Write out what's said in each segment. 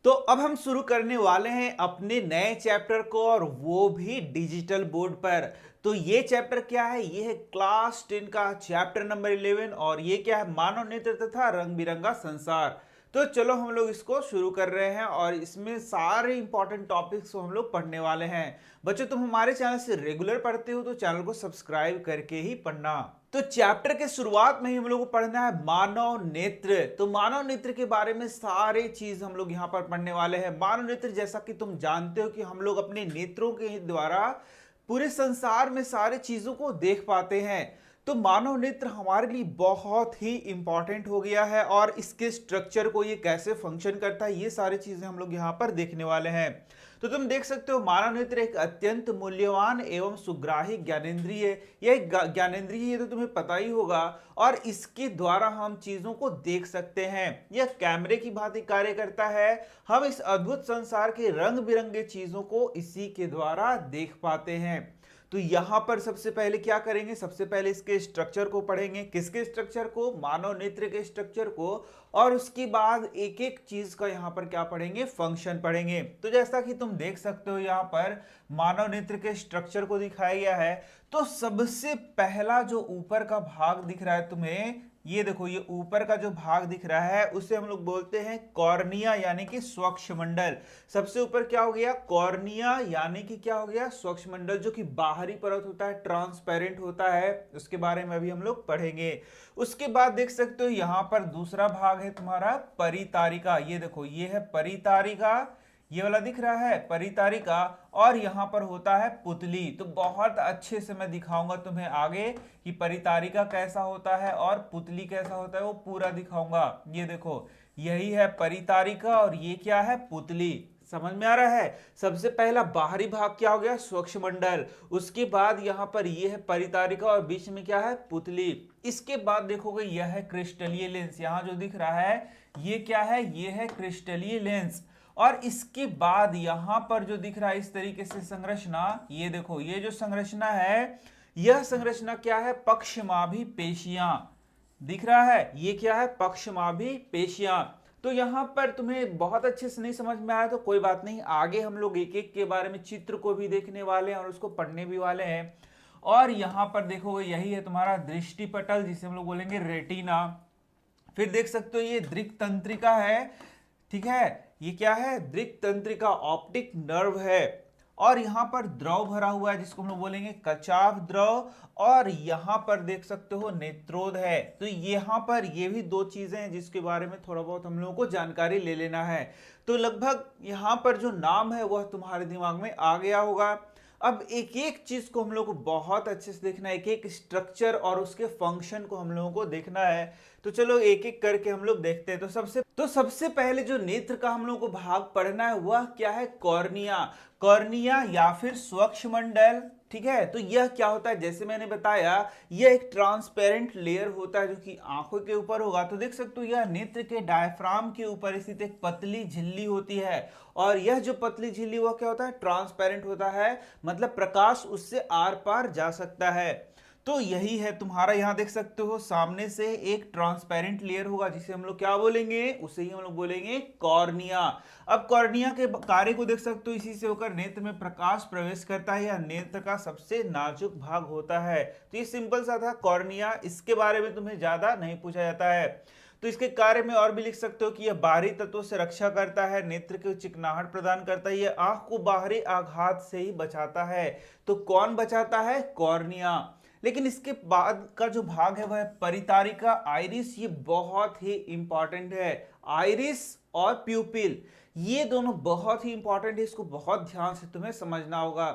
तो अब हम शुरू करने वाले हैं अपने नए चैप्टर को, और वो भी डिजिटल बोर्ड पर। तो ये चैप्टर क्या है? ये है क्लास 10 का चैप्टर नंबर 11, और ये क्या है? मानव नेत्र तथा रंग बिरंगा संसार। तो चलो हम लोग इसको शुरू कर रहे हैं, और इसमें सारे इंपॉर्टेंट टॉपिक्स को हम लोग पढ़ने वाले हैं। बच्चों, तुम हमारे चैनल से रेगुलर पढ़ते हो तो चैनल को सब्सक्राइब करके ही पढ़ना। तो चैप्टर के शुरुआत में ही हम लोग को पढ़ना है मानव नेत्र। तो मानव नेत्र के बारे में सारे चीज हम लोग यहाँ पर पढ़ने वाले हैं। मानव नेत्र, जैसा कि तुम जानते हो कि हम लोग अपने नेत्रों के द्वारा पूरे संसार में सारे चीजों को देख पाते हैं। तो मानव नेत्र हमारे लिए बहुत ही इंपॉर्टेंट हो गया है, और इसके स्ट्रक्चर को, ये कैसे फंक्शन करता है, ये सारी चीजें हम लोग यहाँ पर देखने वाले हैं। तो तुम देख सकते हो मानव नेत्र एक अत्यंत मूल्यवान एवं सुग्राही ज्ञानेंद्रिय है। यह ज्ञानेंद्रिय है तो तुम्हें पता ही होगा, और इसके द्वारा हम चीजों को देख सकते हैं। यह कैमरे की भांति कार्य करता है। हम इस अद्भुत संसार के रंग बिरंगे चीजों को इसी के द्वारा देख पाते हैं। तो यहां पर सबसे पहले क्या करेंगे? सबसे पहले इसके स्ट्रक्चर को पढ़ेंगे। किसके स्ट्रक्चर को? मानव नेत्र के स्ट्रक्चर को। और उसके बाद एक एक चीज का यहां पर क्या पढ़ेंगे? फंक्शन पढ़ेंगे। तो जैसा कि तुम देख सकते हो यहां पर मानव नेत्र के स्ट्रक्चर को दिखाया गया है। तो सबसे पहला जो ऊपर का भाग दिख रहा है तुम्हें, ये देखो, ये ऊपर का जो भाग दिख रहा है उसे हम लोग बोलते हैं कॉर्निया, यानी कि स्वच्छमंडल। सबसे ऊपर क्या हो गया? कॉर्निया, यानी कि क्या हो गया? स्वच्छमंडल, जो कि बाहरी परत होता है, ट्रांसपेरेंट होता है। उसके बारे में अभी हम लोग पढ़ेंगे। उसके बाद देख सकते हो यहां पर दूसरा भाग है तुम्हारा परितारिका। ये देखो, ये है परितारिका, ये वाला दिख रहा है परितारिका। और यहां पर होता है पुतली। तो बहुत अच्छे से मैं दिखाऊंगा तुम्हें आगे कि परितारिका कैसा होता है और पुतली कैसा होता है, वो पूरा दिखाऊंगा। ये देखो, यही है परितारिका, और ये क्या है? पुतली। समझ में आ रहा है? सबसे पहला बाहरी भाग क्या हो गया? स्वच्छमंडल। उसके बाद यहां पर ये है परितारिका, और बीच में क्या है? पुतली। इसके बाद देखोगे यह है क्रिस्टलीय लेंस। यहां जो दिख रहा है ये क्या है? ये है क्रिस्टलीय लेंस। और इसके बाद यहां पर जो दिख रहा है इस तरीके से संरचना, ये देखो, ये जो संरचना है, यह संरचना क्या है? पक्षमाभी पेशियां। दिख रहा है? ये क्या है? पक्षमाभी पेशियां। तो यहां पर तुम्हें बहुत अच्छे से नहीं समझ में आया तो कोई बात नहीं, आगे हम लोग एक एक के बारे में चित्र को भी देखने वाले हैं और उसको पढ़ने भी वाले हैं। और यहां पर देखोगे यही है तुम्हारा दृष्टि पटल, जिसे हम लोग बोलेंगे रेटिना। फिर देख सकते हो ये दृक् तंत्रिका है। ठीक है, ये क्या है? दृक् तंत्रिका, ऑप्टिक नर्व है। और यहां पर द्रव भरा हुआ है जिसको हम लोग बोलेंगे कचाभ द्रव। और यहां पर देख सकते हो नेत्रोद है। तो यहां पर ये भी दो चीजें हैं जिसके बारे में थोड़ा बहुत हम लोगों को जानकारी ले लेना है। तो लगभग यहां पर जो नाम है वह तुम्हारे दिमाग में आ गया होगा। अब एक एक चीज को हम लोग को बहुत अच्छे से देखना है, एक एक स्ट्रक्चर और उसके फंक्शन को हम लोगों को देखना है। तो चलो एक एक करके हम लोग देखते हैं। तो सबसे पहले जो नेत्र का हम लोग को भाग पढ़ना है वह क्या है? कॉर्निया। कॉर्निया या फिर स्वच्छमंडल। ठीक है, तो यह क्या होता है? जैसे मैंने बताया, यह एक ट्रांसपेरेंट लेयर होता है जो कि आंखों के ऊपर होगा। तो देख सकते हो यह नेत्र के डायफ्राम के ऊपर स्थित एक पतली झिल्ली होती है। और यह जो पतली झिल्ली वह क्या होता है? ट्रांसपेरेंट होता है, मतलब प्रकाश उससे आर पार जा सकता है। तो यही है तुम्हारा, यहां देख सकते हो सामने से एक ट्रांसपेरेंट लेयर होगा जिसे हम लोग क्या बोलेंगे? उसे ही हम लोग बोलेंगे कॉर्निया। अब कॉर्निया के कार्य को देख सकते हो, इसी से होकर नेत्र में प्रकाश प्रवेश करता है। यह नेत्र का सबसे नाजुक भाग होता है। तो ये सिंपल सा था कॉर्निया, इसके बारे में तुम्हें ज्यादा नहीं पूछा जाता है। तो इसके कार्य में और भी लिख सकते हो कि यह बाहरी तत्वों से रक्षा करता है, नेत्र को चिकनाहट प्रदान करता है, यह आंख को बाहरी आघात से ही बचाता है। तो कौन बचाता है? कॉर्निया। लेकिन इसके बाद का जो भाग है वह है परितारिका, आइरिस। ये बहुत ही इंपॉर्टेंट है। आइरिस और प्यूपिल, ये दोनों बहुत ही इंपॉर्टेंट है, इसको बहुत ध्यान से तुम्हें समझना होगा।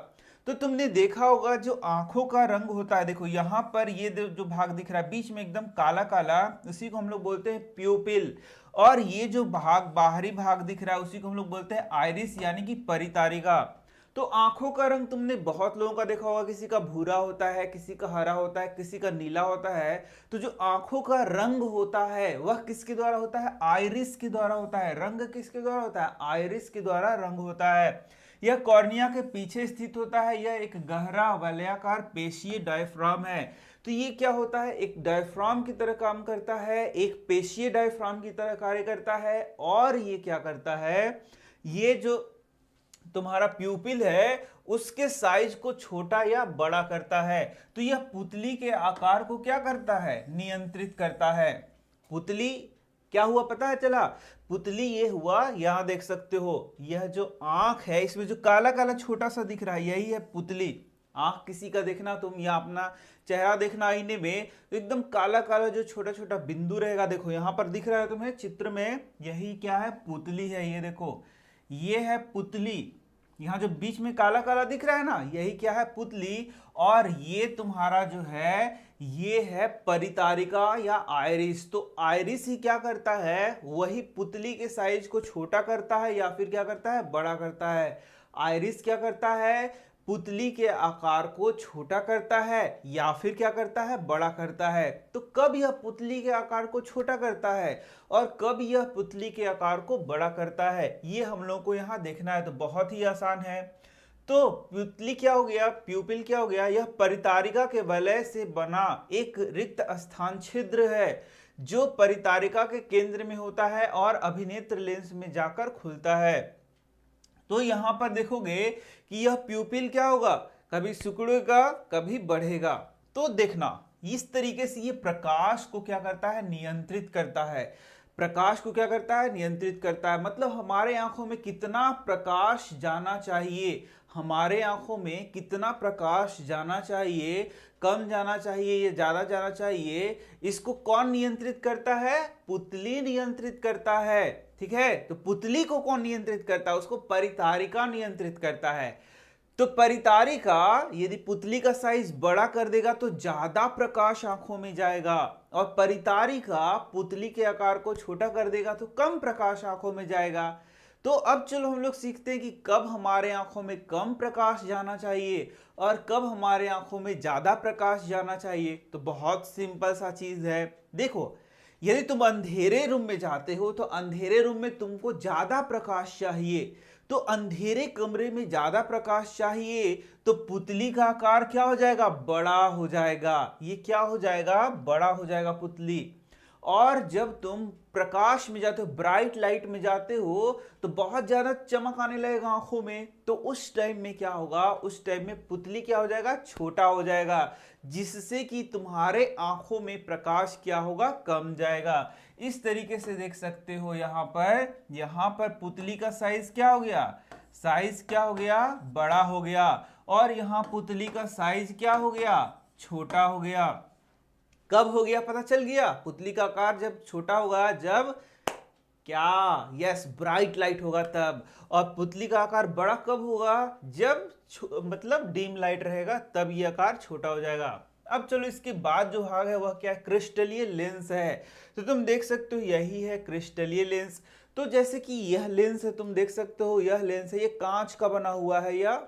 तो तुमने देखा होगा जो आंखों का रंग होता है, देखो यहां पर ये जो भाग दिख रहा है बीच में एकदम काला काला, उसी को हम लोग बोलते हैं प्यूपिल। और ये जो भाग बाहरी भाग दिख रहा है उसी को हम लोग बोलते हैं आइरिस, यानी कि परितारिका। तो आंखों का रंग तुमने बहुत लोगों का देखा होगा, किसी का भूरा होता है, किसी का हरा होता है, किसी का नीला होता है। तो जो आंखों का रंग होता है वह किसके द्वारा होता है? आइरिस के द्वारा होता है। रंग किसके द्वारा होता है? आइरिस के द्वारा रंग होता है। यह कॉर्निया के पीछे स्थित होता है। यह एक गहरा वलयाकार पेशीय डायफ्राम है। तो ये क्या होता है, एक डायफ्राम की तरह काम करता है, एक पेशीय डायफ्राम की तरह कार्य करता है। और ये क्या करता है, ये जो तुम्हारा प्यूपिल है उसके साइज को छोटा या बड़ा करता है। तो यह पुतली के आकार को क्या करता है, नियंत्रित करता है। पुतली क्या हुआ पता है चला, पुतली ये हुआ, यहां देख सकते हो यह जो आंख है इसमें जो काला काला छोटा सा दिख रहा है यही है पुतली। आंख किसी का देखना तुम, या अपना चेहरा देखना आईने में, तो एकदम काला काला जो छोटा छोटा बिंदु रहेगा, देखो यहां पर दिख रहा है तुम्हें चित्र में, यही क्या है, पुतली है। ये देखो ये है पुतली, यहाँ जो बीच में काला काला दिख रहा है ना, यही क्या है, पुतली। और ये तुम्हारा जो है ये है परितारिका या आइरिस। तो आइरिस ही क्या करता है, वही पुतली के साइज को छोटा करता है या फिर क्या करता है, बड़ा करता है। आइरिस क्या करता है, पुतली के आकार को छोटा करता है या फिर क्या करता है, बड़ा करता है। तो कब यह पुतली के आकार को छोटा करता है और कब यह पुतली के आकार को बड़ा करता है, ये हम लोग को यहाँ देखना है। तो बहुत ही आसान है। तो पुतली क्या हो गया, प्यूपिल क्या हो गया, यह परितारिका के वलय से बना एक रिक्त स्थान छिद्र है जो परितारिका के केंद्र में होता है और अभिनेत्र लेंस में जाकर खुलता है। तो यहां पर देखोगे कि यह प्यूपिल क्या होगा, कभी सिकुड़ेगा कभी बढ़ेगा। तो देखना इस तरीके से ये प्रकाश को क्या करता है, नियंत्रित करता है। प्रकाश को क्या करता है, नियंत्रित करता है। मतलब हमारे आंखों में कितना प्रकाश जाना चाहिए, हमारे आंखों में कितना प्रकाश जाना चाहिए, कम जाना चाहिए या ज्यादा जाना चाहिए, इसको कौन नियंत्रित करता है, पुतली नियंत्रित करता है। ठीक है, तो पुतली को कौन नियंत्रित करता है, उसको परितारिका नियंत्रित करता है। तो परितारिका यदि पुतली का साइज बड़ा कर देगा तो ज्यादा प्रकाश आंखों में जाएगा, और परितारिका पुतली के आकार को छोटा कर देगा तो कम प्रकाश आंखों में जाएगा। तो अब चलो हम लोग सीखते हैं कि कब हमारे आंखों में कम प्रकाश जाना चाहिए और कब हमारे आंखों में ज्यादा प्रकाश जाना चाहिए। तो बहुत सिंपल सा चीज है। देखो यदि तुम अंधेरे रूम में जाते हो तो अंधेरे रूम में तुमको ज्यादा प्रकाश चाहिए, तो अंधेरे कमरे में ज्यादा प्रकाश चाहिए, तो पुतली का आकार क्या हो जाएगा, बड़ा हो जाएगा। ये क्या हो जाएगा, बड़ा हो जाएगा पुतली। और जब तुम प्रकाश में जाते हो, ब्राइट लाइट में जाते हो, तो बहुत ज्यादा चमक आने लगेगा आंखों में, तो उस टाइम में क्या होगा, उस टाइम में पुतली क्या हो जाएगा, छोटा हो जाएगा, जिससे कि तुम्हारे आंखों में प्रकाश क्या होगा, कम जाएगा। इस तरीके से देख सकते हो यहां पर पुतली का साइज क्या हो गया, साइज क्या हो गया, बड़ा हो गया, और यहां पुतली का साइज क्या हो गया, छोटा हो गया। कब हो गया पता चल गया, पुतली का आकार जब छोटा होगा, जब क्या, यस, ब्राइट लाइट होगा तब। और पुतली का आकार बड़ा कब होगा, जब मतलब डीम लाइट रहेगा, तब ये आकार छोटा हो जाएगा। अब चलो इसके बाद जो भाग है वह क्या है, क्रिस्टलीय लेंस है। तो तुम देख सकते हो यही है क्रिस्टलीय लेंस। तो जैसे कि यह लेंस है, तुम देख सकते हो यह लेंस है, ये कांच का बना हुआ है या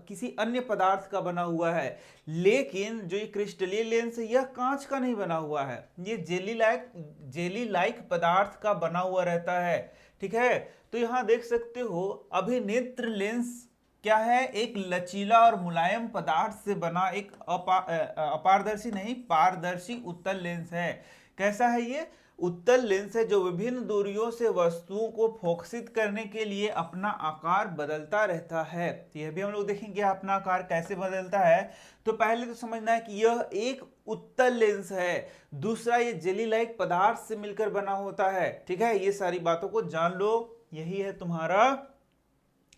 किसी अन्य पदार्थ का बना हुआ है। लेकिन जो ये क्रिस्टलीय लेंस है यह कांच का नहीं बना हुआ है, ये जेली लाइक पदार्थ का बना हुआ रहता है। ठीक है, तो यहां देख सकते हो अभिनेत्र लेंस क्या है, एक लचीला और मुलायम पदार्थ से बना एक अपारदर्शी नहीं पारदर्शी उत्तल लेंस है। कैसा है ये, उत्तल लेंस है जो विभिन्न दूरियों से वस्तुओं को फोकसित करने के लिए अपना आकार बदलता रहता है। तो यह भी हम लोग देखेंगे अपना आकार कैसे बदलता है। तो पहले तो समझना है कि यह एक उत्तल लेंस है, दूसरा ये जेली लाइक पदार्थ से मिलकर बना होता है। ठीक है, ये सारी बातों को जान लो। यही है तुम्हारा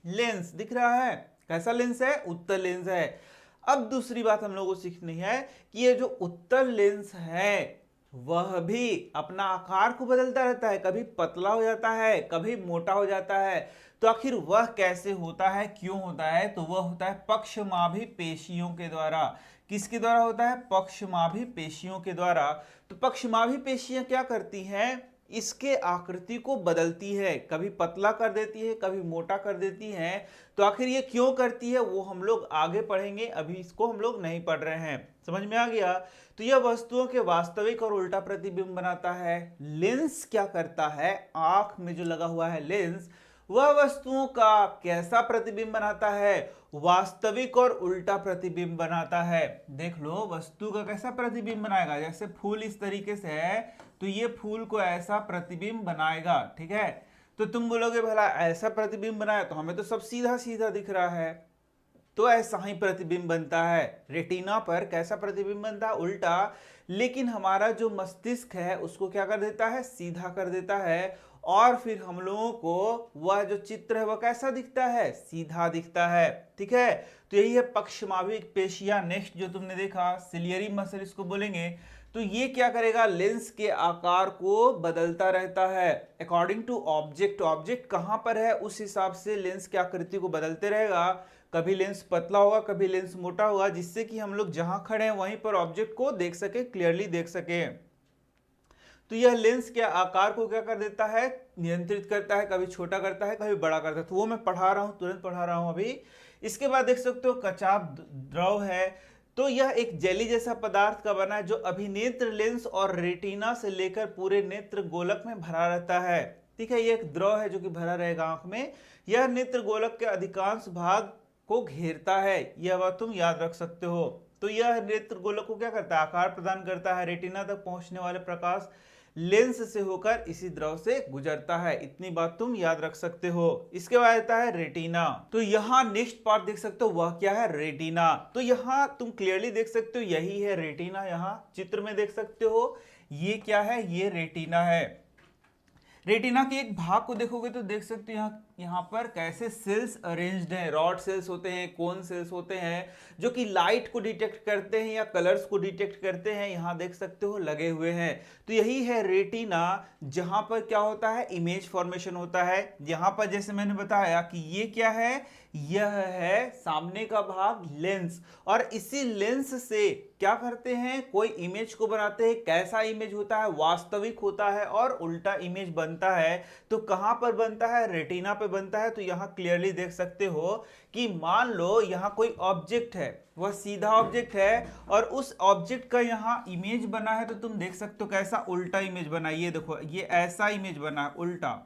लेंस, दिख रहा है कैसा लेंस है, उत्तल लेंस है। अब दूसरी बात हम लोगों को सीखनी है कि ये जो उत्तल लेंस है वह भी अपना आकार को बदलता रहता है, कभी पतला हो जाता है कभी मोटा हो जाता है। तो आखिर वह कैसे होता है, क्यों होता है, तो वह होता है पक्षमाभी पेशियों के द्वारा। किसके द्वारा होता है, पक्षमाभी पेशियों के द्वारा। तो पक्षमाभी पेशियां क्या करती हैं, इसके आकृति को बदलती है, कभी पतला कर देती है कभी मोटा कर देती है। तो आखिर ये क्यों करती है वो हम लोग आगे पढ़ेंगे, अभी इसको हम लोग नहीं पढ़ रहे हैं। समझ में आ गया। तो यह वस्तुओं के वास्तविक और उल्टा प्रतिबिंब बनाता है। लेंस क्या करता है, आंख में जो लगा हुआ है लेंस, वह वस्तुओं का कैसा प्रतिबिंब बनाता है, वास्तविक और उल्टा प्रतिबिंब बनाता है। देख लो, वस्तु का कैसा प्रतिबिंब बनाएगा, जैसे फूल इस तरीके से है तो ये फूल को ऐसा प्रतिबिंब बनाएगा, ठीक है। तो तुम बोलोगे भला ऐसा प्रतिबिंब बनाया तो हमें तो सब सीधा सीधा दिख रहा है, तो ऐसा ही प्रतिबिंब बनता है। रेटिना पर कैसा प्रतिबिंब बनता है, उल्टा। लेकिन हमारा जो मस्तिष्क है उसको क्या कर देता है, सीधा कर देता है, और फिर हम लोगों को वह जो चित्र है वह कैसा दिखता है, सीधा दिखता है, ठीक है। तो यही है पक्षमाविक पेशियां। नेक्स्ट जो तुमने देखा सिलियरी मसल इसको बोलेंगे। तो ये क्या करेगा, लेंस के आकार को बदलता रहता है अकॉर्डिंग टू ऑब्जेक्ट। ऑब्जेक्ट कहां पर है उस हिसाब से लेंस की आकृति को बदलते रहेगा। कभी लेंस पतला होगा, कभी लेंस मोटा होगा, जिससे कि हम लोग जहां खड़े हैं वहीं पर ऑब्जेक्ट को देख सके, क्लियरली देख सके। तो यह लेंस के आकार को क्या कर देता है, नियंत्रित करता है, कभी छोटा करता है, कभी बड़ा करता है। तो वो मैं पढ़ा रहा हूं, तुरंत पढ़ा रहा हूं अभी। इसके बाद देख सकते हो कचाप द्रव है। तो यह एक जेली जैसा पदार्थ का बना है जो अभिनेत्र लेंस और रेटिना से लेकर पूरे नेत्र गोलक में भरा रहता है, ठीक है। यह एक द्रव है जो कि भरा रहेगा आंख में। यह नेत्र गोलक के अधिकांश भाग को घेरता है, यह बात तुम याद रख सकते हो। तो यह नेत्र गोलक को क्या करता है, आकार प्रदान करता है। रेटिना तक पहुंचने वाले प्रकाश लेंस से होकर इसी द्रव से गुजरता है, इतनी बात तुम याद रख सकते हो। इसके बाद आता है रेटिना। तो यहाँ नेक्स्ट पार्ट देख सकते हो, वह क्या है, रेटिना। तो यहाँ तुम क्लियरली देख सकते हो, यही है रेटिना। यहाँ चित्र में देख सकते हो, ये क्या है, ये रेटिना है। रेटिना के एक भाग को देखोगे तो देख सकते हो यहाँ पर कैसे सेल्स अरेंज्ड हैं। रॉड सेल्स होते हैं, कोन सेल्स होते हैं, जो कि लाइट को डिटेक्ट करते हैं या कलर्स को डिटेक्ट करते हैं। यहाँ देख सकते हो लगे हुए हैं। तो यही है रेटिना, जहां पर क्या होता है, इमेज फॉर्मेशन होता है। यहाँ पर जैसे मैंने बताया कि ये क्या है, यह है सामने का भाग लेंस, और इसी लेंस से क्या करते हैं, कोई इमेज को बनाते हैं। कैसा इमेज होता है, वास्तविक होता है और उल्टा इमेज बनता है। तो कहां पर बनता है, रेटिना पे बनता है। तो यहां क्लियरली देख सकते हो कि मान लो यहां कोई ऑब्जेक्ट है, वह सीधा ऑब्जेक्ट है, और उस ऑब्जेक्ट का यहाँ इमेज बना है। तो तुम देख सकते हो कैसा उल्टा इमेज बना, ये देखो, ये ऐसा इमेज बना है उल्टा।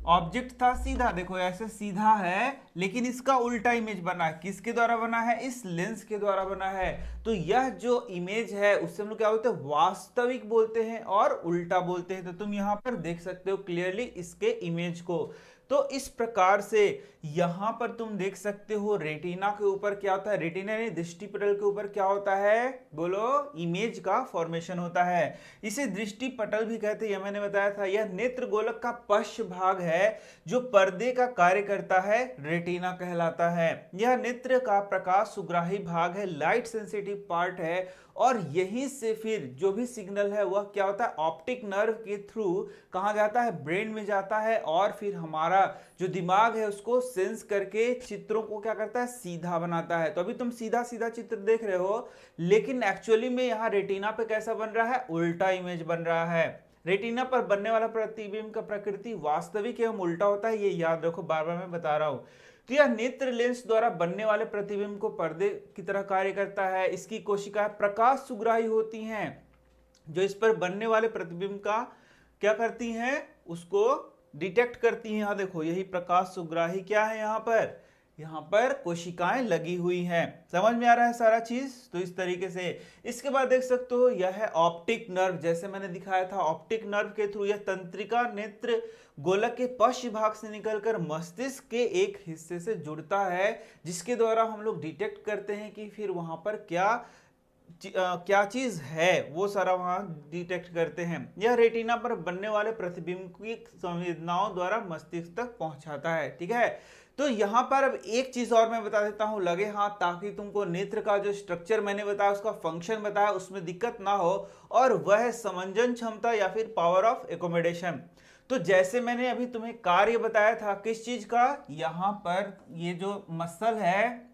ऑब्जेक्ट था सीधा, देखो ऐसे सीधा है, लेकिन इसका उल्टा इमेज बना है। किसके द्वारा बना है, इस लेंस के द्वारा बना है। तो यह जो इमेज है उससे हम लोग क्या बोलते हैं, वास्तविक बोलते हैं और उल्टा बोलते हैं। तो तुम यहां पर देख सकते हो क्लियरली इसके इमेज को। तो इस प्रकार से यहां पर तुम देख सकते हो रेटिना के ऊपर क्या होता है, रेटिना यानी दृष्टिपटल के ऊपर क्या होता है, बोलो, इमेज का फॉर्मेशन होता है। इसे दृष्टिपटल भी कहते हैं, यह मैंने बताया था। यह नेत्र गोलक का पश्च भाग है जो पर्दे का कार्य करता है, रेटिना कहलाता है। यह नेत्र का प्रकाश सुग्राही भाग है, लाइट सेंसिटिव पार्ट है, और यहीं से फिर जो भी सिग्नल है वह क्या होता है, ऑप्टिक नर्व के थ्रू कहां जाता है, ब्रेन में जाता है, और फिर हमारा जो दिमाग है उसको सेंस करके चित्रों को क्या करता है, सीधा बनाता है। तो अभी तुम सीधा सीधा चित्र देख रहे हो, लेकिन एक्चुअली में यहाँ रेटिना पे कैसा बन रहा है, उल्टा इमेज बन रहा है। रेटिना पर बनने वाला प्रतिबिंब का प्रकृति वास्तविक एवं उल्टा होता है, ये याद रखो, बार बार मैं बता रहा हूं। तो यह नेत्र लेंस द्वारा बनने वाले प्रतिबिंब को पर्दे की तरह कार्य करता है। इसकी कोशिकाएं प्रकाश सुग्राही होती हैं, जो इस पर बनने वाले प्रतिबिंब का क्या करती हैं, उसको डिटेक्ट करती हैं। यहां देखो, यही प्रकाश सुग्राही क्या है, यहाँ पर कोशिकाएं लगी हुई हैं। समझ में आ रहा है सारा चीज। तो इस तरीके से इसके बाद देख सकते हो, यह है ऑप्टिक नर्व। जैसे मैंने दिखाया था, ऑप्टिक नर्व के थ्रू यह तंत्रिका नेत्र गोलक के पश्च भाग से निकलकर मस्तिष्क के एक हिस्से से जुड़ता है, जिसके द्वारा हम लोग डिटेक्ट करते हैं कि फिर वहां पर क्या चीज है, वो सारा वहां डिटेक्ट करते हैं। यह रेटिना पर बनने वाले प्रतिबिंब की संवेदनाओं द्वारा मस्तिष्क तक पहुंचाता है, ठीक है। तो यहां पर अब एक चीज और मैं बता देता हूं लगे हाथ, ताकि तुमको नेत्र का जो स्ट्रक्चर मैंने बताया, उसका फंक्शन बताया, उसमें दिक्कत ना हो, और वह समंजन क्षमता या फिर पावर ऑफ एकोमोडेशन। तो जैसे मैंने अभी तुम्हें कार्य बताया था किस चीज का, यहां पर ये जो मसल है,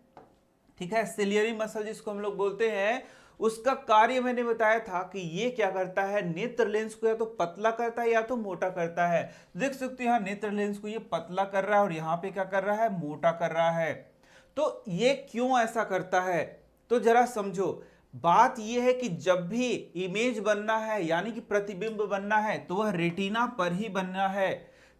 ठीक है, सिलियरी मसल जिसको हम लोग बोलते हैं, उसका कार्य मैंने बताया था कि ये क्या करता है, नेत्र लेंस को या तो पतला करता है या तो मोटा करता है। देख सकते हो यहाँ नेत्र लेंस को ये पतला कर रहा है, और यहाँ पे क्या कर रहा है, मोटा कर रहा है। तो ये क्यों ऐसा करता है, तो जरा समझो। बात यह है कि जब भी इमेज बनना है, यानी कि प्रतिबिंब बनना है, तो वह रेटिना पर ही बनना है।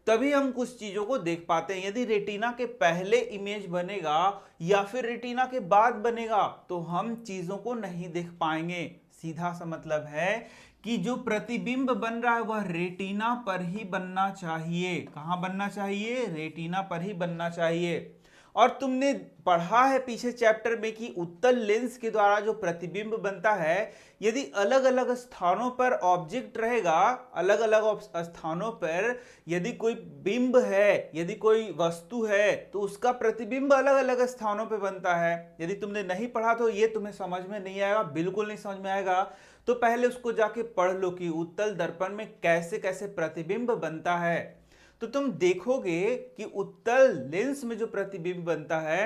तभी हम कुछ चीजों को देख पाते हैं। यदि रेटिना के पहले इमेज बनेगा या फिर रेटिना के बाद बनेगा तो हम चीजों को नहीं देख पाएंगे। सीधा सा मतलब है कि जो प्रतिबिंब बन रहा है वह रेटिना पर ही बनना चाहिए। कहां बनना चाहिए? रेटिना पर ही बनना चाहिए। और तुमने पढ़ा है पीछे चैप्टर में कि उत्तल लेंस के द्वारा जो प्रतिबिंब बनता है, यदि अलग अलग स्थानों पर ऑब्जेक्ट रहेगा, अलग अलग स्थानों पर यदि कोई बिंब है, यदि कोई वस्तु है, तो उसका प्रतिबिंब अलग अलग स्थानों पर बनता है। यदि तुमने नहीं पढ़ा तो ये तुम्हें समझ में नहीं आएगा, बिल्कुल नहीं समझ में आएगा। तो पहले उसको जाके पढ़ लो कि उत्तल दर्पण में कैसे कैसे प्रतिबिंब बनता है। तो तुम देखोगे कि उत्तल लेंस में जो प्रतिबिंब बनता है,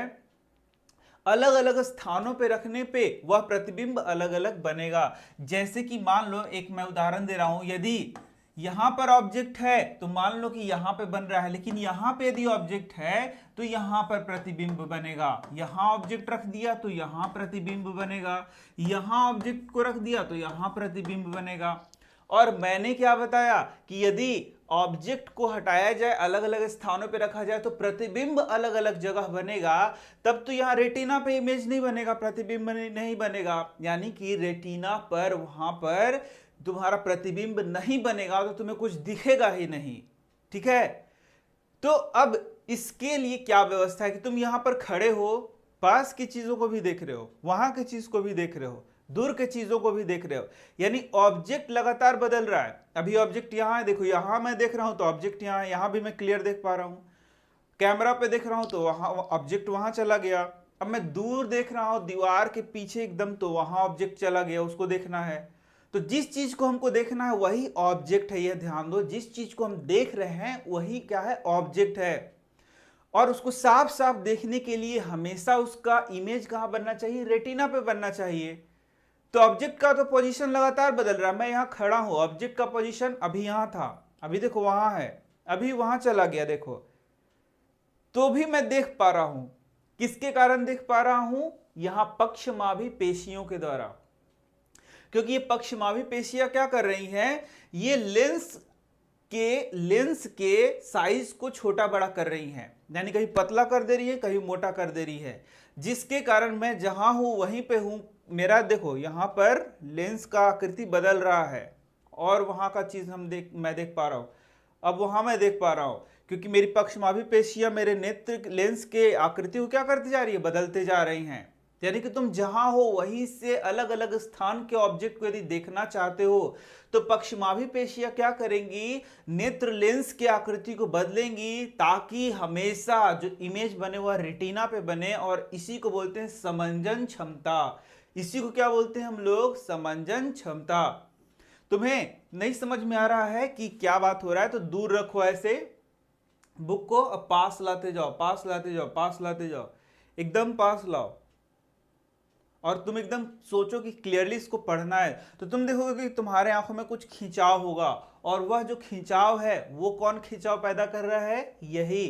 अलग अलग स्थानों पे रखने पे वह प्रतिबिंब अलग अलग बनेगा। जैसे कि मान लो, एक मैं उदाहरण दे रहा हूं, यदि यहां पर ऑब्जेक्ट है तो मान लो कि यहां पे बन रहा है, लेकिन यहां पे यदि ऑब्जेक्ट है तो यहां पर प्रतिबिंब बनेगा। यहां ऑब्जेक्ट रख दिया तो यहां प्रतिबिंब बनेगा, यहां ऑब्जेक्ट को रख दिया तो यहां प्रतिबिंब बनेगा। और मैंने क्या बताया कि यदि ऑब्जेक्ट को हटाया जाए, अलग अलग स्थानों पे रखा जाए तो प्रतिबिंब अलग अलग जगह बनेगा। तब तो यहां रेटिना पे इमेज नहीं बनेगा, प्रतिबिंब नहीं बनेगा। यानी कि रेटिना पर वहां पर तुम्हारा प्रतिबिंब नहीं बनेगा तो तुम्हें कुछ दिखेगा ही नहीं। ठीक है, तो अब इसके लिए क्या व्यवस्था है कि तुम यहां पर खड़े हो, पास की चीजों को भी देख रहे हो, वहां की चीज को भी देख रहे हो, दूर के चीजों को भी देख रहे हो। यानी ऑब्जेक्ट लगातार बदल रहा है। अभी ऑब्जेक्ट यहां है, देखो यहां मैं देख रहा हूं तो ऑब्जेक्ट यहां है, यहां भी मैं क्लियर देख पा रहा हूं। कैमरा पे देख रहा हूं तो वहां ऑब्जेक्ट वहां चला गया। अब मैं दूर देख रहा हूं दीवार के पीछे एकदम, तो वहां ऑब्जेक्ट चला गया, उसको देखना है। तो जिस चीज को हमको देखना है वही ऑब्जेक्ट है, यह ध्यान दो। जिस चीज को हम देख रहे हैं वही क्या है? ऑब्जेक्ट है। और उसको साफ साफ देखने के लिए हमेशा उसका इमेज कहां बनना चाहिए? रेटिना पे बनना चाहिए। तो ऑब्जेक्ट का तो पोजीशन लगातार बदल रहा है। मैं यहां खड़ा हूं, ऑब्जेक्ट का पोजीशन अभी यहां था, अभी देखो वहां है, अभी वहां चला गया, देखो। तो भी मैं देख पा रहा हूं। किसके कारण देख पा रहा हूं? यहां पक्षमाभी पेशियों के द्वारा। क्योंकि ये पक्षमाभी पेशियां क्या कर रही हैं? ये लेंस के साइज को छोटा बड़ा कर रही हैं। यानी कहीं पतला कर दे रही है, कहीं मोटा कर दे रही है, जिसके कारण मैं जहां हूं वहीं पे हूं। मेरा देखो यहां पर लेंस का आकृति बदल रहा है और वहां का चीज मैं देख पा रहा हूं। अब वहां मैं देख पा रहा हूं क्योंकि मेरी पक्षमाभी पेशियां मेरे नेत्र लेंस के आकृति को क्या करती जा रही है? बदलते जा रही हैं। यानी कि तुम जहां हो वहीं से अलग अलग स्थान के ऑब्जेक्ट को यदि देखना चाहते हो तो पक्षमाभी पेशियां क्या करेंगी? नेत्र लेंस की आकृति को बदलेंगी ताकि हमेशा जो इमेज बने वह रेटिना पे बने। और इसी को बोलते हैं समंजन क्षमता। इसी को क्या बोलते हैं हम लोग? समंजन क्षमता। तुम्हें नहीं समझ में आ रहा है कि क्या बात हो रहा है तो दूर रखो ऐसे बुक को, अब पास लाते जाओ, पास लाते जाओ, पास लाते जाओ, एकदम पास लाओ। और तुम एकदम सोचो कि क्लियरली इसको पढ़ना है तो तुम देखोगे कि तुम्हारे आंखों में कुछ खिंचाव होगा। और वह जो खिंचाव है वो कौन खिंचाव पैदा कर रहा है? यही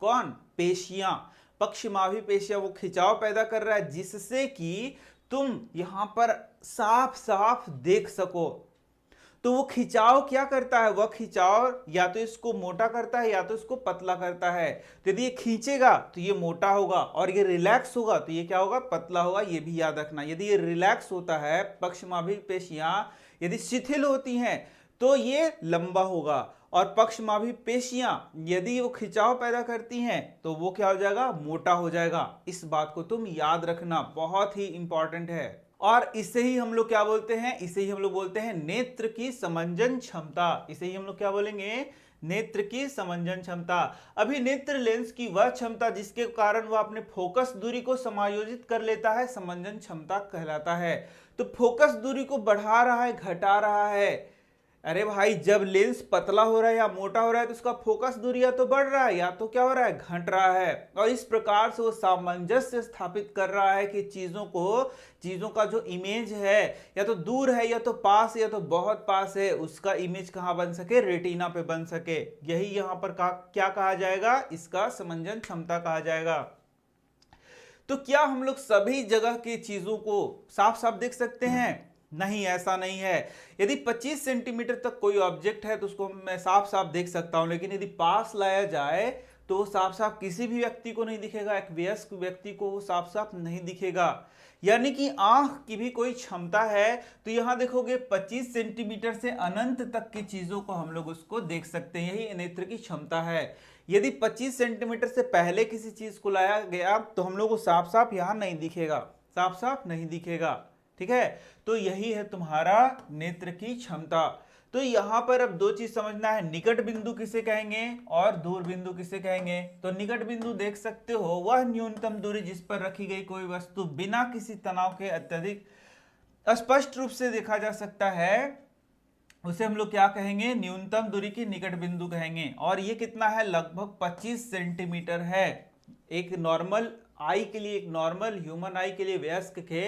कौन? पेशियां, पक्षमाभी पेशियां वो खिंचाव पैदा कर रहा है जिससे कि तुम यहां पर साफ साफ देख सको। तो वो खिंचाव क्या करता है? वह खिंचाव या तो इसको मोटा करता है या तो इसको पतला करता है। तो यदि ये खींचेगा तो ये मोटा होगा और ये रिलैक्स होगा तो ये क्या होगा? पतला होगा। ये भी याद रखना। यदि ये रिलैक्स होता है, पक्षमाभी पेशियां यदि शिथिल होती हैं तो ये लंबा होगा। और पक्षमाभी पेशियां यदि वो खिंचाव पैदा करती हैं तो वो क्या हो जाएगा? मोटा हो जाएगा। इस बात को तुम याद रखना, बहुत ही इंपॉर्टेंट है। और इसे ही हम लोग क्या बोलते हैं? इसे ही हम लोग बोलते हैं नेत्र की समंजन क्षमता। इसे ही हम लोग क्या बोलेंगे? नेत्र की समंजन क्षमता। अभी नेत्र लेंस की वह क्षमता जिसके कारण वह अपने फोकस दूरी को समायोजित कर लेता है, समंजन क्षमता कहलाता है। तो फोकस दूरी को बढ़ा रहा है, घटा रहा है। अरे भाई, जब लेंस पतला हो रहा है या मोटा हो रहा है तो उसका फोकस दूरी या तो बढ़ रहा है या तो क्या हो रहा है? घट रहा है। और इस प्रकार से वो सामंजस्य स्थापित कर रहा है कि चीजों का जो इमेज है या तो दूर है या तो पास है या तो बहुत पास है, उसका इमेज कहां बन सके? रेटिना पे बन सके। यही यहां पर क्या कहा जाएगा? इसका समंजन क्षमता कहा जाएगा। तो क्या हम लोग सभी जगह की चीजों को साफ साफ देख सकते हैं? नहीं, ऐसा नहीं है। यदि 25 सेंटीमीटर तक कोई ऑब्जेक्ट है तो उसको मैं साफ साफ देख सकता हूं, लेकिन यदि पास लाया जाए तो वो साफ साफ किसी भी व्यक्ति को नहीं दिखेगा, एक वयस्क व्यक्ति को वो साफ साफ नहीं दिखेगा। यानी कि आंख की भी कोई क्षमता है। तो यहां देखोगे 25 सेंटीमीटर से अनंत तक की चीजों को हम लोग उसको देख सकते हैं, यही नेत्र की क्षमता है। यदि 25 सेंटीमीटर से पहले किसी चीज को लाया गया तो हम लोग को साफ साफ यहां नहीं दिखेगा, साफ साफ नहीं दिखेगा। ठीक है, तो यही है तुम्हारा नेत्र की क्षमता। तो यहां पर अब दो चीज समझना है, निकट बिंदु किसे कहेंगे और दूर बिंदु किसे कहेंगे। तो निकट बिंदु देख सकते हो वह न्यूनतम दूरी जिस पर रखी गई कोई वस्तु बिना किसी तनाव के अत्यधिक स्पष्ट रूप से देखा जा सकता है, उसे हम लोग क्या कहेंगे, न्यूनतम दूरी की निकट बिंदु कहेंगे। और ये कितना है, लगभग 25 सेंटीमीटर है। एक नॉर्मल आई के लिए, एक नॉर्मल ह्यूमन आई के लिए, वयस्क के,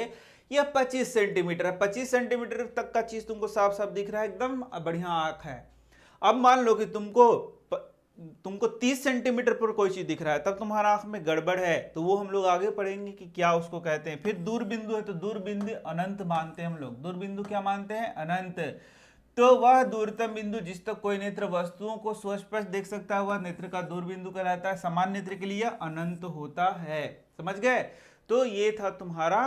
यह 25 सेंटीमीटर है। 25 सेंटीमीटर तक का चीज तुमको साफ साफ दिख रहा है, एकदम बढ़िया आंख है। अब मान लो कि तुमको 30 सेंटीमीटर पर कोई चीज दिख रहा है, तब तुम्हारा आंख में गड़बड़ है, तो वो हम लोग आगे पढ़ेंगे कि क्या उसको कहते हैं। फिर दूर बिंदु है, तो दूर बिंदु अनंत मानते हैं हम लोग। दूर बिंदु क्या मानते हैं, अनंत। तो वह दूरतम बिंदु जिस तक कोई नेत्र वस्तुओं को सुस्पष्ट देख सकता है वह नेत्र का दूर बिंदु कहलाता है। सामान्य नेत्र के लिए अनंत होता है। समझ गए। तो ये था तुम्हारा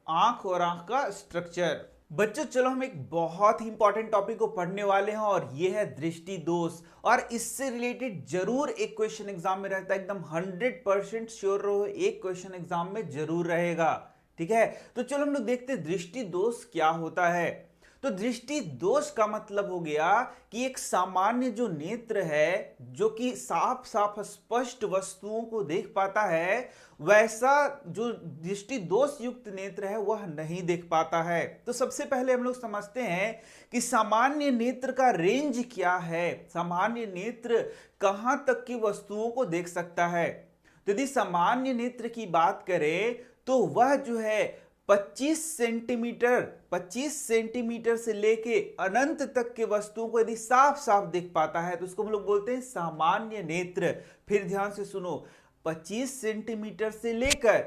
आंख और आंख का स्ट्रक्चर। बच्चों चलो हम एक बहुत ही इंपॉर्टेंट टॉपिक को पढ़ने वाले हैं और ये है दृष्टि दोष। और इससे रिलेटेड जरूर एक क्वेश्चन एग्जाम में रहता है, एकदम 100% श्योर रहो, एक क्वेश्चन एग्जाम में जरूर रहेगा। ठीक है, तो चलो हम लोग देखते हैं दृष्टि दोष क्या होता है। तो दृष्टि दोष का मतलब हो गया कि एक सामान्य जो नेत्र है, जो कि साफ साफ स्पष्ट वस्तुओं को देख पाता है, वैसा जो दृष्टि दोष युक्त नेत्र है वह नहीं देख पाता है। तो सबसे पहले हम लोग समझते हैं कि सामान्य नेत्र का रेंज क्या है, सामान्य नेत्र कहां तक की वस्तुओं को देख सकता है। तो यदि सामान्य नेत्र की बात करें तो वह जो है 25 सेंटीमीटर से लेके अनंत तक के वस्तुओं को यदि साफ साफ देख पाता है तो उसको हम लोग बोलते हैं सामान्य नेत्र। फिर ध्यान से सुनो, 25 सेंटीमीटर से लेकर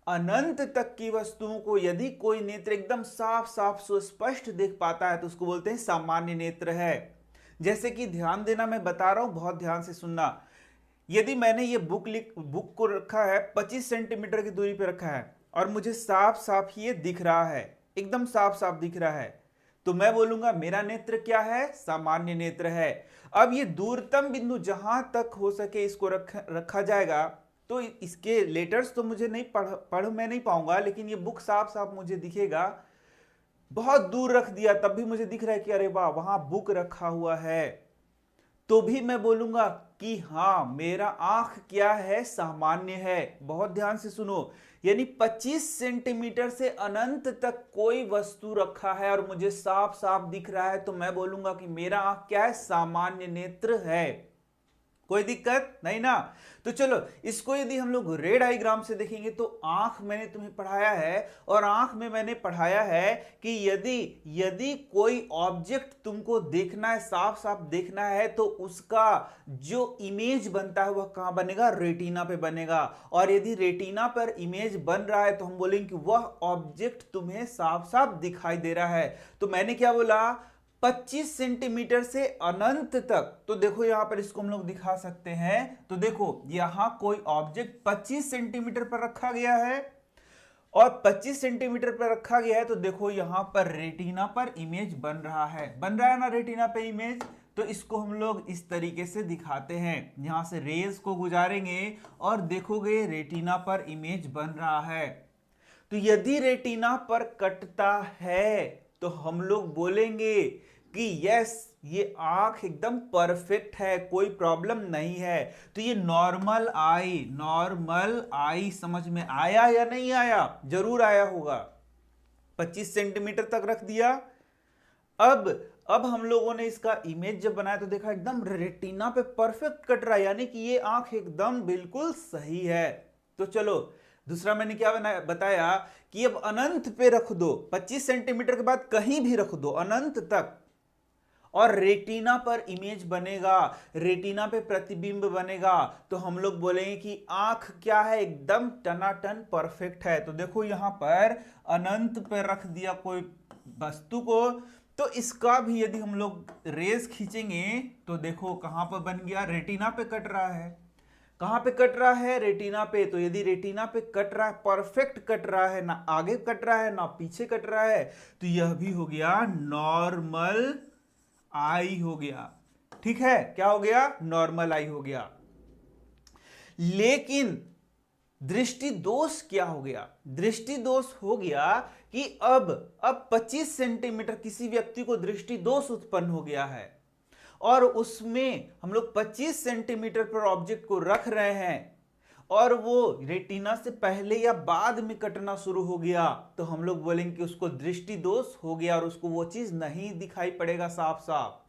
अनंत तक की वस्तुओं को यदि कोई नेत्र एकदम साफ साफ सुस्पष्ट देख पाता है तो उसको बोलते हैं सामान्य नेत्र है। जैसे कि ध्यान देना, मैं बता रहा हूं, बहुत ध्यान से सुनना। यदि मैंने ये बुक को रखा है 25 सेंटीमीटर की दूरी पर रखा है और मुझे साफ साफ ये दिख रहा है, एकदम साफ साफ दिख रहा है, तो मैं बोलूंगा मेरा नेत्र क्या है, सामान्य नेत्र है। अब ये दूरतम बिंदु जहां तक हो सके इसको रखा जाएगा, तो इसके लेटर्स तो मुझे नहीं पढ़ मैं नहीं पाऊंगा, लेकिन ये बुक साफ साफ मुझे दिखेगा। बहुत दूर रख दिया तब भी मुझे दिख रहा है कि अरे वाह वहां बुक रखा हुआ है, तो भी मैं बोलूंगा कि हाँ मेरा आंख क्या है, सामान्य है। बहुत ध्यान से सुनो, यानी 25 सेंटीमीटर से अनंत तक कोई वस्तु रखा है और मुझे साफ साफ दिख रहा है तो मैं बोलूंगा कि मेरा आंख क्या है, सामान्य नेत्र है। कोई दिक्कत नहीं ना। तो चलो इसको यदि हम लोग रेड आईग्राम से देखेंगे तो आंख मैंने तुम्हें पढ़ाया है, और आंख में मैंने पढ़ाया है कि यदि कोई ऑब्जेक्ट तुमको देखना है, साफ साफ देखना है, तो उसका जो इमेज बनता है वह कहां बनेगा, रेटिना पे बनेगा। और यदि रेटिना पर इमेज बन रहा है तो हम बोलेंगे कि वह ऑब्जेक्ट तुम्हें साफ साफ दिखाई दे रहा है। तो मैंने क्या बोला, 25 सेंटीमीटर से अनंत तक। तो देखो यहां पर इसको हम लोग दिखा सकते हैं। तो देखो यहां कोई ऑब्जेक्ट 25 सेंटीमीटर पर रखा गया है और 25 सेंटीमीटर पर रखा गया है, तो देखो यहां पर रेटिना पर इमेज बन रहा है ना रेटिना पे इमेज। तो इसको हम लोग इस तरीके से दिखाते हैं, यहां से रेज को गुजारेंगे और देखोगे रेटिना पर इमेज बन रहा है। तो यदि रेटिना पर कटता है तो हम लोग बोलेंगे कि यस ये आंख एकदम परफेक्ट है, कोई प्रॉब्लम नहीं है। तो ये नॉर्मल आई समझ में आया या नहीं आया, जरूर आया होगा। 25 सेंटीमीटर तक रख दिया। अब हम लोगों ने इसका इमेज जब बनाया तो देखा एकदम रेटिना पे परफेक्ट कट रहा है, यानी कि ये आंख एकदम बिल्कुल सही है। तो चलो दूसरा मैंने क्या बताया कि अब अनंत पे रख दो, 25 सेंटीमीटर के बाद कहीं भी रख दो अनंत तक, और रेटिना पर इमेज बनेगा, रेटिना पे प्रतिबिंब बनेगा, तो हम लोग बोलेंगे कि आंख क्या है, एकदम टनाटन परफेक्ट है। तो देखो यहां पर अनंत पे रख दिया कोई वस्तु को, तो इसका भी यदि हम लोग रेस खींचेंगे तो देखो कहां पर बन गया, रेटिना पे कट रहा है। कहां पे कट रहा है, रेटिना पे। तो यदि रेटिना पे कट रहा है, परफेक्ट कट रहा है, ना आगे कट रहा है ना पीछे कट रहा है, तो यह भी हो गया नॉर्मल आई हो गया। ठीक है, क्या हो गया, नॉर्मल आई हो गया। लेकिन दृष्टि दोष क्या हो गया, दृष्टि दोष हो गया कि अब 25 सेंटीमीटर किसी व्यक्ति को दृष्टि दोष उत्पन्न हो गया है, और उसमें हम लोग 25 सेंटीमीटर पर ऑब्जेक्ट को रख रहे हैं, और वो रेटिना से पहले या बाद में कटना शुरू हो गया, तो हम लोग बोलेंगे कि उसको दृष्टि दोष हो गया और उसको वो चीज नहीं दिखाई पड़ेगा साफ साफ।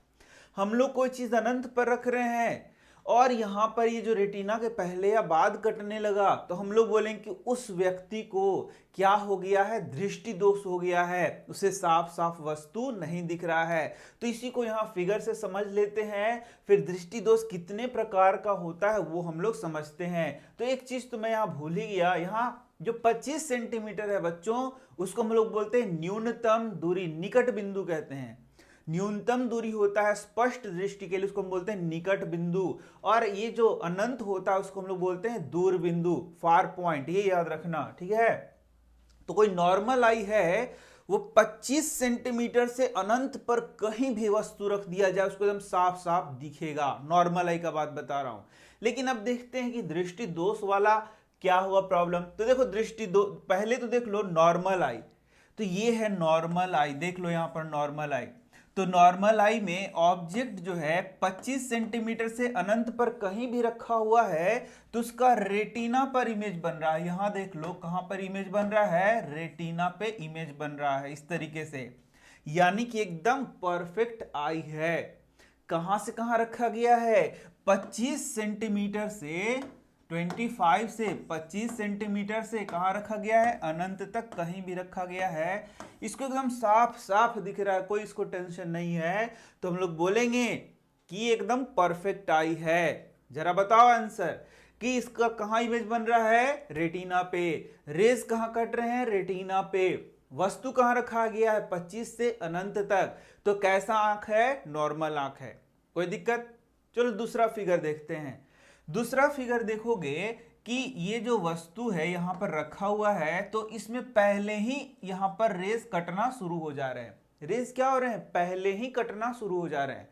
हम लोग कोई चीज अनंत पर रख रहे हैं और यहां पर ये जो रेटिना के पहले या बाद कटने लगा, तो हम लोग बोलेंगे कि उस व्यक्ति को क्या हो गया है, दृष्टि दोष हो गया है, उसे साफ साफ वस्तु नहीं दिख रहा है। तो इसी को यहां फिगर से समझ लेते हैं, फिर दृष्टि दोष कितने प्रकार का होता है वो हम लोग समझते हैं। तो एक चीज तो मैं यहां भूल ही गया, यहां जो 25 सेंटीमीटर है बच्चों, उसको हम लोग बोलते हैं न्यूनतम दूरी, निकट बिंदु कहते हैं। न्यूनतम दूरी होता है स्पष्ट दृष्टि के लिए, उसको हम बोलते हैं निकट बिंदु, और ये जो अनंत होता है उसको हम लोग बोलते हैं दूर बिंदु, फार पॉइंट, ये याद रखना। ठीक है, तो कोई नॉर्मल आई है, वो 25 सेंटीमीटर से अनंत पर कहीं भी वस्तु रख दिया जाए उसको एकदम साफ साफ दिखेगा, नॉर्मल आई का बात बता रहा हूं। लेकिन अब देखते हैं कि दृष्टि दोष वाला क्या हुआ प्रॉब्लम। तो देखो दृष्टि दो, पहले तो देख लो नॉर्मल आई, तो ये है नॉर्मल आई, देख लो यहां पर नॉर्मल आई। तो नॉर्मल आई में ऑब्जेक्ट जो है 25 सेंटीमीटर से अनंत पर कहीं भी रखा हुआ है, तो उसका रेटिना पर इमेज बन रहा है। यहां देख लो कहां पर इमेज बन रहा है, रेटिना पे इमेज बन रहा है इस तरीके से, यानी कि एकदम परफेक्ट आई है। कहां से कहां रखा गया है, 25 सेंटीमीटर से 25 सेंटीमीटर से कहां रखा गया है, अनंत तक कहीं भी रखा गया है। इसको एकदम साफ साफ दिख रहा है, कोई इसको टेंशन नहीं है, तो हम लोग बोलेंगे कि एकदम परफेक्ट आई है। जरा बताओ आंसर कि इसका कहां इमेज बन रहा है, रेटिना पे। रेज कहां कट रहे हैं, रेटिना पे। वस्तु कहां रखा गया है, 25 से अनंत तक। तो कैसा आंख है, नॉर्मल आंख है, कोई दिक्कत। चलो दूसरा फिगर देखते हैं। दूसरा फिगर देखोगे कि ये जो वस्तु है यहां पर रखा हुआ है, तो इसमें पहले ही यहां पर रेस कटना शुरू हो जा रहे हैं। रेस क्या हो रहे हैं, पहले ही कटना शुरू हो जा रहे हैं।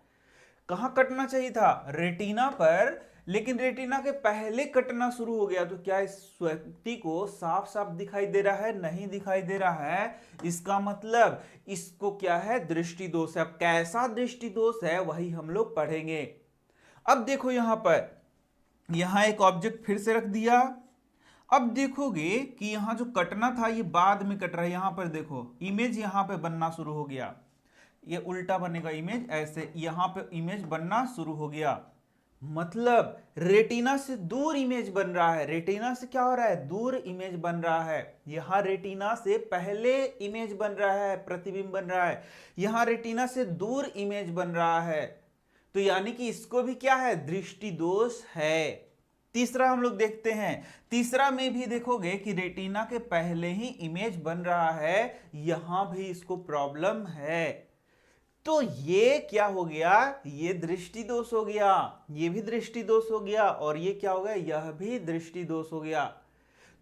कहां कटना चाहिए था, रेटिना पर, लेकिन रेटिना के पहले कटना शुरू हो गया। तो क्या इस व्यक्ति को साफ साफ दिखाई दे रहा है, नहीं दिखाई दे रहा है, इसका मतलब इसको क्या है, दृष्टि दोष है। अब कैसा दृष्टि दोष है वही हम लोग पढ़ेंगे। अब देखो यहां पर, यहां एक ऑब्जेक्ट फिर से रख दिया। अब देखोगे कि यहां जो कटना था ये बाद में कट रहा है। यहां पर देखो इमेज यहां पे बनना शुरू हो गया, ये उल्टा बनेगा इमेज, ऐसे यहां पे इमेज बनना शुरू हो गया, मतलब रेटिना से दूर इमेज बन रहा है। रेटिना से क्या हो रहा है, दूर इमेज बन रहा है। यहां रेटिना से पहले इमेज बन रहा है, प्रतिबिंब बन रहा है, यहां रेटिना से दूर इमेज बन रहा है। तो यानी कि इसको भी क्या है, दृष्टि दोष है। तीसरा हम लोग देखते हैं, तीसरा में भी देखोगे कि रेटिना के पहले ही इमेज बन रहा है, यहां भी इसको प्रॉब्लम है। तो ये क्या हो गया, ये दृष्टि दोष हो गया, ये भी दृष्टि दोष हो गया, और ये क्या हो गया, यह भी दृष्टि दोष हो गया।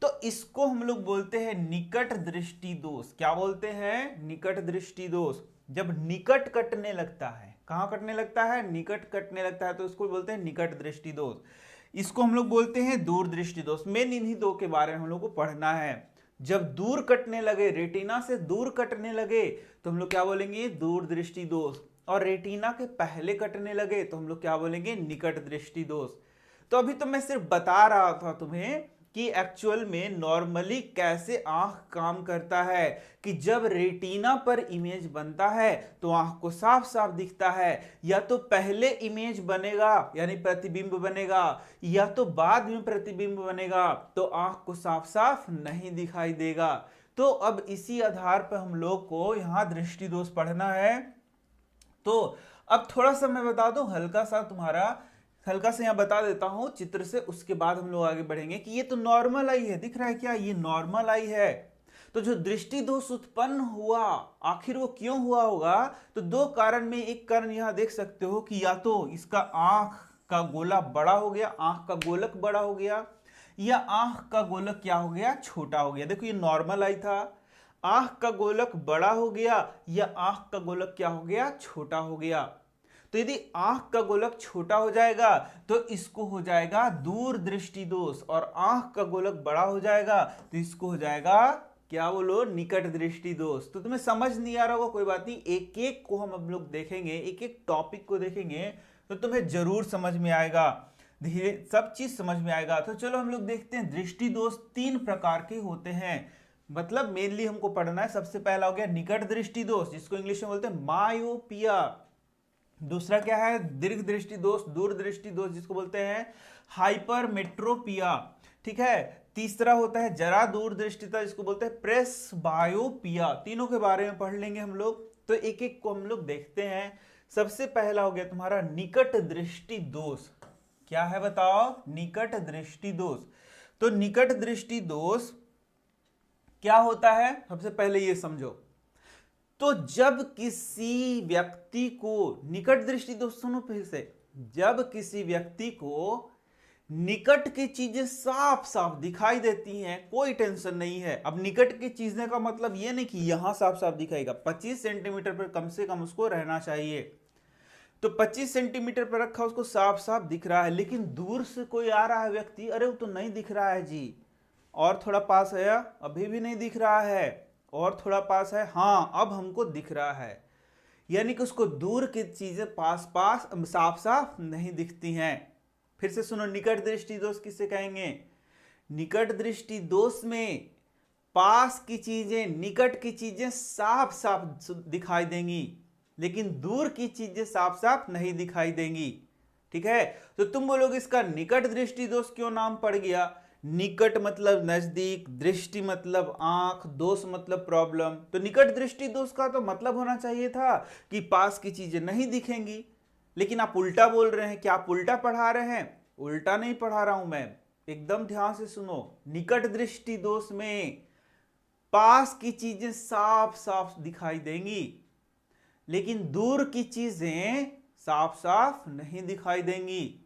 तो इसको हम लोग बोलते हैं निकट दृष्टि दोष। क्या बोलते हैं, निकट दृष्टि दोष। जब निकट कटने लगता है, कहां कटने लगता है, निकट कटने लगता है, तो इसको बोलते हैं निकट दृष्टि दोष। इसको हम लोग बोलते हैं दूर दृष्टि दोष। मेन इन्हीं दो के बारे में हम लोग को पढ़ना है। जब दूर कटने लगे, रेटिना से दूर कटने लगे, तो हम लोग क्या बोलेंगे, दूर दृष्टि दोष। और रेटिना के पहले कटने लगे तो हम लोग क्या बोलेंगे, निकट दृष्टि दोष। तो अभी तो मैं सिर्फ बता रहा था तुम्हें कि एक्चुअल में नॉर्मली कैसे आंख काम करता है, कि जब रेटिना पर इमेज बनता है तो आंख को साफ साफ दिखता है। या तो पहले इमेज बनेगा यानी प्रतिबिंब बनेगा, या तो बाद में प्रतिबिंब बनेगा, तो आंख को साफ साफ नहीं दिखाई देगा। तो अब इसी आधार पर हम लोग को यहां दृष्टि दोष पढ़ना है। तो अब थोड़ा सा मैं बता दूं, हल्का सा यहाँ बता देता हूं चित्र से, उसके बाद हम लोग आगे बढ़ेंगे कि ये तो नॉर्मल आई है, दिख रहा है क्या, ये नॉर्मल आई है। तो जो दृष्टि दोष उत्पन्न हुआ, आखिर वो क्यों हुआ होगा? तो दो कारण में एक कारण यहां देख सकते हो कि या तो इसका आंख का गोला बड़ा हो गया, आंख का गोलक बड़ा हो गया, या आंख का गोलक क्या हो गया, छोटा हो गया। देखो ये नॉर्मल आई था, आंख का गोलक बड़ा हो गया या आंख का गोलक क्या हो गया, छोटा हो गया। तो यदि आंख का गोलक छोटा हो जाएगा तो इसको हो जाएगा दूरदृष्टि दोष, और आंख का गोलक बड़ा हो जाएगा तो इसको हो जाएगा क्या बोलो, निकट दृष्टि दोष। तो तुम्हें समझ नहीं आ रहा होगा, कोई बात नहीं, एक एक को हम लोग देखेंगे, एक एक टॉपिक को देखेंगे तो तुम्हें जरूर समझ में आएगा, धीरे सब चीज समझ में आएगा। तो चलो हम लोग देखते हैं। दृष्टि दोष तीन प्रकार के होते हैं, मतलब मेनली हमको पढ़ना है। सबसे पहला हो गया निकट दृष्टि दोष, जिसको इंग्लिश में बोलते हैं मायोपिया। दूसरा क्या है, दीर्घ दृष्टि दोष, दूरदृष्टि दोष, जिसको बोलते हैं हाइपरमेट्रोपिया। ठीक है। तीसरा होता है जरा दूरदृष्टिता, जिसको बोलते हैं प्रेसबायोपिया। तीनों के बारे में पढ़ लेंगे हम लोग, तो एक एक को हम लोग देखते हैं। सबसे पहला हो गया तुम्हारा निकट दृष्टि दोष। क्या है बताओ, निकट दृष्टि दोष। तो निकट दृष्टि दोष क्या होता है, सबसे पहले ये समझो। तो जब किसी व्यक्ति को निकट दृष्टि दोष, सुनो फिर से, जब किसी व्यक्ति को निकट की चीजें साफ साफ दिखाई देती हैं, कोई टेंशन नहीं है। अब निकट की चीजें का मतलब ये नहीं कि यहां साफ साफ दिखाएगा, 25 सेंटीमीटर पर कम से कम उसको रहना चाहिए। तो 25 सेंटीमीटर पर रखा, उसको साफ साफ दिख रहा है, लेकिन दूर से कोई आ रहा है व्यक्ति, अरे वो तो नहीं दिख रहा है जी, और थोड़ा पास है, अभी भी नहीं दिख रहा है, और थोड़ा पास है, हाँ अब हमको दिख रहा है। यानी कि उसको दूर की चीजें पास पास साफ साफ नहीं दिखती हैं। फिर से सुनो, निकट दृष्टि दोष किसे कहेंगे? निकट दृष्टि दोष में पास की चीजें, निकट की चीजें साफ साफ दिखाई देंगी, लेकिन दूर की चीजें साफ साफ नहीं दिखाई देंगी। ठीक है। तो तुम बोलोगे इसका निकट दृष्टि दोष क्यों नाम पड़ गया? निकट मतलब नजदीक, दृष्टि मतलब आंख, दोष मतलब प्रॉब्लम। तो निकट दृष्टि दोष का तो मतलब होना चाहिए था कि पास की चीजें नहीं दिखेंगी, लेकिन आप उल्टा बोल रहे हैं। क्या आप उल्टा पढ़ा रहे हैं? उल्टा नहीं पढ़ा रहा हूं मैं, एकदम ध्यान से सुनो। निकट दृष्टि दोष में पास की चीजें साफ साफ दिखाई देंगी, लेकिन दूर की चीजें साफ साफ नहीं दिखाई देंगी।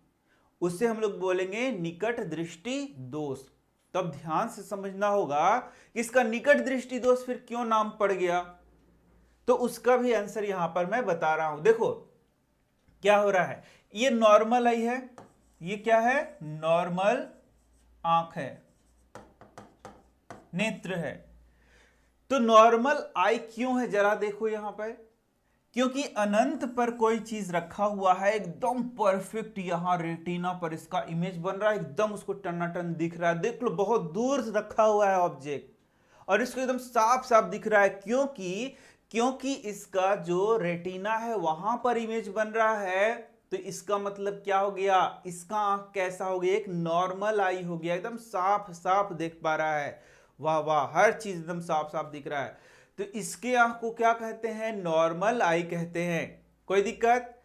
उससे हम लोग बोलेंगे निकट दृष्टि दोष। तब ध्यान से समझना होगा कि इसका निकट दृष्टि दोष फिर क्यों नाम पड़ गया। तो उसका भी आंसर यहां पर मैं बता रहा हूं। देखो क्या हो रहा है, ये नॉर्मल आई है, ये क्या है, नॉर्मल आंख है, नेत्र है। तो नॉर्मल आई क्यों है, जरा देखो यहां पर, क्योंकि अनंत पर कोई चीज रखा हुआ है, एकदम परफेक्ट यहां रेटिना पर इसका इमेज बन रहा है, एकदम उसको टनाटन दिख रहा है। देख लो बहुत दूर रखा हुआ है ऑब्जेक्ट, और इसको एकदम साफ साफ दिख रहा है। क्योंकि इसका जो रेटिना है वहां पर इमेज बन रहा है। तो इसका मतलब क्या हो गया, इसका आंख कैसा हो गया, एक नॉर्मल आई हो गया, एकदम साफ साफ देख पा रहा है। वाह वाह, हर चीज एकदम साफ साफ दिख रहा है। तो इसके आंख को क्या कहते हैं, नॉर्मल आई कहते हैं। कोई दिक्कत?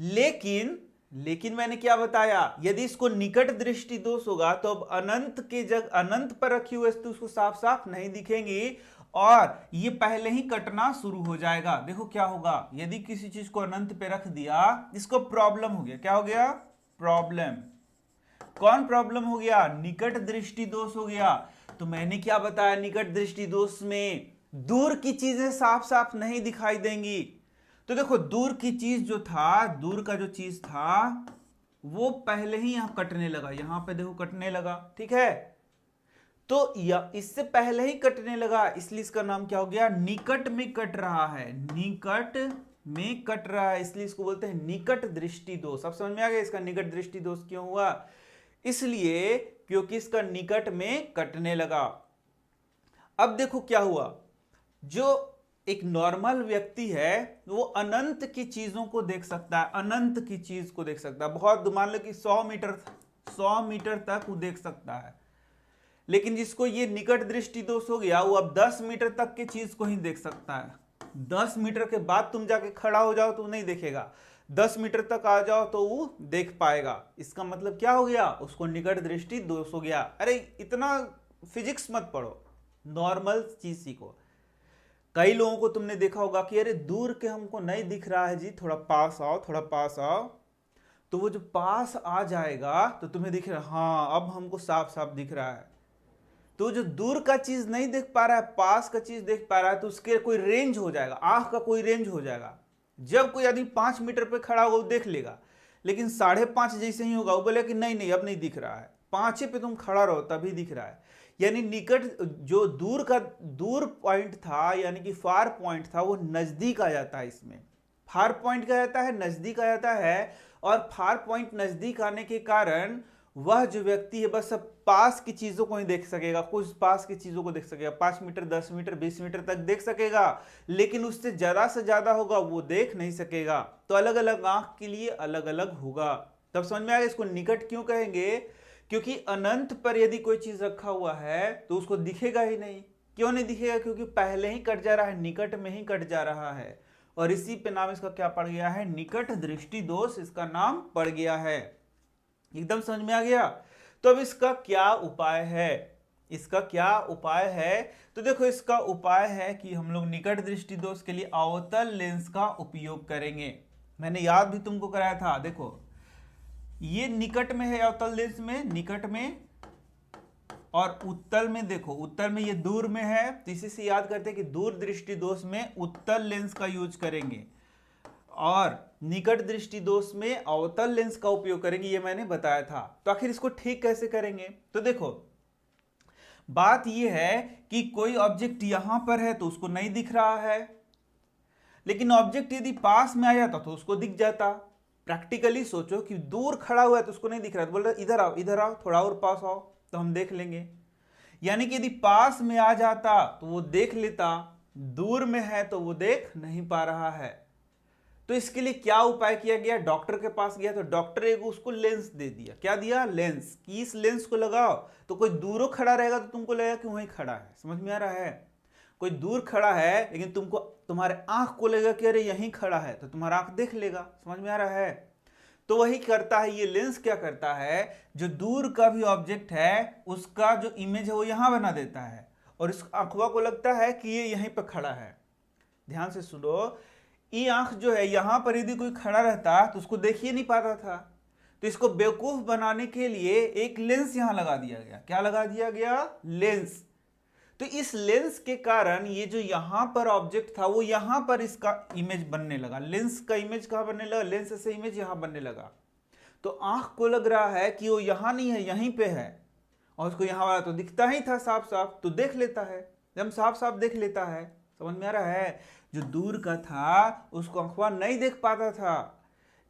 लेकिन मैंने क्या बताया, यदि इसको निकट दृष्टि दोष होगा तो अब अनंत पर रखी हुई वस्तु उसको साफ साफ नहीं दिखेंगी, और ये पहले ही कटना शुरू हो जाएगा। देखो क्या होगा, यदि किसी चीज को अनंत पे रख दिया, इसको प्रॉब्लम हो गया। क्या हो गया, प्रॉब्लम। कौन प्रॉब्लम हो गया, निकट दृष्टि दोष हो गया। तो मैंने क्या बताया, निकट दृष्टि दोष में दूर की चीजें साफ साफ नहीं दिखाई देंगी। तो देखो दूर की चीज जो था, दूर का जो चीज था वो पहले ही यहां कटने लगा, यहां पे देखो कटने लगा। ठीक है। तो इससे पहले ही कटने लगा, इसलिए इसका नाम क्या हो गया, निकट में कट रहा है, निकट में कट रहा है, इसलिए इसको बोलते हैं निकट दृष्टि दोष। अब समझ में आ गया इसका निकट दृष्टि दोष क्यों हुआ, इसलिए क्योंकि इसका निकट में कटने लगा। अब देखो क्या हुआ, जो एक नॉर्मल व्यक्ति है वो अनंत की चीजों को देख सकता है, अनंत की चीज को देख सकता है, बहुत मान लो कि 100 मीटर तक वो देख सकता है। लेकिन जिसको ये निकट दृष्टि दोष हो गया वो अब 10 मीटर तक की चीज को ही देख सकता है। 10 मीटर के बाद तुम जाके खड़ा हो जाओ तो नहीं देखेगा, 10 मीटर तक आ जाओ तो वो देख पाएगा। इसका मतलब क्या हो गया, उसको निकट दृष्टि दोष हो गया। अरे इतना फिजिक्स मत पढ़ो, नॉर्मल चीज सीखो। कई लोगों को तुमने देखा होगा कि अरे दूर के हमको नहीं दिख रहा है जी, थोड़ा पास आओ, थोड़ा पास आओ, तो वो जो पास आ जाएगा तो तुम्हें दिख रहा है, हाँ अब हमको साफ साफ दिख रहा है। तो जो दूर का चीज नहीं देख पा रहा है, पास का चीज देख पा रहा है, तो उसके कोई रेंज हो जाएगा, आंख का कोई रेंज हो जाएगा। जब कोई आदमी 5 मीटर पे खड़ा होगा वो देख लेगा, लेकिन 5.5 जैसे ही होगा वो बोले कि नहीं नहीं अब नहीं दिख रहा है, 5 पे तुम खड़ा रहो तभी दिख रहा है। यानी निकट जो दूर पॉइंट था, यानी कि फार पॉइंट था, वो नजदीक आ जाता है। इसमें फार पॉइंट क्या जाता है, नजदीक आ जाता है। और फार पॉइंट नजदीक आने के कारण वह जो व्यक्ति है बस अब पास की चीजों को ही देख सकेगा, कुछ पास की चीजों को देख सकेगा, 5 मीटर 10 मीटर 20 मीटर तक देख सकेगा, लेकिन उससे ज्यादा से ज्यादा होगा वो देख नहीं सकेगा। तो अलग अलग आंख के लिए अलग अलग होगा। तब समझ में आ गया इसको निकट क्यों कहेंगे, क्योंकि अनंत पर यदि कोई चीज रखा हुआ है तो उसको दिखेगा ही नहीं। क्यों नहीं दिखेगा, क्योंकि पहले ही कट जा रहा है, निकट में ही कट जा रहा है, और इसी पे नाम इसका क्या पड़ गया है, निकट दृष्टि दोष इसका नाम पड़ गया है। एकदम समझ में आ गया। तो अब इसका क्या उपाय है, इसका क्या उपाय है, तो देखो इसका उपाय है कि हम लोग निकट दृष्टि दोष के लिए अवतल लेंस का उपयोग करेंगे। मैंने याद भी तुमको कराया था, देखो ये निकट में है अवतल लेंस में, निकट में, और उत्तल में, देखो उत्तल में ये दूर में है, तो इसी से याद करते हैं कि दूर दृष्टि दोष में उत्तल लेंस का यूज करेंगे और निकट दृष्टि दोष में अवतल लेंस का उपयोग करेंगे, ये मैंने बताया था। तो आखिर इसको ठीक कैसे करेंगे, तो देखो बात यह है कि कोई ऑब्जेक्ट यहां पर है तो उसको नहीं दिख रहा है, लेकिन ऑब्जेक्ट यदि पास में आ जाता तो उसको दिख जाता। प्रैक्टिकली सोचो कि दूर खड़ा हुआ है तो उसको नहीं दिख रहा, तो बोल रहा इधर आओ थोड़ा और पास आओ तो हम देख लेंगे। यानी कि यदि पास में आ जाता तो वो देख लेता, दूर में है तो वो देख नहीं पा रहा है। तो इसके लिए क्या उपाय किया गया, डॉक्टर के पास गया तो डॉक्टर एक उसको लेंस दे दिया। क्या दिया, लेंस, कि इस लेंस को लगाओ तो कोई दूरों खड़ा रहेगा तो तुमको लगेगा कि वहीं खड़ा है। समझ में आ रहा है, कोई दूर खड़ा है लेकिन तुमको तुम्हारे आंख को लगेगा कि अरे यहीं खड़ा है, तो तुम्हारा आंख देख लेगा। समझ में आ रहा है, तो वही करता है ये लेंस। क्या करता है, जो दूर का भी ऑब्जेक्ट है उसका जो इमेज है वो यहां बना देता है, और इस आंखवा को लगता है कि ये यहीं पर खड़ा है। ध्यान से सुनो, ये आंख जो है यहां पर यदि कोई खड़ा रहता तो उसको देख ही नहीं पाता था, तो इसको बेवकूफ बनाने के लिए एक लेंस यहां लगा दिया गया। क्या लगा दिया गया, लेंस। तो इस लेंस के कारण ये जो यहां पर ऑब्जेक्ट था वो यहां पर इसका इमेज बनने लगा। लेंस का इमेज कहां बनने लगा, लेंस से इमेज यहां बनने लगा। तो आंख को लग रहा है कि वो यहां नहीं है, यहीं पे है, और उसको यहां वाला तो दिखता ही था साफ साफ, तो देख लेता है, जब साफ साफ देख लेता है। समझ में आ रहा है, जो दूर का था उसको आंखवा नहीं देख पाता था,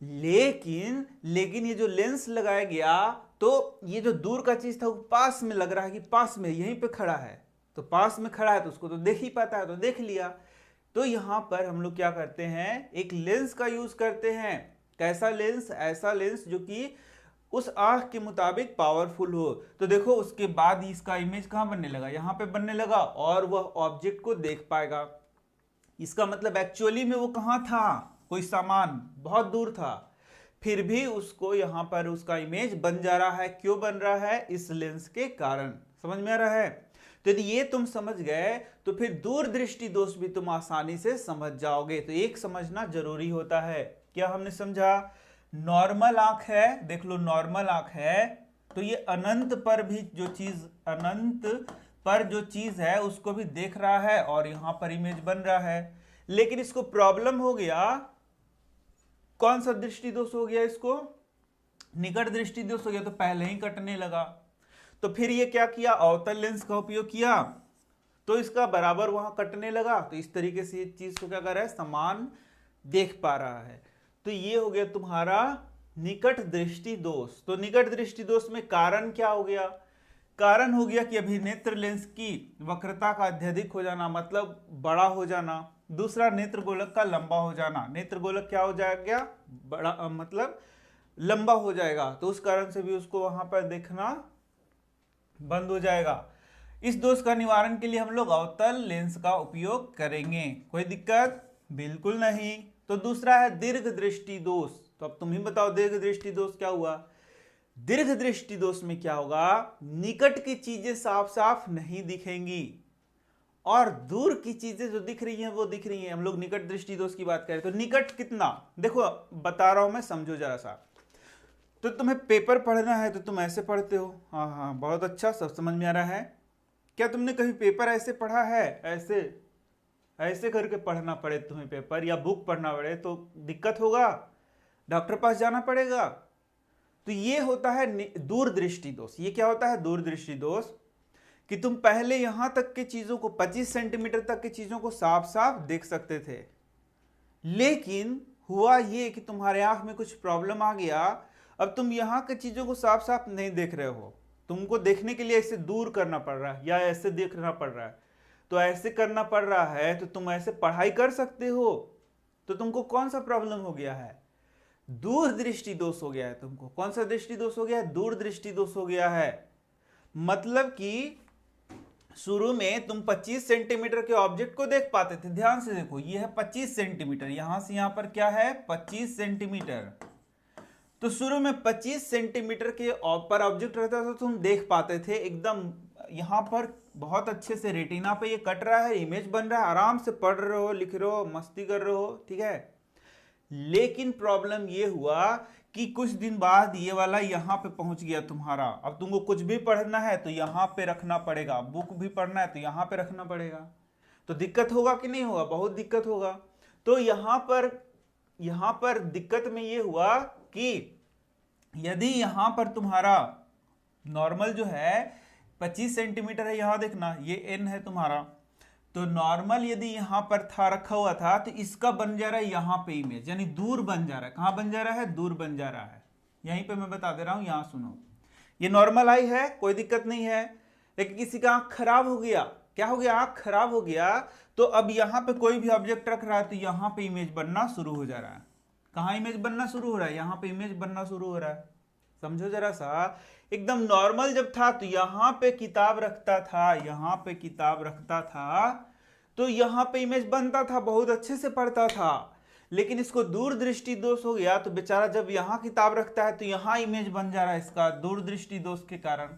लेकिन ये जो लेंस लगाया गया तो ये जो दूर का चीज था वो पास में लग रहा है कि पास में यहीं पे खड़ा है, तो पास में खड़ा है तो उसको तो देख ही पाता है, तो देख लिया। तो यहां पर हम लोग क्या करते हैं, एक लेंस का यूज करते हैं। कैसा लेंस, ऐसा लेंस जो कि उस आंख के मुताबिक पावरफुल हो। तो देखो उसके बाद इसका इमेज कहां बनने लगा, यहां पे बनने लगा, और वह ऑब्जेक्ट को देख पाएगा। इसका मतलब एक्चुअली में वो कहां था, कोई सामान बहुत दूर था, फिर भी उसको यहां पर उसका इमेज बन जा रहा है। क्यों बन रहा है, इस लेंस के कारण। समझ में आ रहा है, तो यदि ये तुम समझ गए तो फिर दूर दृष्टि दोष भी तुम आसानी से समझ जाओगे। तो एक समझना जरूरी होता है। क्या हमने समझा, नॉर्मल आंख है, देख लो नॉर्मल आंख है, तो ये अनंत पर भी जो चीज, अनंत पर जो चीज है उसको भी देख रहा है और यहां पर इमेज बन रहा है। लेकिन इसको प्रॉब्लम हो गया, कौन सा दृष्टि दोष हो गया, इसको निकट दृष्टि दोष हो गया, तो पहले ही कटने लगा। तो फिर ये क्या किया, अवतल लेंस का उपयोग किया तो इसका बराबर वहां कटने लगा। तो इस तरीके से ये चीज को क्या कर रहा है, समान देख पा रहा है। तो ये हो गया तुम्हारा निकट दृष्टि दोष। तो निकट दृष्टि दोष में कारण क्या हो गया, कारण हो गया कि अभिनेत्र लेंस की वक्रता का अत्यधिक हो जाना, मतलब बड़ा हो जाना। दूसरा, नेत्र गोलक का लंबा हो जाना। नेत्र गोलक क्या हो जाएगा, बड़ा, मतलब लंबा हो जाएगा, तो उस कारण से भी उसको वहां पर देखना बंद हो जाएगा। इस दोष का निवारण के लिए हम लोग अवतल लेंस का उपयोग करेंगे। कोई दिक्कत? बिल्कुल नहीं। तो दूसरा है दीर्घ दृष्टि दोष। तो अब तुम ही बताओ दीर्घ दृष्टि दोष क्या हुआ? दीर्घ दृष्टि दोष में क्या होगा? निकट की चीजें साफ साफ नहीं दिखेंगी और दूर की चीजें जो दिख रही हैं वो दिख रही हैं। हम लोग निकट दृष्टि दोष की बात करें तो निकट कितना, देखो बता रहा हूं मैं, समझो जरा सा। तो तुम्हें पेपर पढ़ना है तो तुम ऐसे पढ़ते हो, हाँ हाँ बहुत अच्छा, सब समझ में आ रहा है। क्या तुमने कभी पेपर ऐसे पढ़ा है? ऐसे ऐसे करके पढ़ना पड़े तुम्हें पेपर या बुक पढ़ना पड़े तो दिक्कत होगा, डॉक्टर पास जाना पड़ेगा। तो ये होता है दूरदृष्टि दोष। ये क्या होता है? दूरदृष्टि दोष कि तुम पहले यहां तक के चीजों को 25 सेंटीमीटर तक की चीजों को साफ साफ देख सकते थे, लेकिन हुआ ये कि तुम्हारे आंख में कुछ प्रॉब्लम आ गया, अब तुम यहां की चीजों को साफ साफ नहीं देख रहे हो, तुमको देखने के लिए ऐसे दूर करना पड़ रहा है या ऐसे देखना पड़ रहा है। तो ऐसे करना पड़ रहा है तो तुम ऐसे पढ़ाई कर सकते हो, तो तुमको कौन सा प्रॉब्लम हो गया है? दूरदृष्टि दोष हो गया है तुमको। कौन सा दृष्टि दोष हो गया है? दूरदृष्टि दोष हो गया है। मतलब कि शुरू में तुम 25 सेंटीमीटर के ऑब्जेक्ट को देख पाते थे। ध्यान से देखो, ये है 25 सेंटीमीटर, यहां से यहां पर क्या है? 25 सेंटीमीटर। तो शुरू में 25 सेंटीमीटर के पर ऑब्जेक्ट रहता था, तुम देख पाते थे एकदम यहां पर बहुत अच्छे से रेटिना पे ये कट रहा है, इमेज बन रहा है, आराम से पढ़ रहे हो, लिख रहे हो, मस्ती कर रहे हो, ठीक है। लेकिन प्रॉब्लम ये हुआ कि कुछ दिन बाद ये वाला यहां पे पहुंच गया तुम्हारा। अब तुमको कुछ भी पढ़ना है तो यहां पे रखना पड़ेगा, बुक भी पढ़ना है तो यहां पे रखना पड़ेगा। तो दिक्कत होगा कि नहीं होगा? बहुत दिक्कत होगा। तो यहां पर दिक्कत में ये हुआ कि यदि यहां पर तुम्हारा नॉर्मल जो है 25 सेंटीमीटर है, यहां देखना ये एन है तुम्हारा, तो नॉर्मल यदि यहां पर था, रखा हुआ था, तो इसका बन जा रहा है यहां पे इमेज, यानी दूर बन जा रहा है। कहां बन जा रहा है? दूर बन जा रहा है। यहीं पे मैं बता दे रहा हूं, यहां सुनो, ये नॉर्मल आई है, कोई दिक्कत नहीं है। लेकिन किसी का आंख खराब हो गया, क्या हो गया? आंख खराब हो गया, तो अब यहां पे कोई भी ऑब्जेक्ट रख रहा है तो यहां पे इमेज बनना शुरू हो जा रहा है। कहां इमेज बनना शुरू हो रहा है? यहां पे इमेज बनना शुरू हो रहा है। समझो जरा सा, एकदम नॉर्मल जब था तो यहां पे किताब रखता था, यहां पे किताब रखता था तो यहां पे इमेज बनता था, बहुत अच्छे से पढ़ता था। लेकिन इसको दूरदृष्टि दोष हो गया तो बेचारा जब यहां किताब रखता है तो यहां इमेज बन जा रहा है इसका, दूरदृष्टि दोष के कारण,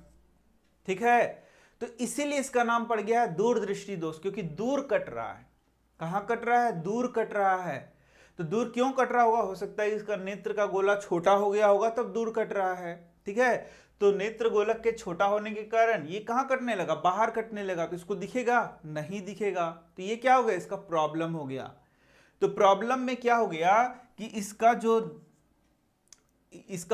ठीक है। तो इसीलिए इसका नाम पड़ गया है दूरदृष्टि दोष, क्योंकि दूर कट रहा है। कहां कट रहा है? दूर कट रहा है। तो दूर क्यों कट रहा होगा? हो सकता है इसका नेत्र का गोला छोटा हो गया होगा तब दूर कट रहा है, ठीक है। तो नेत्र गोलक के छोटा होने के कारण ये कहां कटने लगा? बाहर कटने लगा। तो इसको दिखेगा? नहीं दिखेगा। तो ये क्या हो गया? इसका प्रॉब्लम हो गया। तो प्रॉब्लम में क्या हो गया कि इसका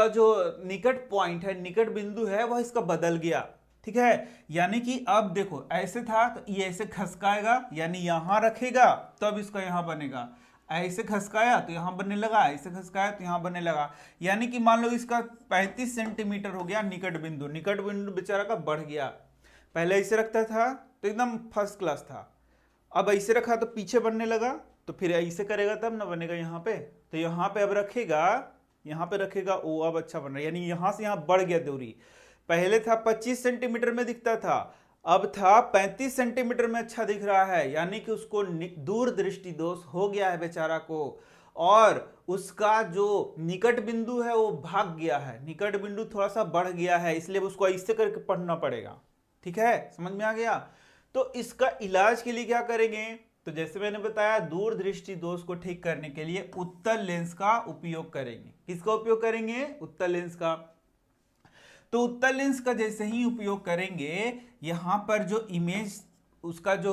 जो निकट पॉइंट है, निकट बिंदु है, वह इसका बदल गया, ठीक है। यानी कि अब देखो ऐसे था तो ये ऐसे खसकाएगा, यानी यहां रखेगा तब इसका यहां बनेगा, ऐसे खसकाया तो यहां बनने लगा, ऐसे खसकाया तो यहां बनने लगा। यानी कि मान लो इसका 35 सेंटीमीटर हो गया निकट बिंदु। निकट बिंदु बेचारा का बढ़ गया। पहले ऐसे रखता था तो एकदम फर्स्ट क्लास था, अब ऐसे रखा तो पीछे बनने लगा, तो फिर ऐसे करेगा तब ना बनेगा यहाँ पे। तो यहाँ पे अब रखेगा, यहाँ पे रखेगा, ओ अब अच्छा बन रहा है, यानी यहां से यहाँ बढ़ गया दूरी। पहले था 25 सेंटीमीटर में दिखता था, अब था 35 सेंटीमीटर में अच्छा दिख रहा है, यानी कि उसको दूरदृष्टि दोष हो गया है बेचारा को, और उसका जो निकट बिंदु है वो भाग गया है, निकट बिंदु थोड़ा सा बढ़ गया है, इसलिए उसको ऐसे करके पढ़ना पड़ेगा, ठीक है। समझ में आ गया? तो इसका इलाज के लिए क्या करेंगे? तो जैसे मैंने बताया, दूरदृष्टि दोष को ठीक करने के लिए उत्तल लेंस का उपयोग करेंगे। किसका उपयोग करेंगे? उत्तल लेंस का। तो उत्तल लेंस का जैसे ही उपयोग करेंगे, यहां पर जो इमेज, उसका जो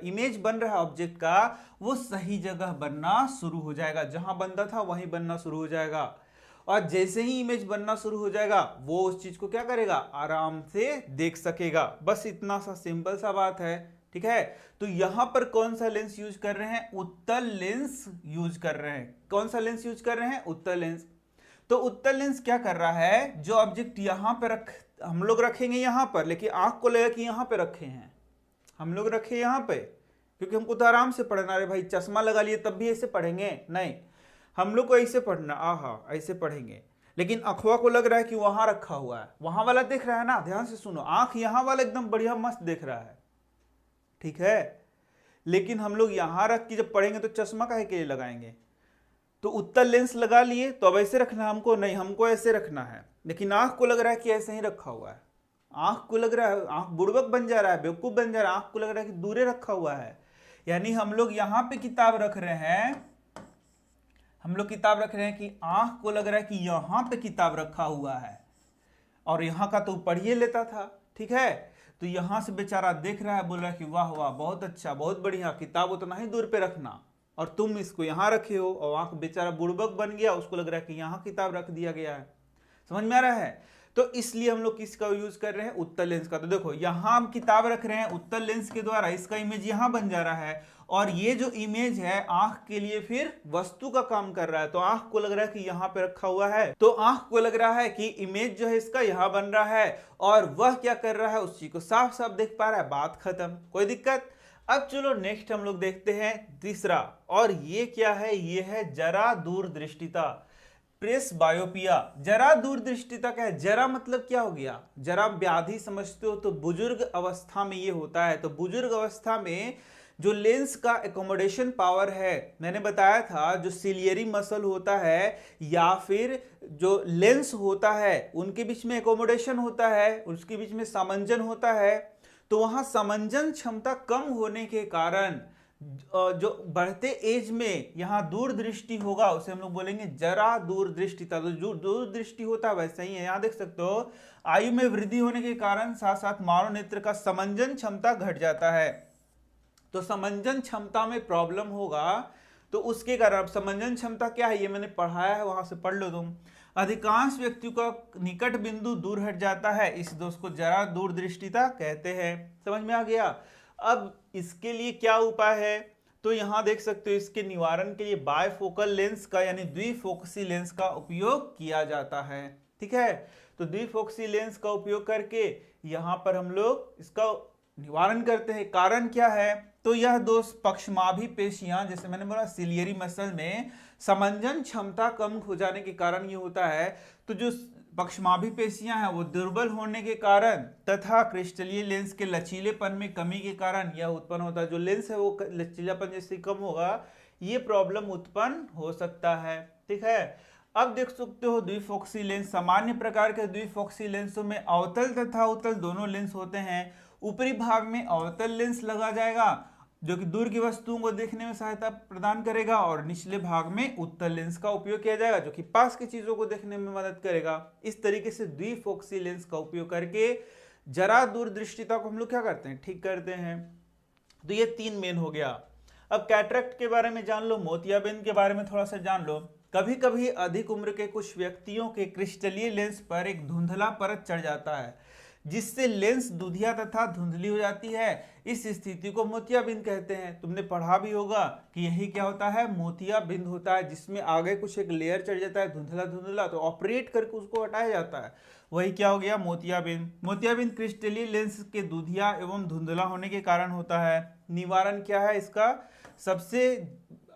इमेज बन रहा है ऑब्जेक्ट का, वो सही जगह बनना शुरू हो जाएगा, जहां बनता था वहीं बनना शुरू हो जाएगा। और जैसे ही इमेज बनना शुरू हो जाएगा, वो उस चीज को क्या करेगा? आराम से देख सकेगा। बस इतना सा सिंपल सा बात है, ठीक है। तो यहां पर कौन सा लेंस यूज कर रहे हैं? उत्तल लेंस यूज कर रहे हैं। कौन सा लेंस यूज कर रहे हैं? उत्तल लेंस। तो उत्तल लेंस क्या कर रहा है? जो ऑब्जेक्ट यहां पर हम लोग रखेंगे यहां पर, लेकिन आंख को लगा कि यहां पे रखे हैं, हम लोग रखे यहां पे, क्योंकि हमको तो आराम से पढ़ना है भाई। चश्मा लगा लिए तब भी ऐसे पढ़ेंगे? नहीं, हम लोग को ऐसे पढ़ना, आहा ऐसे पढ़ेंगे। लेकिन अखवा को लग रहा है कि वहां रखा हुआ है, वहां वाला दिख रहा है ना, ध्यान से सुनो, आंख यहां वाला एकदम बढ़िया मस्त दिख रहा है, ठीक है। लेकिन हम लोग यहां रख के जब पढ़ेंगे तो चश्मा काहे के लिए लगाएंगे? तो उत्तल लेंस लगा लिए तो अब ऐसे रखना हमको नहीं, हमको ऐसे रखना है, लेकिन आंख को लग रहा है कि ऐसे ही रखा हुआ है। आंख को लग रहा है, आंख बुड़बक बन जा रहा है, बेवकूफ बन जा रहा है, आंख को लग रहा है कि दूरे रखा हुआ है। यानी हम लोग यहां पे किताब रख रहे हैं, हम लोग किताब रख रहे हैं कि आंख को लग रहा है कि यहां पे किताब रखा हुआ है, और यहां का तो पढ़िए लेता था, ठीक है। तो यहां से बेचारा देख रहा है, बोल रहा है कि वाह वाह बहुत अच्छा बहुत बढ़िया, किताब उतना ही दूर पे रखना, और तुम इसको यहां रखे हो, और आंख बेचारा बुड़बक बन गया, उसको लग रहा है कि यहां किताब रख दिया गया है। समझ में आ रहा है? तो इसलिए हम लोग किसका यूज कर रहे हैं? उत्तल लेंस का। तो देखो यहां हम किताब रख रहे हैं उत्तल लेंस के द्वारा, इसका इमेज यहां बन जा रहा है, और ये जो इमेज है आंख के लिए फिर वस्तु का काम कर रहा है। तो आंख को लग रहा है कि यहां पे रखा हुआ है, तो आंख को लग रहा है कि इमेज जो है इसका यहां बन रहा है, और वह क्या कर रहा है, उस चीज को साफ साफ देख पा रहा है, बात खत्म, कोई दिक्कत। अब चलो नेक्स्ट हम लोग देखते हैं तीसरा, और ये क्या है? ये है जरा दूरदृष्टिता, प्रेसबायोपिया। जरा दूरदृष्टिता क्या है? जरा मतलब क्या हो गया? जरा व्याधि समझते हो तो बुजुर्ग अवस्था में ये होता है। तो बुजुर्ग अवस्था में जो लेंस का एकोमोडेशन पावर है, मैंने बताया था जो सिलियरी मसल होता है या फिर जो लेंस होता है उनके बीच में एकोमोडेशन होता है, उसके बीच में सामंजन होता है। तो वहां सामंजन क्षमता कम होने के कारण जो बढ़ते एज में यहाँ दूरदृष्टि होगा, उसे हम लोग बोलेंगे जरा दूरदृष्टिता। तो जो दूरदृष्टि होता है वैसा ही है, यहाँ देख सकते हो आयु में वृद्धि होने के कारण साथ साथ मानव नेत्र का समंजन क्षमता घट जाता है। तो समंजन क्षमता में प्रॉब्लम होगा, तो उसके कारण समंजन क्षमता क्या है ये मैंने पढ़ाया है, वहां से पढ़ लो तुम। अधिकांश व्यक्तियों का निकट बिंदु दूर हट जाता है, इस दोष को जरा दूरदृष्टिता कहते हैं। समझ में आ गया? अब इसके लिए क्या उपाय है? तो यहां देख सकते हो इसके निवारण के लिए बायफोकल लेंस का यानी द्विफोकसी लेंस का उपयोग किया जाता है, ठीक है। तो द्विफोकसी लेंस का उपयोग करके यहां पर हम लोग इसका निवारण करते हैं। कारण क्या है? तो यह दोष पक्षमाभी पेशियां, जैसे मैंने बोला सिलियरी मसल में समंजन क्षमता कम हो जाने के कारण ये होता है। तो जो पक्षमाभी पेशियां हैं वो दुर्बल होने के कारण तथा क्रिस्टलीय लेंस के लचीलेपन में कमी के कारण यह उत्पन्न होता है। जो लेंस है वो लचीलापन जैसे कम होगा, ये प्रॉब्लम उत्पन्न हो सकता है, ठीक है। अब देख सकते हो द्विफोकसी लेंस, सामान्य प्रकार के द्विफोकसी लेंसों में अवतल तथा उत्तल दोनों लेंस होते हैं। ऊपरी भाग में अवतल लेंस लगा जाएगा जो कि दूर की वस्तुओं को देखने में सहायता प्रदान करेगा, और निचले भाग में उत्तल लेंस का उपयोग किया जाएगा जो कि पास की चीजों को देखने में मदद करेगा। इस तरीके से द्विफोकसी लेंस का उपयोग करके जरा दूरदृष्टिता को हम लोग क्या करते हैं? ठीक करते हैं। तो ये तीन मेन हो गया। अब कैटरेक्ट के बारे में जान लो, मोतियाबिंद के बारे में थोड़ा सा जान लो। कभी कभी अधिक उम्र के कुछ व्यक्तियों के क्रिस्टलीय लेंस पर एक धुंधला परत चढ़ जाता है जिससे लेंस दुधिया तथा धुंधली हो जाती है। इस स्थिति को मोतियाबिंद कहते हैं। तुमने पढ़ा भी होगा कि यही क्या होता है? मोतियाबिंद होता है, जिसमें आगे कुछ एक लेयर चढ़ जाता है धुंधला धुंधला, तो ऑपरेट करके उसको हटाया जाता है, वही क्या हो गया? मोतियाबिंद। मोतियाबिंद क्रिस्टलीय लेंस के दुधिया एवं धुंधला होने के कारण होता है। निवारण क्या है इसका? सबसे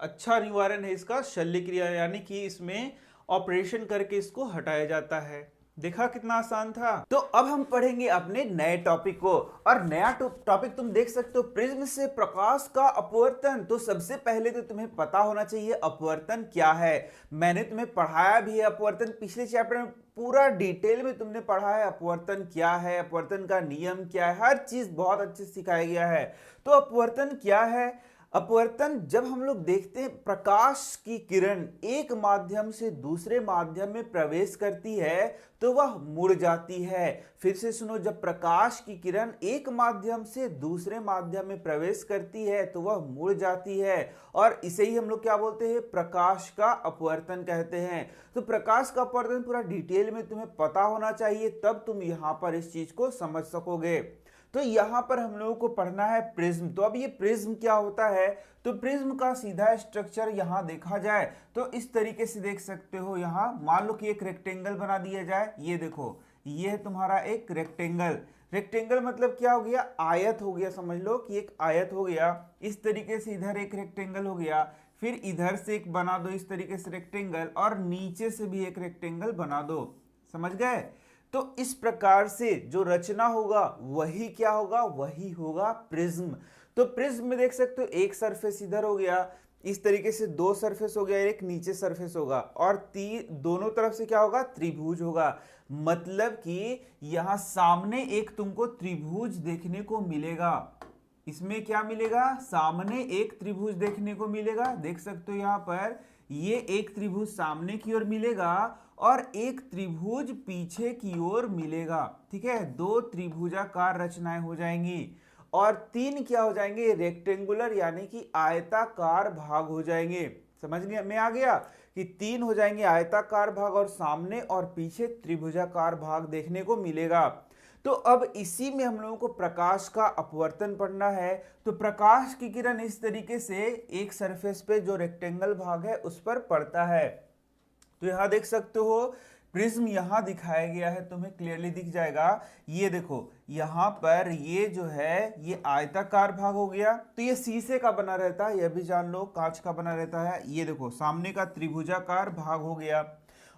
अच्छा निवारण है इसका शल्य क्रिया, यानी कि इसमें ऑपरेशन करके इसको हटाया जाता है। देखा कितना आसान था। तो अब हम पढ़ेंगे अपने नए टॉपिक को, और नया टॉपिक तुम देख सकते हो प्रिज्म से प्रकाश का अपवर्तन। तो सबसे पहले तो तुम्हें पता होना चाहिए अपवर्तन क्या है। मैंने तुम्हें पढ़ाया भी है अपवर्तन, पिछले चैप्टर में पूरा डिटेल में तुमने पढ़ा है अपवर्तन क्या है, अपवर्तन का नियम क्या है, हर चीज बहुत अच्छे से सिखाया गया है। तो अपवर्तन क्या है? अपवर्तन जब हम लोग देखते हैं प्रकाश की किरण एक माध्यम से दूसरे माध्यम में प्रवेश करती है तो वह मुड़ जाती है। फिर से सुनो, जब प्रकाश की किरण एक माध्यम से दूसरे माध्यम में प्रवेश करती है तो वह मुड़ जाती है, और इसे ही हम लोग क्या बोलते हैं? प्रकाश का अपवर्तन कहते हैं। तो प्रकाश का अपवर्तन पूरा डिटेल में तुम्हें पता होना चाहिए, तब तुम यहां पर इस चीज को समझ सकोगे। तो यहां पर हम लोगों को पढ़ना है प्रिज्म। तो अब ये प्रिज्म क्या होता है? तो प्रिज्म का सीधा स्ट्रक्चर यहां देखा जाए तो इस तरीके से देख सकते हो। यहां मान लो कि एक रेक्टेंगल बना दिया जाए, ये देखो ये है तुम्हारा एक रेक्टेंगल। रेक्टेंगल मतलब क्या हो गया? आयत हो गया, समझ लो कि एक आयत हो गया। इस तरीके से इधर एक रेक्टेंगल हो गया, फिर इधर से एक बना दो इस तरीके से रेक्टेंगल, और नीचे से भी एक रेक्टेंगल बना दो। समझ गए? तो इस प्रकार से जो रचना होगा वही क्या होगा, वही होगा प्रिज्म। तो प्रिज्म में देख सकते हो एक सरफेस इधर हो गया, इस तरीके से दो सरफेस हो गया, एक नीचे सरफेस होगा, और दोनों तरफ से क्या होगा, त्रिभुज होगा। मतलब कि यहां सामने एक तुमको त्रिभुज देखने को मिलेगा। इसमें क्या मिलेगा, सामने एक त्रिभुज देखने को मिलेगा। देख सकते हो यहां पर ये एक त्रिभुज सामने की ओर मिलेगा और एक त्रिभुज पीछे की ओर मिलेगा। ठीक है, दो त्रिभुजाकार रचनाएं हो जाएंगी, और तीन क्या हो जाएंगे, रेक्टेंगुलर यानी कि आयताकार भाग हो जाएंगे। समझ में आ गया कि तीन हो जाएंगे आयताकार भाग, और सामने और पीछे त्रिभुजाकार भाग देखने को मिलेगा। तो अब इसी में हम लोगों को प्रकाश का अपवर्तन पढ़ना है। तो प्रकाश की किरण इस तरीके से एक सरफेस पे जो रेक्टेंगल भाग है उस पर पड़ता है। तो यहां देख सकते हो प्रिज्म यहां दिखाया गया है, तुम्हें क्लियरली दिख जाएगा। ये देखो यहां पर ये जो है ये आयताकार भाग हो गया, तो ये शीशे का बना रहता है, यह भी जान लो, कांच का बना रहता है। ये देखो सामने का त्रिभुजाकार भाग हो गया,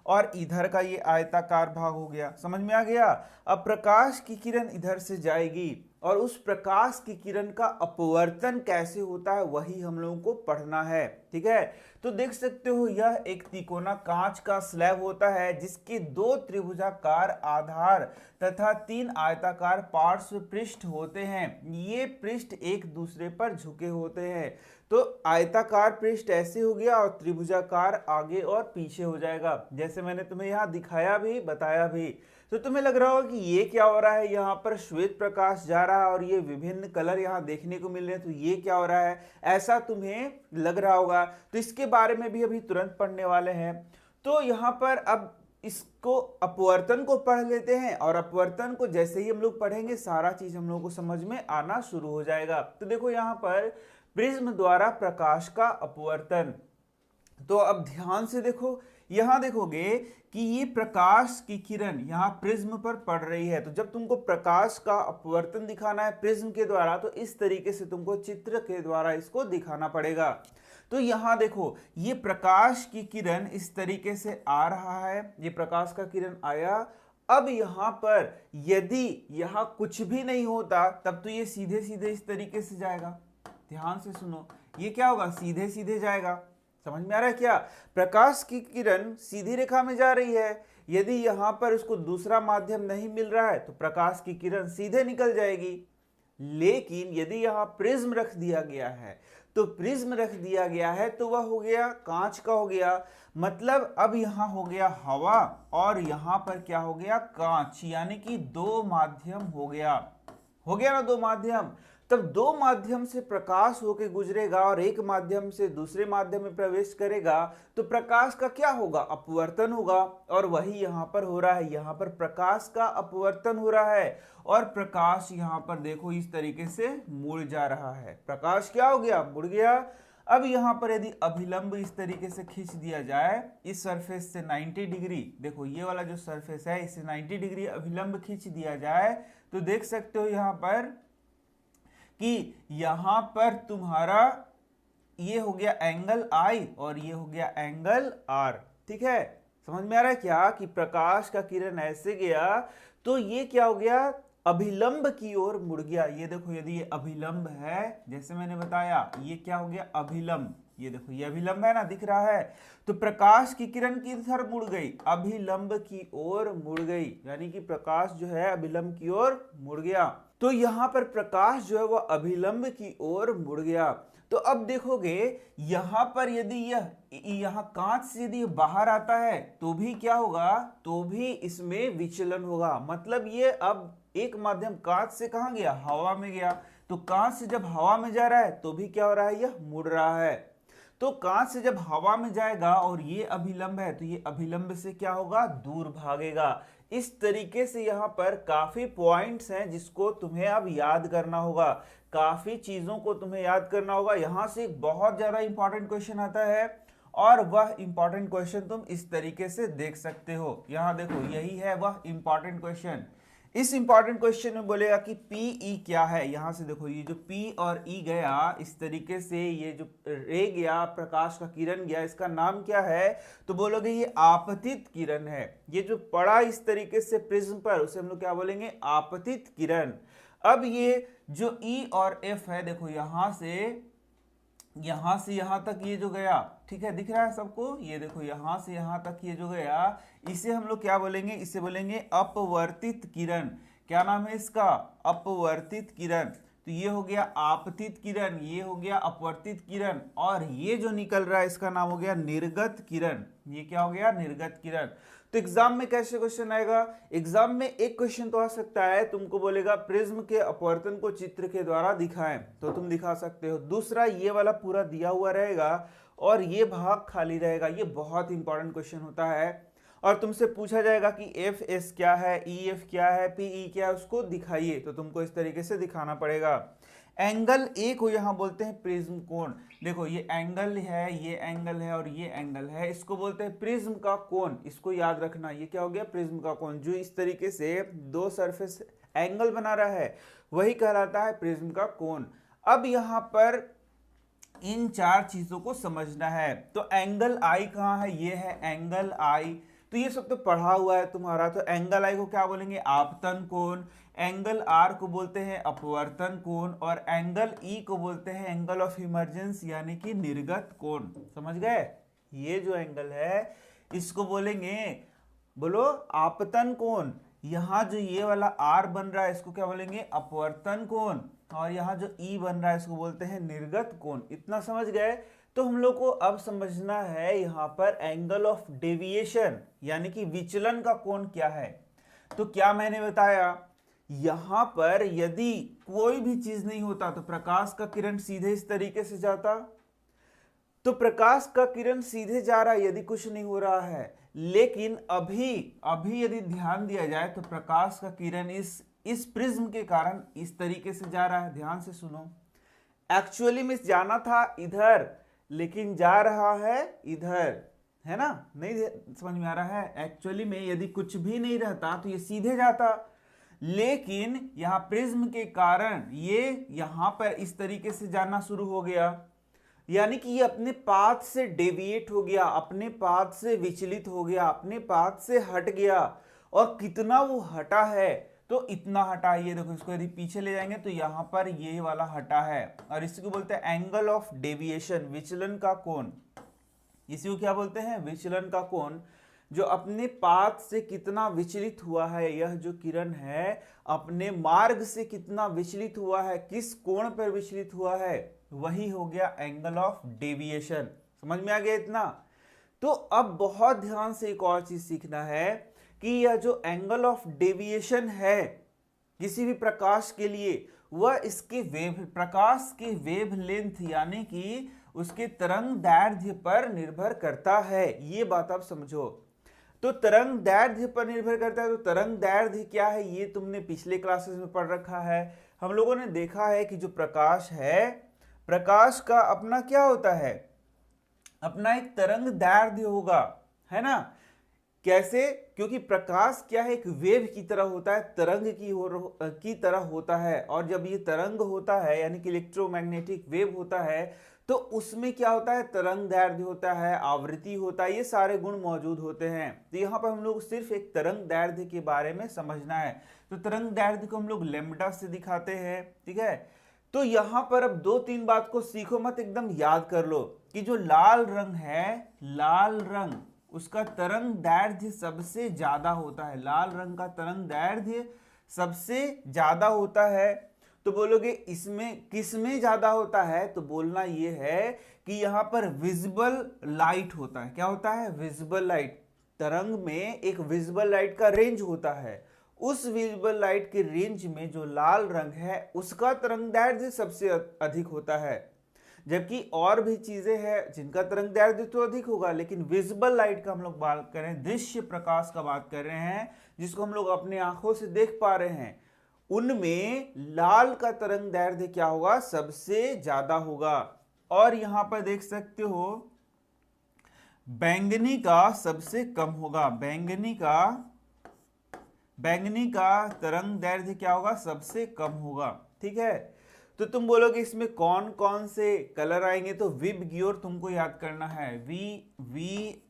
और इधर का ये आयताकार भाग हो गया। समझ में आ गया? अब प्रकाश की किरण इधर से जाएगी, और उस प्रकाश की किरण का अपवर्तन कैसे होता है वही हम लोगों को पढ़ना है। ठीक है, तो देख सकते हो यह एक तिकोना कांच का स्लैब होता है जिसके दो त्रिभुजाकार आधार तथा तीन आयताकार पार्श्व पृष्ठ होते हैं। ये पृष्ठ एक दूसरे पर झुके होते हैं। तो आयताकार पृष्ठ ऐसे हो गया और त्रिभुजाकार आगे और पीछे हो जाएगा, जैसे मैंने तुम्हें यहाँ दिखाया भी बताया भी। तो तुम्हें लग रहा होगा कि ये क्या हो रहा है, यहाँ पर श्वेत प्रकाश जा रहा है और ये विभिन्न कलर यहाँ देखने को मिल रहे हैं, तो ये क्या हो रहा है, ऐसा तुम्हें लग रहा होगा। तो इसके बारे में भी अभी तुरंत पढ़ने वाले हैं। तो यहाँ पर अब इसको अपवर्तन को पढ़ लेते हैं, और अपवर्तन को जैसे ही हम लोग पढ़ेंगे सारा चीज हम लोगों को समझ में आना शुरू हो जाएगा। तो देखो यहाँ पर प्रिज्म द्वारा प्रकाश का अपवर्तन। तो अब ध्यान से देखो, यहां देखोगे कि ये प्रकाश की किरण यहां प्रिज्म पर पड़ रही है। तो जब तुमको प्रकाश का अपवर्तन दिखाना है प्रिज्म के द्वारा, तो इस तरीके से तुमको चित्र के द्वारा इसको दिखाना पड़ेगा। तो यहां देखो ये प्रकाश की किरण इस तरीके से आ रहा है, ये प्रकाश का किरण आया। अब यहां पर यदि यहां कुछ भी नहीं होता तब तो ये सीधे सीधे इस तरीके से जाएगा। ध्यान से सुनो, ये क्या होगा, सीधे सीधे जाएगा। समझ में आ रहा है क्या? प्रकाश की किरण सीधी रेखा में जा रही है, यदि यहां पर उसको दूसरा माध्यम नहीं मिल रहा है तो प्रकाश की किरण सीधे निकल जाएगी। लेकिन यदि यहां प्रिज्म रख दिया गया है, तो प्रिज्म रख दिया गया है तो वह हो गया कांच का हो गया। मतलब अब यहां हो गया हवा, और यहां पर क्या हो गया, कांच, यानी कि दो माध्यम हो गया ना, दो माध्यम। तब दो माध्यम से प्रकाश होकर गुजरेगा और एक माध्यम से दूसरे माध्यम में प्रवेश करेगा, तो प्रकाश का क्या होगा, अपवर्तन होगा। और वही यहां पर हो रहा है, यहां पर प्रकाश का अपवर्तन हो रहा है, और प्रकाश यहां पर देखो इस तरीके से मुड़ जा रहा है। प्रकाश क्या हो गया, मुड़ गया। अब यहां पर यदि अभिलंब इस तरीके से खींच दिया जाए, इस सरफेस से 90 डिग्री, देखो ये वाला जो सरफेस है इसे 90 डिग्री अभिलंब खींच दिया जाए, तो देख सकते हो यहां पर कि यहां पर तुम्हारा ये हो गया एंगल I और ये हो गया एंगल R। ठीक है, समझ में आ रहा है क्या कि प्रकाश का किरण ऐसे गया तो ये क्या हो गया, अभिलंब की ओर मुड़ गया। ये देखो यदि ये अभिलंब है, जैसे मैंने बताया ये क्या हो गया, अभिलंब। ये देखो ये अभिलंब है ना, दिख रहा है। तो प्रकाश की किरण किधर मुड़ गई, अभिलंब की ओर मुड़ गई, यानी कि प्रकाश जो है अभिलंब की ओर मुड़ गया। तो यहां पर प्रकाश जो है वह अभिलंब की ओर मुड़ गया। तो अब देखोगे यहां पर यदि यहां कांच से यदि बाहर आता है तो भी क्या होगा, तो भी इसमें विचलन होगा। मतलब ये अब एक माध्यम कांच से कहां गया, हवा में गया। तो कांच से जब हवा में जा रहा है तो भी क्या हो रहा है, यह मुड़ रहा है। तो कांच से जब हवा में जाएगा और ये अभिलंब है तो ये अभिलंब से क्या होगा, दूर भागेगा। इस तरीके से यहाँ पर काफी पॉइंट्स हैं जिसको तुम्हें अब याद करना होगा, काफी चीजों को तुम्हें याद करना होगा। यहां से एक बहुत ज्यादा इंपॉर्टेंट क्वेश्चन आता है, और वह इंपॉर्टेंट क्वेश्चन तुम इस तरीके से देख सकते हो। यहां देखो यही है वह इंपॉर्टेंट क्वेश्चन। इस इंपॉर्टेंट क्वेश्चन में बोलेगा कि पीई क्या है। यहां से देखो ये जो पी और ई गया इस तरीके से, ये जो रे गया, प्रकाश का किरण गया, इसका नाम क्या है? तो बोलोगे ये आपतित किरण है। ये जो पड़ा इस तरीके से प्रिज्म पर, उसे हम लोग क्या बोलेंगे? आपतित किरण। अब ये जो ई और एफ है, देखो यहां से यहां तक ये जो गया, ठीक है, दिख रहा है सबको? ये देखो यहां से यहां तक ये जो गया, इसे हम लोग क्या बोलेंगे? इसे बोलेंगे अपवर्तित किरण। क्या नाम है इसका? अपवर्तित किरण। तो ये हो गया आपतित किरण, ये हो गया अपवर्तित किरण, और ये जो निकल रहा है इसका नाम हो गया निर्गत किरण। ये क्या हो गया? निर्गत किरण। तो एग्जाम में कैसे क्वेश्चन आएगा? एग्जाम में एक क्वेश्चन तो आ सकता है, तुमको बोलेगा प्रिज्म के अपवर्तन को चित्र के द्वारा दिखाएं, तो तुम दिखा सकते हो। दूसरा, ये वाला पूरा दिया हुआ रहेगा और ये भाग खाली रहेगा। ये बहुत इंपॉर्टेंट क्वेश्चन होता है, और तुमसे पूछा जाएगा कि एफ एस क्या है, ई एफ क्या है, पी ई क्या है, उसको दिखाइए। तो तुमको इस तरीके से दिखाना पड़ेगा। एंगल ए को यहां बोलते हैं प्रिज्म कोण। देखो ये एंगल है, ये एंगल है और ये एंगल है, इसको बोलते हैं प्रिज्म का कोण। इसको याद रखना, ये क्या हो गया? प्रिज्म का कोण। जो इस तरीके से दो सरफेस एंगल बना रहा है वही कहलाता है प्रिज्म का कोण। अब यहां पर इन चार चीजों को समझना है। तो एंगल आई कहां है? ये है एंगल आई। तो ये सब तो पढ़ा हुआ है तुम्हारा। तो एंगल आई को क्या बोलेंगे? आपतन कोण। एंगल आर को बोलते हैं अपवर्तन कोण, और एंगल ई को बोलते हैं एंगल ऑफ इमर्जेंस यानी कि निर्गत कोण। समझ गए? ये जो एंगल है इसको बोलेंगे, बोलो, आपतन कोण। यहां जो ये वाला आर बन रहा है इसको क्या बोलेंगे? अपवर्तन कोण। और यहां जो ई बन रहा है इसको बोलते हैं निर्गत कोण। इतना समझ गए? तो हम लोग को अब समझना है यहां पर एंगल ऑफ डेविएशन यानी कि विचलन का कोण क्या है। तो क्या मैंने बताया, यहां पर यदि कोई भी चीज नहीं होता तो प्रकाश का किरण सीधे इस तरीके से जाता। तो प्रकाश का किरण सीधे जा रहा है यदि कुछ नहीं हो रहा है, लेकिन अभी यदि ध्यान दिया जाए तो प्रकाश का किरण इस प्रिज्म के कारण इस तरीके से जा रहा है। ध्यान से सुनो, एक्चुअली में जाना था इधर लेकिन जा रहा है इधर, है ना? नहीं समझ में आ रहा है? एक्चुअली में यदि कुछ भी नहीं रहता तो ये सीधे जाता, लेकिन यहां प्रिज्म के कारण ये यहां पर इस तरीके से जाना शुरू हो गया, यानी कि ये अपने पाथ से डेविएट हो गया, अपने पाथ से विचलित हो गया, अपने पाथ से हट गया। और कितना वो हटा है? तो इतना हटा। ये देखो, इसको यदि पीछे ले जाएंगे तो यहां पर ये वाला हटा है, और इसको बोलते हैं एंगल ऑफ डेविएशन, विचलन का कोण। इसी को क्या बोलते हैं? विचलन का कोण। जो अपने पाथ से कितना विचलित हुआ है, यह जो किरण है अपने मार्ग से कितना विचलित हुआ है, किस कोण पर विचलित हुआ है, वही हो गया एंगल ऑफ डेविएशन। समझ में आ गया इतना? तो अब बहुत ध्यान से एक और चीज सीखना है कि यह जो एंगल ऑफ डेविएशन है किसी भी प्रकाश के लिए, वह इसके प्रकाश के वेवलेंथ यानी कि उसके तरंग दैर्ध्य पर निर्भर करता है। ये बात आप समझो। तो तरंग दैर्ध्य पर निर्भर करता है। तो तरंग दैर्ध्य क्या है ये तुमने पिछले क्लासेस में पढ़ रखा है। हम लोगों ने देखा है कि जो प्रकाश है, प्रकाश का अपना क्या होता है? अपना एक तरंग दैर्ध्य होगा, है ना? कैसे? क्योंकि प्रकाश क्या है? एक वेव की तरह होता है, तरंग की तरह होता है। और जब ये तरंग होता है यानी कि इलेक्ट्रोमैग्नेटिक वेव होता है, तो उसमें क्या होता है? तरंग दैर्ध्य होता है, आवृत्ति होता है, ये सारे गुण मौजूद होते हैं। तो यहाँ पर हम लोग सिर्फ एक तरंग दैर्ध्य के बारे में समझना है। तो तरंग दैर्ध्य को हम लोग लैम्ब्डा से दिखाते हैं, ठीक है? तो यहां पर अब दो तीन बात को सीखो मत, एकदम याद कर लो कि जो लाल रंग है, लाल रंग, उसका तरंग दैर्ध्य सबसे ज्यादा होता है। लाल रंग का तरंग दैर्ध्य सबसे ज्यादा होता है। तो बोलोगे इसमें किसमें ज्यादा होता है? तो बोलना ये है कि यहां पर विजिबल लाइट होता है। क्या होता है? Visible light. तरंग में एक विजिबल लाइट का रेंज होता है। उस विजिबल लाइट के रेंज में जो लाल रंग है उसका तरंग दैर्ध्य सबसे अधिक होता है। जबकि और भी चीजें हैं जिनका तरंग दैर्ध्य तो अधिक होगा, लेकिन विजिबल लाइट का हम लोग बात कर रहे हैं, दृश्य प्रकाश का बात कर रहे हैं, जिसको हम लोग अपने आंखों से देख पा रहे हैं, उनमें लाल का तरंग दैर्ध्य क्या होगा? सबसे ज्यादा होगा। और यहां पर देख सकते हो बैंगनी का सबसे कम होगा। बैंगनी का बैंगनी का तरंग दैर्ध्य क्या होगा, सबसे कम होगा। ठीक है, तो तुम बोलोगे इसमें कौन कौन से कलर आएंगे, तो विबग्योर तुमको याद करना है, VIGBYOR।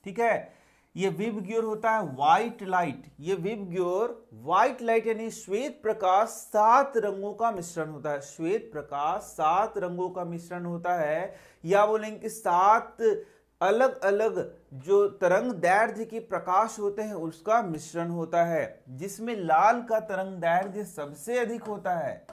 ठीक है, ये विबग्योर होता है व्हाइट लाइट। ये विबग्योर व्हाइट लाइट यानी श्वेत प्रकाश 7 रंगों का मिश्रण होता है। श्वेत प्रकाश 7 रंगों का मिश्रण होता है, या बोलेंगे कि 7 अलग अलग जो तरंग दैर्ध्य के प्रकाश होते हैं उसका मिश्रण होता है, जिसमें लाल का तरंग दैर्ध्य सबसे अधिक होता है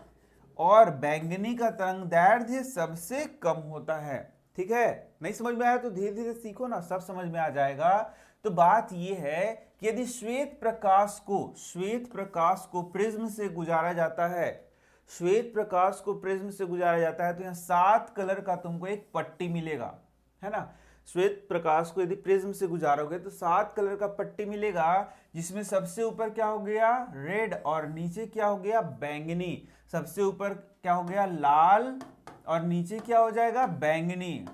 और बैंगनी का तरंग दैर्ध्य सबसे कम होता है। ठीक है, नहीं समझ में आया तो धीरे धीरे सीखो ना, सब समझ में आ जाएगा। तो बात यह है कि यदि श्वेत प्रकाश को प्रिज्म से गुजारा जाता है, श्वेत प्रकाश को प्रिज्म से गुजारा जाता है, तो यहाँ 7 कलर का तुमको एक पट्टी मिलेगा, है ना। श्वेत प्रकाश को यदि प्रिज्म से गुजारोगे तो 7 कलर का पट्टी मिलेगा, जिसमें सबसे ऊपर क्या हो गया, रेड, और नीचे क्या हो गया, बैंगनी। सबसे ऊपर क्या हो गया, लाल, और नीचे क्या हो जाएगा, बैंगनी।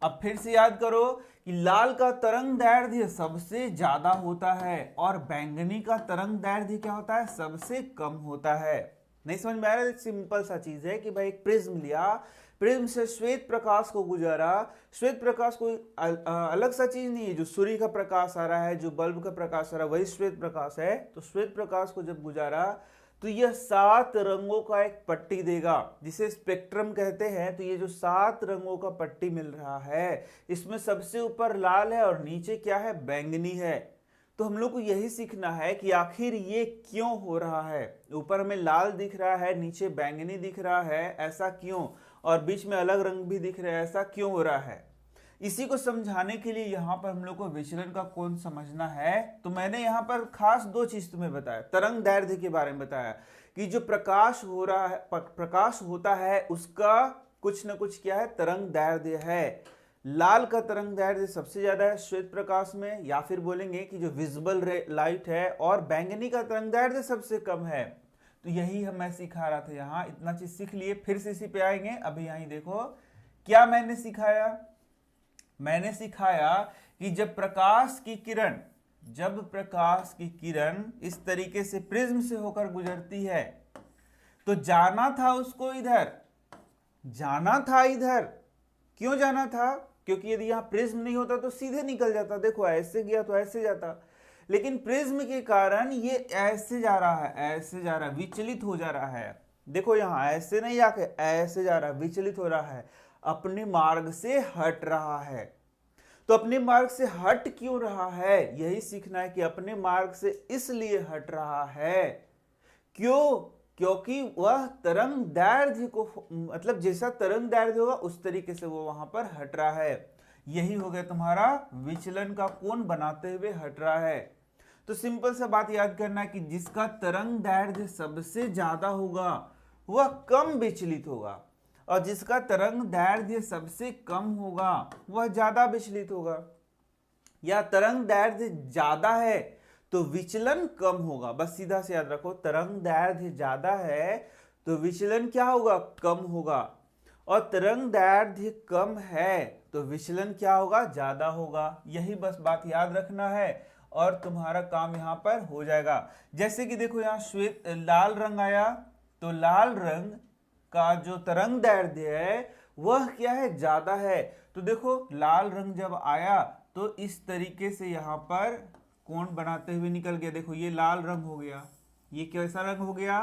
अब फिर से याद करो कि लाल का तरंग दैर्ध्य सबसे ज्यादा होता है और बैंगनी का तरंग दैर्ध्य क्या होता है, सबसे कम होता है। नहीं समझ में आ रहा है? सिंपल सा चीज है कि भाई एक प्रिज्म लिया, प्रिज्म से श्वेत प्रकाश को गुजारा। श्वेत प्रकाश कोई अलग सा चीज नहीं है, जो सूर्य का प्रकाश आ रहा है, जो बल्ब का प्रकाश आ रहा है, वही श्वेत प्रकाश है। तो श्वेत प्रकाश को जब गुजारा तो यह 7 रंगों का एक पट्टी देगा, जिसे स्पेक्ट्रम कहते हैं। तो ये जो 7 रंगों का पट्टी मिल रहा है, इसमें सबसे ऊपर लाल है और नीचे क्या है, बैंगनी है। तो हम लोग को यही सीखना है कि आखिर ये क्यों हो रहा है। ऊपर हमें लाल दिख रहा है, नीचे बैंगनी दिख रहा है, ऐसा क्यों, और बीच में अलग रंग भी दिख रहा है, ऐसा क्यों हो रहा है। इसी को समझाने के लिए यहाँ पर हम लोग को विचलन का कोण समझना है। तो मैंने यहाँ पर खास 2 चीज तुम्हें बताया, तरंग दैर्ध्य के बारे में बताया कि जो प्रकाश हो रहा है, प्रकाश होता है, उसका कुछ न कुछ क्या है, तरंग दैर्ध्य है। लाल का तरंग दैर्ध्य सबसे ज्यादा है श्वेत प्रकाश में, या फिर बोलेंगे कि जो विजिबल लाइट है, और बैंगनी का तरंग दैर्ध्य सबसे कम है। तो यही मैं सिखा रहा था यहाँ, इतना चीज सीख लिए, फिर से इसी पे आएंगे। अभी यहीं देखो क्या मैंने सिखाया। मैंने सिखाया कि जब प्रकाश की किरण इस तरीके से प्रिज्म से होकर गुजरती है, तो जाना था उसको इधर, क्यों जाना था, क्योंकि यदि यहां प्रिज्म नहीं होता तो सीधे निकल जाता। देखो ऐसे गया तो ऐसे जाता, लेकिन प्रिज्म के कारण ये ऐसे जा रहा है, विचलित हो जा रहा है। देखो यहां ऐसे नहीं जाके ऐसे जा रहा है, विचलित हो रहा है, अपने मार्ग से हट रहा है। तो अपने मार्ग से हट क्यों रहा है, यही सीखना है कि अपने मार्ग से इसलिए हट रहा है, क्यों, क्योंकि वह तरंग दैर्ध्य को, मतलब जैसा तरंग दैर्ध्य होगा उस तरीके से वो वहां पर हट रहा है। यही हो गया तुम्हारा विचलन का कोण बनाते हुए हट रहा है। तो सिंपल सा बात याद करना है कि जिसका तरंग दैर्ध्य सबसे ज्यादा होगा वह कम विचलित होगा, और जिसका तरंग दैर्ध्य सबसे कम होगा वह ज्यादा विचलित होगा। या तरंग दैर्ध्य ज्यादा है तो विचलन कम होगा। बस सीधा से याद रखो, तरंग दैर्ध्य ज्यादा है तो विचलन क्या होगा, कम होगा, और तरंग दैर्ध्य कम है तो विचलन क्या होगा, ज्यादा होगा। यही बस बात याद रखना है और तुम्हारा काम यहां पर हो जाएगा। जैसे कि देखो यहाँ श्वेत लाल रंग आया, तो लाल रंग का जो तरंग दैर्ध्य है वह क्या है, ज्यादा है। तो देखो लाल रंग जब आया तो इस तरीके से यहां पर कोण बनाते हुए निकल गया। देखो ये लाल रंग हो गया, ये कैसा रंग हो गया,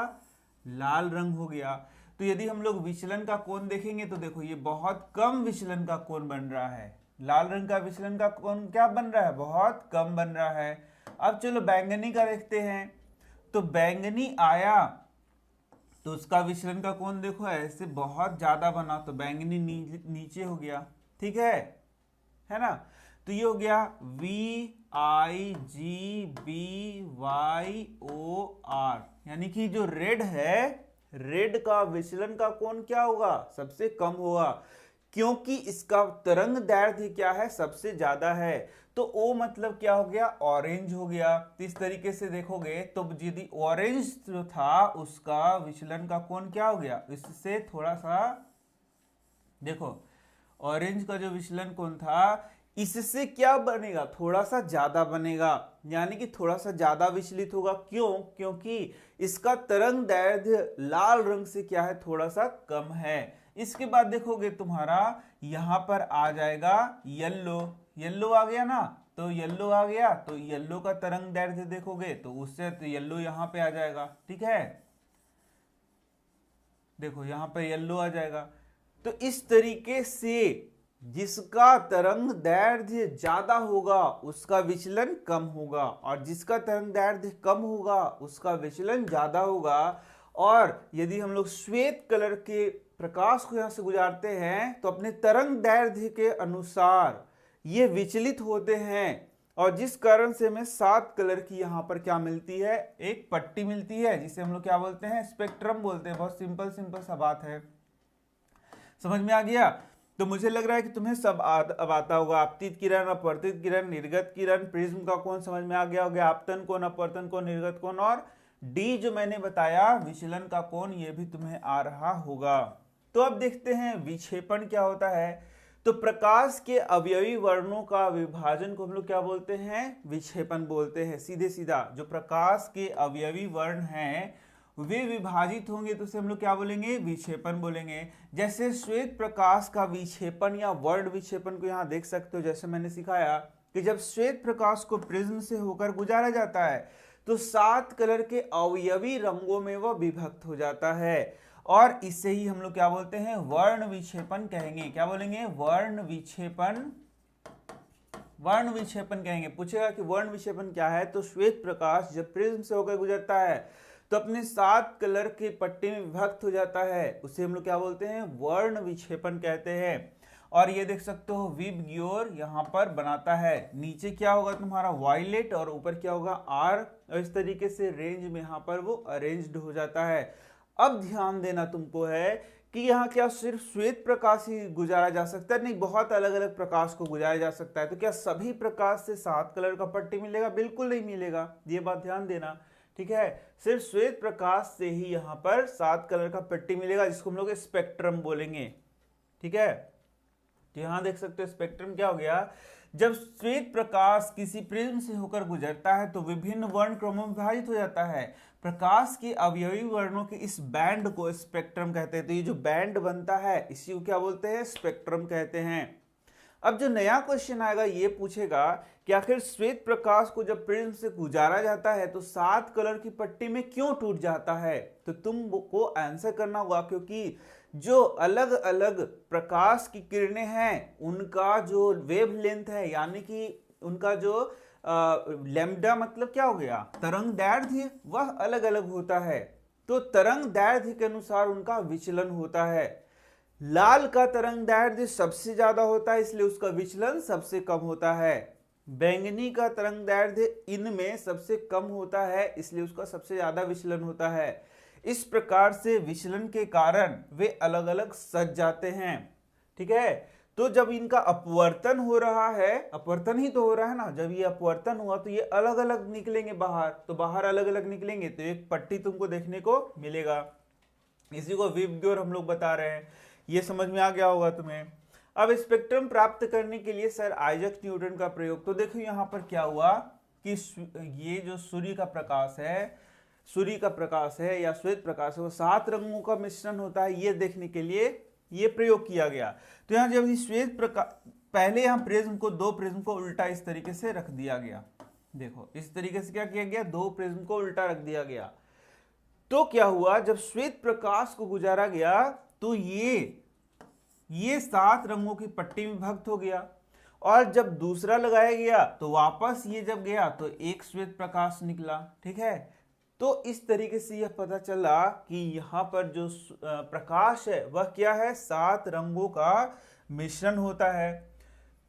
लाल रंग हो गया। तो यदि हम लोग विचलन का कोण देखेंगे तो देखो ये बहुत कम विचलन का कोण बन रहा है। लाल रंग का विचलन का कोण क्या बन रहा है, बहुत कम बन रहा है। अब चलो बैंगनी का देखते हैं। तो बैंगनी आया तो उसका विचलन का कोण देखो ऐसे बहुत ज्यादा बना, तो बैंगनी नीचे हो गया। ठीक है ना। तो ये हो गया VIGBYOR, यानी कि जो रेड है, रेड का विचलन का कोण क्या होगा, सबसे कम होगा, क्योंकि इसका तरंग दैर्ध्य क्या है, सबसे ज्यादा है। तो O मतलब क्या हो गया, ऑरेंज हो गया। तो इस तरीके से देखोगे तो यदि ऑरेंज जो था उसका विचलन का कोण क्या हो गया, इससे थोड़ा सा देखो, ऑरेंज का जो विचलन कोण था इससे क्या बनेगा, थोड़ा सा ज्यादा बनेगा, यानी कि थोड़ा सा ज्यादा विचलित होगा। क्यों? क्योंकि इसका तरंग दैर्ध्य लाल रंग से क्या है, थोड़ा सा कम है। इसके बाद देखोगे तुम्हारा यहां पर आ जाएगा येलो, येलो आ गया ना, तो येलो आ गया, तो येलो का तरंग दैर्ध्य देखोगे तो उससे तो येलो यहां पे आ जाएगा। ठीक है, देखो यहां पर येलो आ जाएगा। तो इस तरीके से जिसका तरंग दैर्ध्य ज्यादा होगा उसका विचलन कम होगा, और जिसका तरंग दैर्ध्य कम होगा उसका विचलन ज्यादा होगा। और यदि हम लोग श्वेत कलर के प्रकाश को यहां से गुजारते हैं तो अपने तरंग दैर्ध्य के अनुसार ये विचलित होते हैं, और जिस कारण से हमें 7 कलर की यहां पर क्या मिलती है, एक पट्टी मिलती है, जिसे हम लोग क्या बोलते हैं, स्पेक्ट्रम बोलते हैं। बहुत सिंपल सिंपल सा बात है, समझ में आ गया? तो मुझे लग रहा है कि तुम्हें सब अब आता होगा। आपतित किरण, अपवर्तित किरण, निर्गत किरण, प्रिज्म का कोण समझ में आ गया होगा, आपतन कोण, अपवर्तन कोण, निर्गत कोण, और डी जो मैंने बताया विचलन का कोण, ये भी तुम्हें आ रहा होगा। तो अब देखते हैं विक्षेपण क्या होता है। तो प्रकाश के अवयवी वर्णों का विभाजन को हम लोग क्या बोलते हैं, विक्षेपण बोलते हैं। सीधे सीधा जो प्रकाश के अवयवी वर्ण हैं वे विभाजित होंगे तो उसे हम लोग क्या बोलेंगे, विक्षेपण बोलेंगे। जैसे श्वेत प्रकाश का विक्षेपण या वर्ण विक्षेपण को यहाँ देख सकते हो, जैसे मैंने सिखाया कि जब श्वेत प्रकाश को प्रिज्म से होकर गुजारा जाता है तो 7 कलर के अवयवी रंगों में वह विभक्त हो जाता है, और इसे ही हम लोग क्या बोलते हैं, वर्ण विक्षेपण कहेंगे। क्या बोलेंगे, वर्ण विक्षेपण, वर्ण विक्षेपण कहेंगे। पूछेगा कि वर्ण विक्षेपण क्या है, तो श्वेत प्रकाश जब प्रिज्म से होकर गुजरता है तो अपने 7 कलर के पट्टी में विभक्त हो जाता है, उसे हम लोग क्या बोलते हैं, वर्ण विक्षेपण कहते हैं। और ये देख सकते हो विबग्योर यहाँ पर बनाता है। नीचे क्या होगा तुम्हारा वायलेट, और ऊपर क्या होगा आर, और इस तरीके से रेंज में यहाँ पर वो अरेंज्ड हो जाता है। अब ध्यान देना तुमको है कि यहाँ क्या सिर्फ श्वेत प्रकाश ही गुजारा जा सकता है, नहीं, बहुत अलग अलग प्रकाश को गुजारा जा सकता है। तो क्या सभी प्रकाश से 7 कलर का पट्टी मिलेगा? बिल्कुल नहीं मिलेगा, ये बात ध्यान देना। ठीक है, सिर्फ श्वेत प्रकाश से ही यहाँ पर 7 कलर का पट्टी मिलेगा, जिसको हम लोग स्पेक्ट्रम बोलेंगे। ठीक है, तो यहाँ देख सकते हो स्पेक्ट्रम क्या हो गया, जब श्वेत प्रकाश किसी प्रिज्म से होकर गुजरता है तो विभिन्न वर्ण क्रमों में विभाजित हो जाता है। प्रकाश के अवयवी वर्णों के इस बैंड को स्पेक्ट्रम कहते हैं। तो ये जो बैंड बनता है इसी को क्या बोलते हैं, स्पेक्ट्रम कहते हैं। अब जो नया क्वेश्चन आएगा ये पूछेगा कि आखिर श्वेत प्रकाश को जब प्रिज्म से गुजारा जाता है तो 7 कलर की पट्टी में क्यों टूट जाता है। तो तुमको आंसर करना होगा, क्योंकि जो अलग अलग प्रकाश की किरणें हैं उनका जो वेवलेंथ है, यानी कि उनका जो लैम्डा मतलब क्या हो गया, तरंग दैर्ध्य, वह अलग अलग होता है। तो तरंग दैर्ध्य के अनुसार उनका विचलन होता है। लाल का तरंग दैर्ध्य सबसे ज्यादा होता है, इसलिए उसका विचलन सबसे कम होता है। बैंगनी का तरंग दैर्ध्य इनमें सबसे कम होता है, इसलिए उसका सबसे ज्यादा विचलन होता है। इस प्रकार से विचलन के कारण वे अलग अलग सज जाते हैं। ठीक है, तो जब इनका अपवर्तन हो रहा है, अपवर्तन ही तो हो रहा है ना, जब ये अपवर्तन हुआ तो ये अलग अलग निकलेंगे बाहर, तो बाहर अलग अलग निकलेंगे तो एक पट्टी तुमको देखने को मिलेगा। इसी को विबग्योर हम लोग बता रहे हैं, ये समझ में आ गया होगा तुम्हें। अब स्पेक्ट्रम प्राप्त करने के लिए सर आइजक न्यूटन का प्रयोग, तो देखो यहाँ पर क्या हुआ कि ये जो सूर्य का प्रकाश है, सूर्य का प्रकाश है या श्वेत प्रकाश है, वो 7 रंगों का मिश्रण होता है, ये देखने के लिए ये प्रयोग किया गया। तो यहाँ जब श्वेत प्रकाश, पहले यहाँ प्रिज्म को, 2 प्रिज्म को उल्टा इस तरीके से रख दिया गया। देखो इस तरीके से क्या किया गया, 2 प्रिज्म को उल्टा रख दिया गया। तो क्या हुआ, जब श्वेत प्रकाश को गुजारा गया तो ये 7 रंगों की पट्टी में विभक्त हो गया, और जब दूसरा लगाया गया तो वापस ये जब गया तो एक श्वेत प्रकाश निकला। ठीक है, तो इस तरीके से यह पता चला कि यहाँ पर जो प्रकाश है वह क्या है, 7 रंगों का मिश्रण होता है।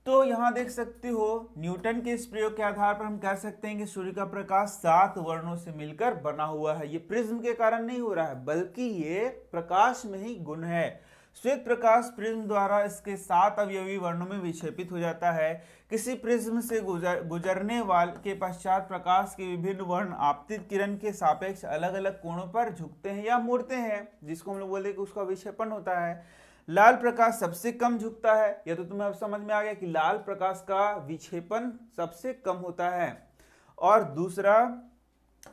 तो यहाँ देख सकते हो न्यूटन के इस प्रयोग के आधार पर हम कह सकते हैं कि सूर्य का प्रकाश 7 वर्णों से मिलकर बना हुआ है। ये प्रिज्म के कारण नहीं हो रहा है, बल्कि ये प्रकाश में ही गुण है। श्वेत प्रकाश प्रिज्म द्वारा इसके 7 अवयवी वर्णों में विक्षेपित हो जाता है। किसी प्रिज्म से गुजरने वाले के पश्चात प्रकाश के विभिन्न वर्ण आपतित किरण के सापेक्ष अलग अलग कोणों पर झुकते हैं या मुड़ते हैं, जिसको हम लोग बोलते हैं कि उसका विक्षेपण होता है। लाल प्रकाश सबसे कम झुकता है, या तो तुम्हें अब समझ में आ गया कि लाल प्रकाश का विक्षेपण सबसे कम होता है। और दूसरा,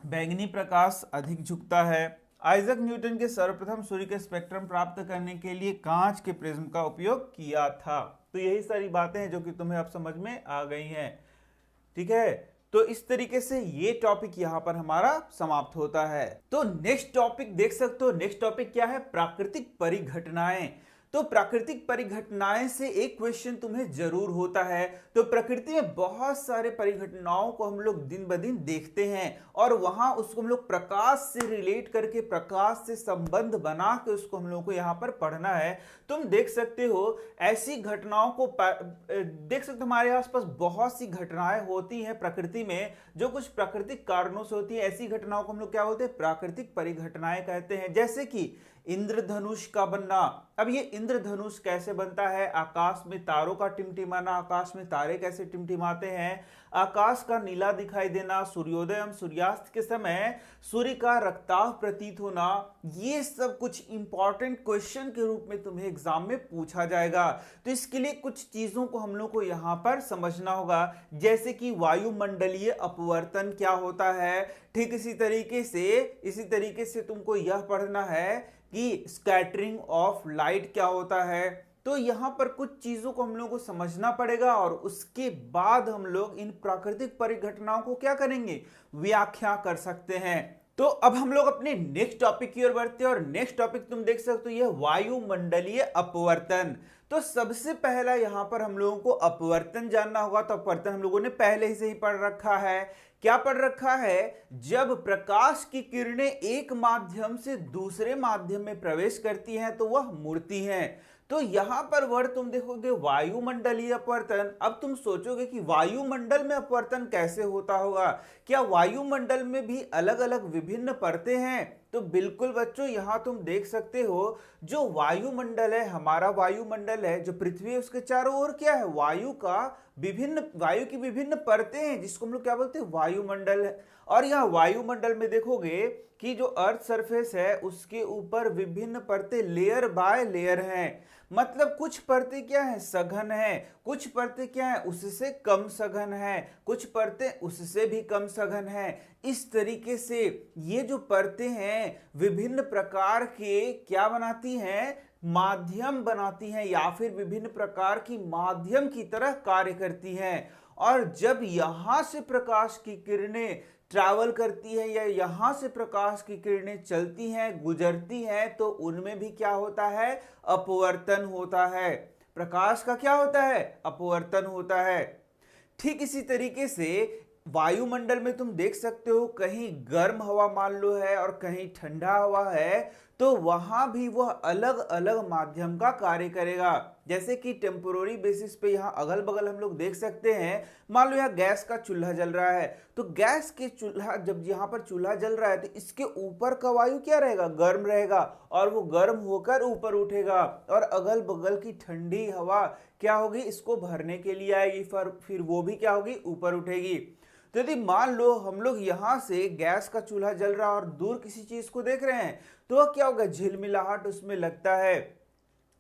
बैंगनी प्रकाश अधिक झुकता है। आइजक न्यूटन के सर्वप्रथम सूर्य के स्पेक्ट्रम प्राप्त करने के लिए कांच के प्रिज्म का उपयोग किया था। तो यही सारी बातें हैं जो कि तुम्हें अब समझ में आ गई हैं। ठीक है, तो इस तरीके से ये टॉपिक यहां पर हमारा समाप्त होता है। तो नेक्स्ट टॉपिक देख सकते हो, नेक्स्ट टॉपिक क्या है, प्राकृतिक परिघटनाएं। तो प्राकृतिक परिघटनाएं से एक क्वेश्चन तुम्हें जरूर होता है। तो प्रकृति में बहुत सारे परिघटनाओं को हम लोग दिन ब दिन देखते हैं और वहां उसको हम लोग प्रकाश से रिलेट करके, प्रकाश से संबंध बना के उसको हम लोग को यहां पर पढ़ना है। तुम देख सकते हो ऐसी घटनाओं को देख सकते हो, हमारे आसपास बहुत सी घटनाएं होती हैं प्रकृति में जो कुछ प्राकृतिक कारणों से होती है। ऐसी घटनाओं को हम लोग क्या बोलते हैं, प्राकृतिक परिघटनाएं कहते हैं। जैसे कि इंद्रधनुष का बनना। अब ये इंद्रधनुष कैसे बनता है, आकाश में तारों का टिमटिमाना, आकाश में तारे कैसे टिमटिमाते हैं, आकाश का नीला दिखाई देना, सूर्योदय एवं सूर्यास्त के समय सूर्य का रक्ताव प्रतीत होना, ये सब कुछ इंपॉर्टेंट क्वेश्चन के रूप में तुम्हें एग्जाम में पूछा जाएगा। तो इसके लिए कुछ चीजों को हम लोग को यहां पर समझना होगा, जैसे कि वायुमंडलीय अपवर्तन क्या होता है। ठीक इसी तरीके से तुमको यह पढ़ना है कि स्कैटरिंग ऑफ लाइट क्या होता है। तो यहां पर कुछ चीजों को हम लोगों को समझना पड़ेगा और उसके बाद हम लोग इन प्राकृतिक परिघटनाओं को क्या करेंगे, व्याख्या कर सकते हैं। तो अब हम लोग अपने नेक्स्ट टॉपिक की ओर बढ़ते हैं और नेक्स्ट टॉपिक तुम देख सकते हो, यह वायुमंडलीय अपवर्तन। तो सबसे पहला यहां पर हम लोगों को अपवर्तन जानना होगा। तो अपवर्तन हम लोगों ने पहले से ही पढ़ रखा है। क्या पढ़ रखा है, जब प्रकाश की किरणें एक माध्यम से दूसरे माध्यम में प्रवेश करती हैं तो वह मुड़ती हैं। तो यहां पर वर्ड तुम देखोगे वायुमंडलीय अपवर्तन। अब तुम सोचोगे कि वायुमंडल में अपवर्तन कैसे होता होगा, क्या वायुमंडल में भी अलग अलग विभिन्न परतें हैं। तो बिल्कुल बच्चों, यहां तुम देख सकते हो जो वायुमंडल है, हमारा वायुमंडल है, जो पृथ्वी है, उसके चारों ओर क्या है, वायु की विभिन्न परतें हैं, जिसको हम लोग क्या बोलते हैं, वायुमंडल है। और यहाँ वायुमंडल में देखोगे कि जो अर्थ सरफेस है उसके ऊपर विभिन्न परतें लेयर बाय लेयर हैं। मतलब कुछ परतें क्या है, सघन है, कुछ परतें क्या है, उससे कम सघन है, कुछ परतें उससे भी कम सघन है। इस तरीके से ये जो परतें हैं विभिन्न प्रकार के क्या बनाती हैं, माध्यम बनाती हैं, या फिर विभिन्न प्रकार की माध्यम की तरह कार्य करती हैं। और जब यहां से प्रकाश की किरणें ट्रैवल करती है या यहां से प्रकाश की किरणें चलती हैं, गुजरती हैं, तो उनमें भी क्या होता है, अपवर्तन होता है। प्रकाश का क्या होता है, अपवर्तन होता है। ठीक इसी तरीके से वायुमंडल में तुम देख सकते हो कहीं गर्म हवा मान लो है और कहीं ठंडा हवा है, तो वहां भी वह अलग अलग माध्यम का कार्य करेगा। जैसे कि टेम्पोररी बेसिस पे यहाँ अगल बगल हम लोग देख सकते हैं, मान लो यहाँ गैस का चूल्हा जल रहा है, तो गैस के चूल्हा, जब यहाँ पर चूल्हा जल रहा है तो इसके ऊपर का वायु क्या रहेगा, गर्म रहेगा, और वो गर्म होकर ऊपर उठेगा, और अगल बगल की ठंडी हवा क्या होगी, इसको भरने के लिए आएगी, फिर वो भी क्या होगी, ऊपर उठेगी। तो यदि मान लो हम लोग यहां से गैस का चूल्हा जल रहा है और दूर किसी चीज को देख रहे हैं, तो क्या होगा, झिलमिलाहट उसमें लगता है।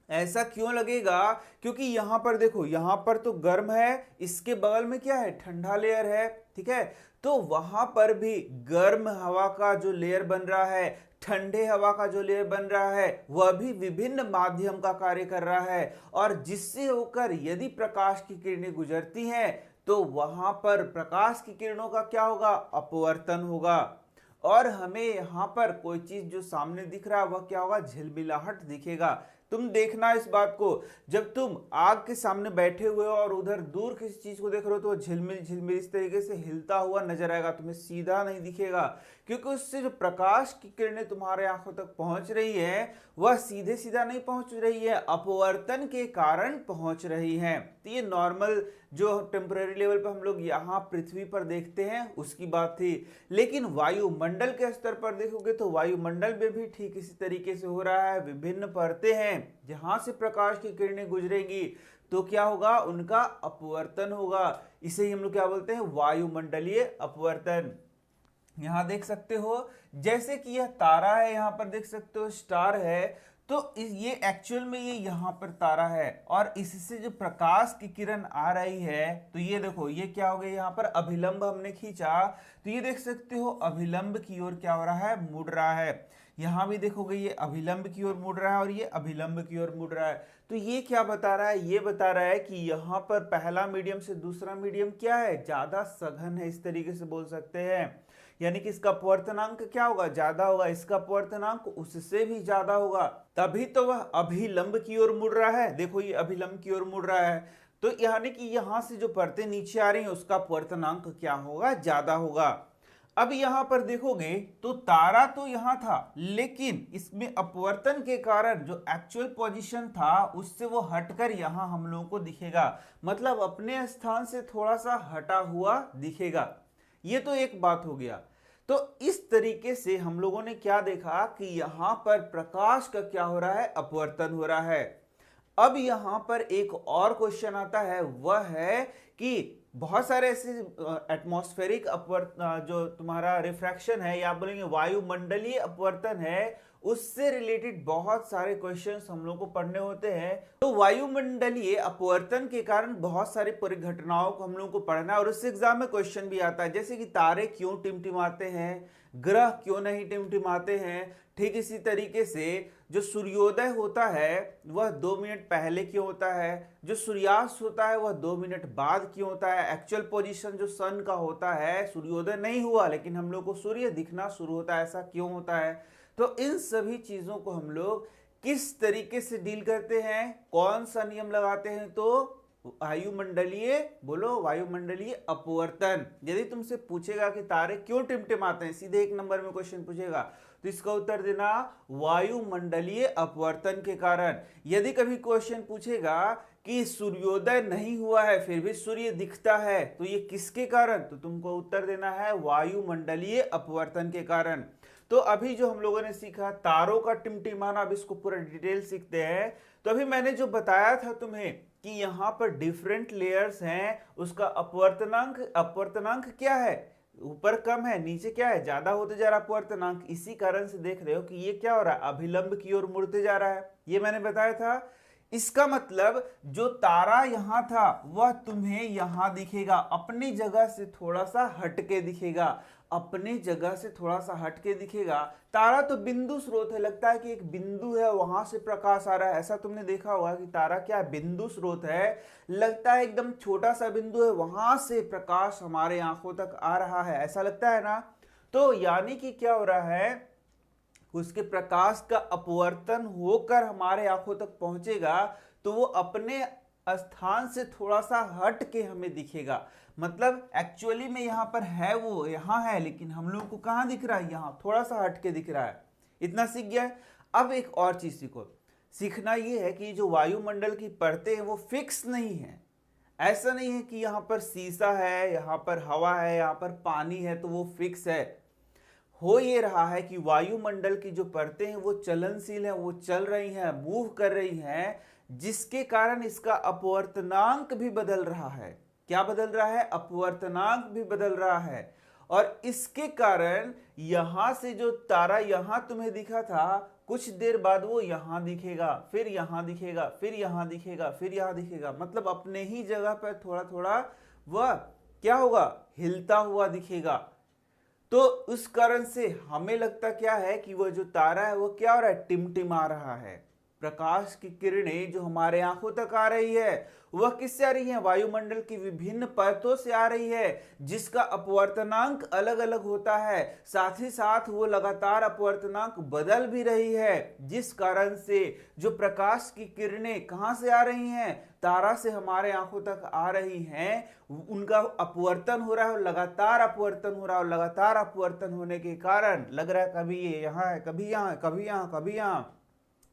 ऐसा क्यों लगेगा, क्योंकि यहां पर देखो, यहां पर तो गर्म है, इसके बगल में क्या है, ठंडा लेयर है। ठीक है, तो वहां पर भी गर्म हवा का जो लेयर बन रहा है, ठंडे हवा का जो लेयर बन रहा है, वह भी विभिन्न माध्यम का कार्य कर रहा है, और जिससे होकर यदि प्रकाश की किरणें गुजरती हैं तो वहां पर प्रकाश की किरणों का क्या होगा, अपवर्तन होगा। और हमें यहां पर कोई चीज जो सामने दिख रहा है वह क्या होगा, झिलमिलाहट दिखेगा। तुम देखना इस बात को, जब तुम आग के सामने बैठे हुए हो और उधर दूर किसी चीज को देख रहे हो तो झिलमिल झिलमिल इस तरीके से हिलता हुआ नजर आएगा, तुम्हें सीधा नहीं दिखेगा, क्योंकि उससे जो प्रकाश की किरणें तुम्हारे आंखों तक पहुंच रही है वह सीधे सीधा नहीं पहुंच रही है, अपवर्तन के कारण पहुंच रही है। तो ये नॉर्मल जो टेम्पररी लेवल पर हम लोग यहाँ पृथ्वी पर देखते हैं उसकी बात थी। लेकिन वायुमंडल के स्तर पर देखोगे तो वायुमंडल में भी ठीक इसी तरीके से हो रहा है, विभिन्न परतें हैं जहां से प्रकाश की किरणें गुजरेंगी तो क्या होगा, उनका अपवर्तन होगा। इसे ही हम लोग क्या बोलते हैं, वायुमंडलीय अपवर्तन। यहां देख सकते हो जैसे कि यह तारा है, यहां पर देख सकते हो स्टार है, तो ये एक्चुअल में ये यहाँ पर तारा है और इससे जो प्रकाश की किरण आ रही है, तो ये देखो ये क्या हो गया, यहाँ पर अभिलंब हमने खींचा तो ये देख सकते हो अभिलंब की ओर क्या हो रहा है, मुड़ रहा है। यहाँ भी देखोगे ये अभिलंब की ओर मुड़ रहा है और ये अभिलंब की ओर मुड़ रहा है। तो ये क्या बता रहा है, ये बता रहा है कि यहाँ पर पहला मीडियम से दूसरा मीडियम क्या है, ज्यादा सघन है, इस तरीके से बोल सकते हैं। यानी कि इसका अपवर्तनांक क्या होगा, ज्यादा होगा, इसका अपवर्तनांक उससे भी ज्यादा होगा, तभी तो वह अभिलंब की ओर मुड़ रहा है। देखो ये अभिलंब की ओर मुड़ रहा है, तो यानी कि यहां से जो परतें नीचे आ रही हैं उसका अपवर्तनांक क्या होगा, ज्यादा होगा। अब यहां पर देखोगे तो तारा तो यहां था, लेकिन इसमें अपवर्तन के कारण जो एक्चुअल पोजीशन था उससे वो हटकर यहां हम लोगों को दिखेगा, मतलब अपने स्थान से थोड़ा सा हटा हुआ दिखेगा। ये तो एक बात हो गया। तो इस तरीके से हम लोगों ने क्या देखा कि यहां पर प्रकाश का क्या हो रहा है, अपवर्तन हो रहा है। अब यहां पर एक और क्वेश्चन आता है, वह है कि बहुत सारे ऐसे एटमॉस्फेरिक अपवर्तन जो तुम्हारा रिफ्रैक्शन है या बोलेंगे वायुमंडलीय अपवर्तन है, उससे रिलेटेड बहुत सारे क्वेश्चंस हम लोग को पढ़ने होते हैं। तो वायुमंडलीय अपवर्तन के कारण बहुत सारी परिघटनाओं को हम लोग को पढ़ना है और उससे एग्जाम में क्वेश्चन भी आता है, जैसे कि तारे क्यों टिमटिमाते हैं, ग्रह क्यों नहीं टिमटिमाते हैं। ठीक इसी तरीके से जो सूर्योदय होता है वह 2 मिनट पहले क्यों होता है, जो सूर्यास्त होता है वह 2 मिनट बाद क्यों होता है, एक्चुअल पोजीशन जो सन का होता है, सूर्योदय नहीं हुआ लेकिन हम लोग को सूर्य दिखना शुरू होता है, ऐसा क्यों होता है। तो इन सभी चीजों को हम लोग किस तरीके से डील करते हैं, कौन सा नियम लगाते हैं, तो वायुमंडलीय, बोलो वायुमंडलीय अपवर्तन। यदि तुमसे पूछेगा कि तारे क्यों टिमटिमाते हैं, सीधे 1 नंबर में क्वेश्चन पूछेगा, तो इसका उत्तर देना वायुमंडलीय अपवर्तन के कारण। यदि कभी क्वेश्चन पूछेगा कि सूर्योदय नहीं हुआ है फिर भी सूर्य दिखता है, तो ये किसके कारण, तो तुमको उत्तर देना है वायुमंडलीय अपवर्तन के कारण। तो अभी जो हम लोगों ने सीखा तारों का टिमटिमाना, अब इसको पूरा डिटेल सीखते हैं। तो अभी मैंने जो बताया था तुम्हें कि यहाँ पर डिफरेंट लेयर्स हैं, उसका अपवर्तनांक क्या है, ऊपर कम है नीचे क्या है, ज्यादा होते जा रहा है अपवर्तनांक। इसी कारण से देख रहे हो कि ये क्या हो रहा है, अभिलंब की ओर मुड़ते जा रहा है, ये मैंने बताया था। इसका मतलब जो तारा यहां था वह तुम्हें यहां दिखेगा, अपनी जगह से थोड़ा सा हटके दिखेगा, अपनी जगह से थोड़ा सा हटके दिखेगा। तारा तो बिंदु स्रोत है, लगता है कि एक बिंदु है वहां से प्रकाश आ रहा है, ऐसा तुमने देखा होगा कि तारा क्या बिंदु स्रोत है, लगता है एकदम छोटा सा बिंदु है, वहां से प्रकाश हमारे आंखों तक आ रहा है, ऐसा लगता है ना। तो यानी कि क्या हो रहा है, उसके प्रकाश का अपवर्तन होकर हमारे आंखों तक पहुंचेगा तो वो अपने स्थान से थोड़ा सा हट के हमें दिखेगा। मतलब एक्चुअली में यहां पर है, वो यहां है लेकिन हम लोग को कहां दिख रहा है, यहां थोड़ा सा हट के दिख रहा है। इतना सीख गया है। अब एक और चीज सीखो, सीखना ये है कि जो वायुमंडल की परतें हैं वो फिक्स नहीं है। ऐसा नहीं है कि यहां पर शीशा है, यहां पर हवा है, यहां पर पानी है तो वो फिक्स है। हो ये रहा है कि वायुमंडल की जो परतें हैं वो चलनशील है, वो चल रही हैं, मूव कर रही हैं, जिसके कारण इसका अपवर्तनांक भी बदल रहा है। क्या बदल रहा है, अपवर्तनांक भी बदल रहा है। और इसके कारण यहां से जो तारा यहां तुम्हें दिखा था, कुछ देर बाद वो यहां दिखेगा, फिर यहां दिखेगा, फिर यहां दिखेगा, फिर यहां दिखेगा, मतलब अपने ही जगह पर थोड़ा थोड़ा वह क्या होगा, हिलता हुआ दिखेगा। तो उस कारण से हमें लगता क्या है कि वह जो तारा है वो क्या हो रहा है, टिमटिमा रहा है। प्रकाश की किरणें जो हमारे आंखों तक आ रही है वह किससे आ रही है, वायुमंडल की विभिन्न परतों से आ रही है, जिसका अपवर्तनांक अलग अलग होता है। साथ ही साथ वो लगातार अपवर्तनांक बदल भी रही है, जिस कारण से जो प्रकाश की किरणें कहां से आ रही हैं, तारा से हमारे आंखों तक आ रही हैं, उनका अपवर्तन हो रहा है, लगातार अपवर्तन हो रहा है। लगातार अपवर्तन होने के कारण लग रहा है कभी ये यहाँ है, कभी यहाँ है, कभी यहाँ, कभी यहाँ,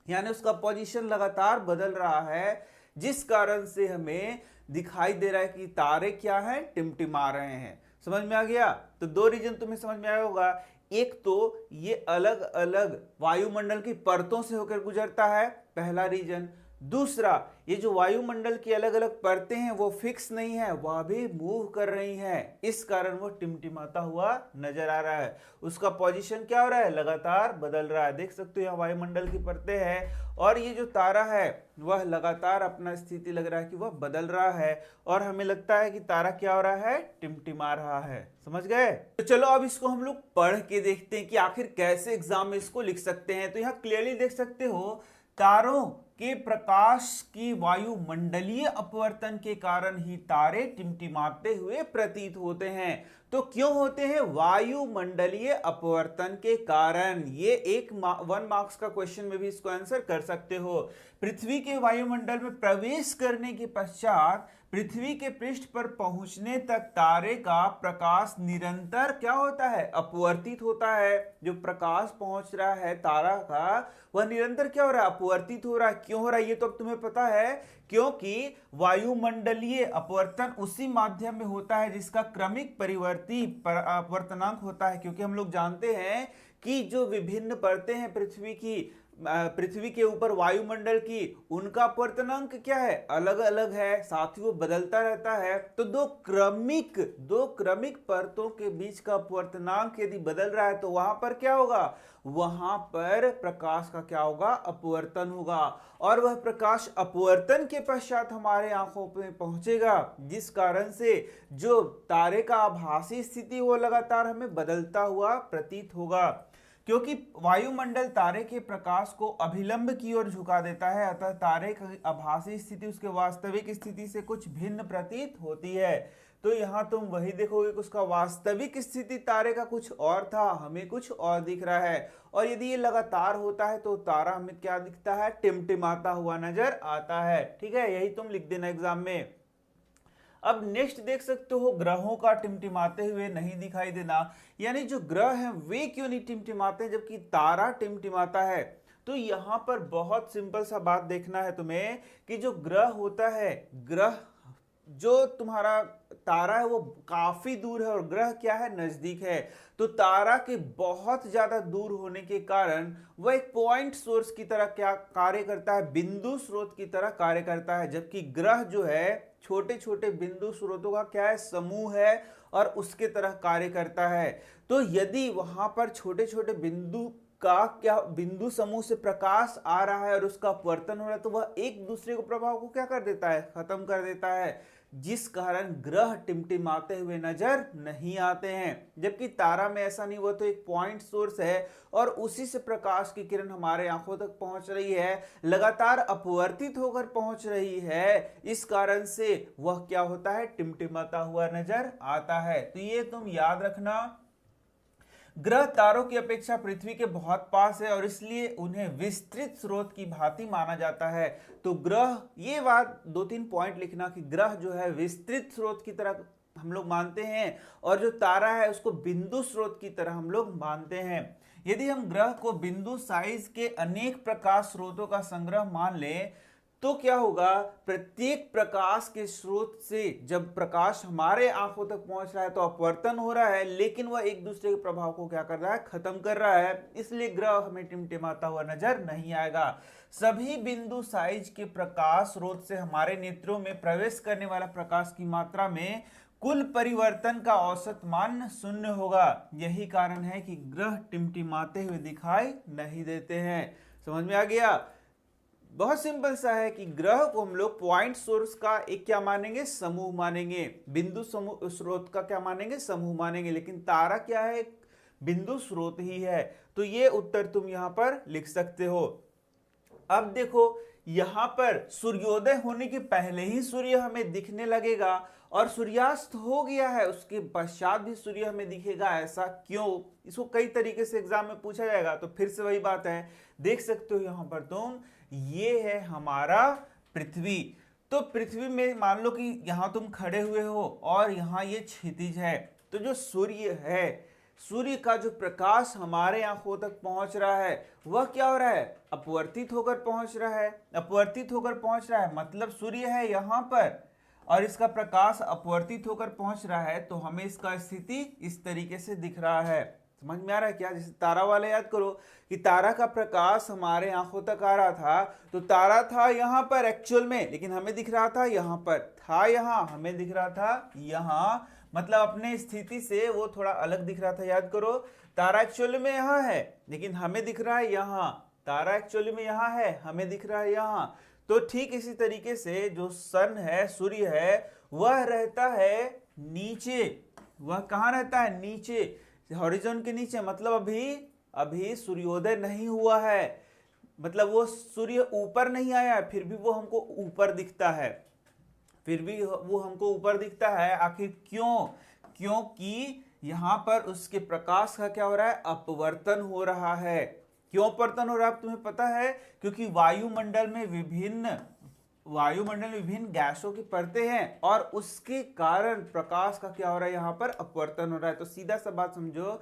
यानी उसका पोजीशन लगातार बदल रहा है, जिस कारण से हमें दिखाई दे रहा है कि तारे क्या हैं, टिमटिमा रहे हैं। समझ में आ गया। तो 2 रीजन तुम्हें समझ में आया होगा, एक तो ये अलग अलग वायुमंडल की परतों से होकर गुजरता है, पहला रीजन। दूसरा, ये जो वायुमंडल की अलग अलग परतें हैं वो फिक्स नहीं है, वह भी मूव कर रही हैं, इस कारण वो टिमटिमाता हुआ नजर आ रहा है। उसका पोजीशन क्या हो रहा है, लगातार बदल रहा है। देख सकते हो यहाँ वायुमंडल की परतें हैं और ये जो तारा है वह लगातार अपना स्थिति लग रहा है कि वह बदल रहा है, और हमें लगता है कि तारा क्या हो रहा है, टिमटिमा रहा है। समझ गए? तो चलो अब इसको हम लोग पढ़ के देखते हैं कि आखिर कैसे एग्जाम में इसको लिख सकते हैं। तो यहाँ क्लियरली देख सकते हो, तारों के प्रकाश की वायुमंडलीय अपवर्तन के कारण ही तारे टिमटिमाते हुए प्रतीत होते हैं। तो क्यों होते हैं, वायुमंडलीय अपवर्तन के कारण। ये एक 1 मार्क्स का क्वेश्चन में भी इसको आंसर कर सकते हो। पृथ्वी के वायुमंडल में प्रवेश करने के पश्चात पृथ्वी के पृष्ठ पर पहुंचने तक तारे का प्रकाश निरंतर क्या होता है, अपवर्तित होता है। जो प्रकाश पहुंच रहा है तारा का, वह निरंतर क्या हो रहा है, अपवर्तित हो रहा है। क्यों हो रहा है ये तो अब तुम्हें पता है, क्योंकि वायुमंडलीय अपवर्तन उसी माध्यम में होता है जिसका क्रमिक परिवर्ती अपवर्तनांक होता है। क्योंकि हम लोग जानते हैं कि जो विभिन्न परतें हैं पृथ्वी के ऊपर वायुमंडल की, उनका अपवर्तनांक क्या है, अलग अलग है, साथ ही वो बदलता रहता है। तो दो क्रमिक परतों के बीच का अपवर्तनांक यदि बदल रहा है तो वहां पर क्या होगा, वहां पर प्रकाश का क्या होगा, अपवर्तन होगा। और वह प्रकाश अपवर्तन के पश्चात हमारे आंखों पे पहुंचेगा, जिस कारण से जो तारे का आभासी स्थिति वो लगातार हमें बदलता हुआ प्रतीत होगा। क्योंकि वायुमंडल तारे के प्रकाश को अभिलंब की ओर झुका देता है, अतः तारे की आभासी स्थिति उसके वास्तविक स्थिति से कुछ भिन्न प्रतीत होती है। तो यहां तुम वही देखोगे कि उसका वास्तविक स्थिति तारे का कुछ और था, हमें कुछ और दिख रहा है। और यदि ये लगातार होता है तो तारा हमें क्या दिखता है, टिमटिमाता हुआ नजर आता है। ठीक है, यही तुम लिख देना एग्जाम में। अब नेक्स्ट देख सकते हो, ग्रहों का टिमटिमाते हुए नहीं दिखाई देना। यानी जो ग्रह हैं वे क्यों नहीं टिमटिमाते जबकि तारा टिमटिमाता है। तो यहां पर बहुत सिंपल सा बात देखना है तुम्हें कि जो ग्रह होता है, ग्रह जो तुम्हारा तारा है वो काफी दूर है और ग्रह क्या है, नजदीक है। तो तारा के बहुत ज्यादा दूर होने के कारण वह एक पॉइंट सोर्स की तरह क्या कार्य करता है, बिंदु स्रोत की तरह कार्य करता है। जबकि ग्रह जो है छोटे छोटे बिंदु स्रोतों का क्या है, समूह है और उसके तरह कार्य करता है। तो यदि वहां पर छोटे छोटे बिंदु समूह से प्रकाश आ रहा है और उसका अपवर्तन हो रहा है, तो वह एक दूसरे को प्रभाव को क्या कर देता है, खत्म कर देता है, जिस कारण ग्रह टिमटिमाते हुए नजर नहीं आते हैं। जबकि तारा में ऐसा नहीं, हुआ तो एक पॉइंट सोर्स है और उसी से प्रकाश की किरण हमारे आंखों तक पहुंच रही है, लगातार अपवर्तित होकर पहुंच रही है। इस कारण से वह क्या होता है, टिमटिमाता हुआ नजर आता है। तो ये तुम याद रखना, ग्रह तारों की अपेक्षा पृथ्वी के बहुत पास है और इसलिए उन्हें विस्तृत स्रोत की भांति माना जाता है। तो ग्रह, ये बात 2-3 पॉइंट लिखना कि ग्रह जो है विस्तृत स्रोत की तरह हम लोग मानते हैं और जो तारा है उसको बिंदु स्रोत की तरह हम लोग मानते हैं। यदि हम ग्रह को बिंदु साइज के अनेक प्रकाश स्रोतों का संग्रह मान लें तो क्या होगा, प्रत्येक प्रकाश के स्रोत से जब प्रकाश हमारे आंखों तक पहुंच रहा है तो अपवर्तन हो रहा है, लेकिन वह एक दूसरे के प्रभाव को क्या कर रहा है, खत्म कर रहा है। इसलिए ग्रह हमें टिमटिमाता हुआ नजर नहीं आएगा। सभी बिंदु साइज के प्रकाश स्रोत से हमारे नेत्रों में प्रवेश करने वाला प्रकाश की मात्रा में कुल परिवर्तन का औसत मान 0 होगा। यही कारण है कि ग्रह टिमटिमाते हुए दिखाई नहीं देते हैं। समझ में आ गया? बहुत सिंपल सा है कि ग्रह को हम लोग पॉइंट सोर्स का एक क्या मानेंगे, समूह मानेंगे, बिंदु समूह स्रोत का क्या मानेंगे, समूह मानेंगे। लेकिन तारा क्या है, एक बिंदु स्रोत ही है। तो ये उत्तर तुम यहां पर लिख सकते हो। अब देखो, यहां पर सूर्योदय होने के पहले ही सूर्य हमें दिखने लगेगा और सूर्यास्त हो गया है उसके पश्चात भी सूर्य हमें दिखेगा, ऐसा क्यों? इसको कई तरीके से एग्जाम में पूछा जाएगा। तो फिर से वही बात है, देख सकते हो यहां पर तुम, ये है हमारा पृथ्वी। तो पृथ्वी में मान लो कि यहां तुम खड़े हुए हो और यहां ये क्षितिज है। तो जो सूर्य है, सूर्य का जो प्रकाश हमारे आंखों तक पहुंच रहा है वह क्या हो रहा है, अपवर्तित होकर पहुंच रहा है। अपवर्तित होकर पहुंच रहा है मतलब सूर्य है यहां पर और इसका प्रकाश अपवर्तित होकर पहुंच रहा है, तो हमें इसका स्थिति इस तरीके से दिख रहा है। समझ में आ रहा है क्या? जैसे तारा वाले याद करो कि तारा का प्रकाश हमारे आंखों तक आ रहा था, तो तारा था यहाँ पर एक्चुअल में, लेकिन हमें दिख रहा था यहाँ पर, था यहाँ, हमें दिख रहा था यहाँ, मतलब अपने स्थिति से वो थोड़ा अलग दिख रहा था। याद करो, तारा एक्चुअल में यहाँ है लेकिन हमें दिख रहा है यहाँ, तारा एक्चुअली में यहाँ है, हमें दिख रहा है यहाँ। तो ठीक इसी तरीके से जो सन है, सूर्य है, वह रहता है नीचे। वह कहाँ रहता है? नीचे, हॉरिजॉन के नीचे। मतलब अभी सूर्योदय नहीं हुआ है, मतलब वो सूर्य ऊपर नहीं आया, फिर भी वो हमको ऊपर दिखता है, फिर भी वो हमको ऊपर दिखता है। आखिर क्यों? क्योंकि यहां पर उसके प्रकाश का क्या हो रहा है? अपवर्तन हो रहा है। क्यों अपवर्तन हो रहा है तुम्हें पता है? क्योंकि वायुमंडल में विभिन्न गैसों की परतें हैं और उसके कारण प्रकाश का क्या हो रहा है? यहाँ पर अपवर्तन हो रहा है। तो सीधा सा बात समझो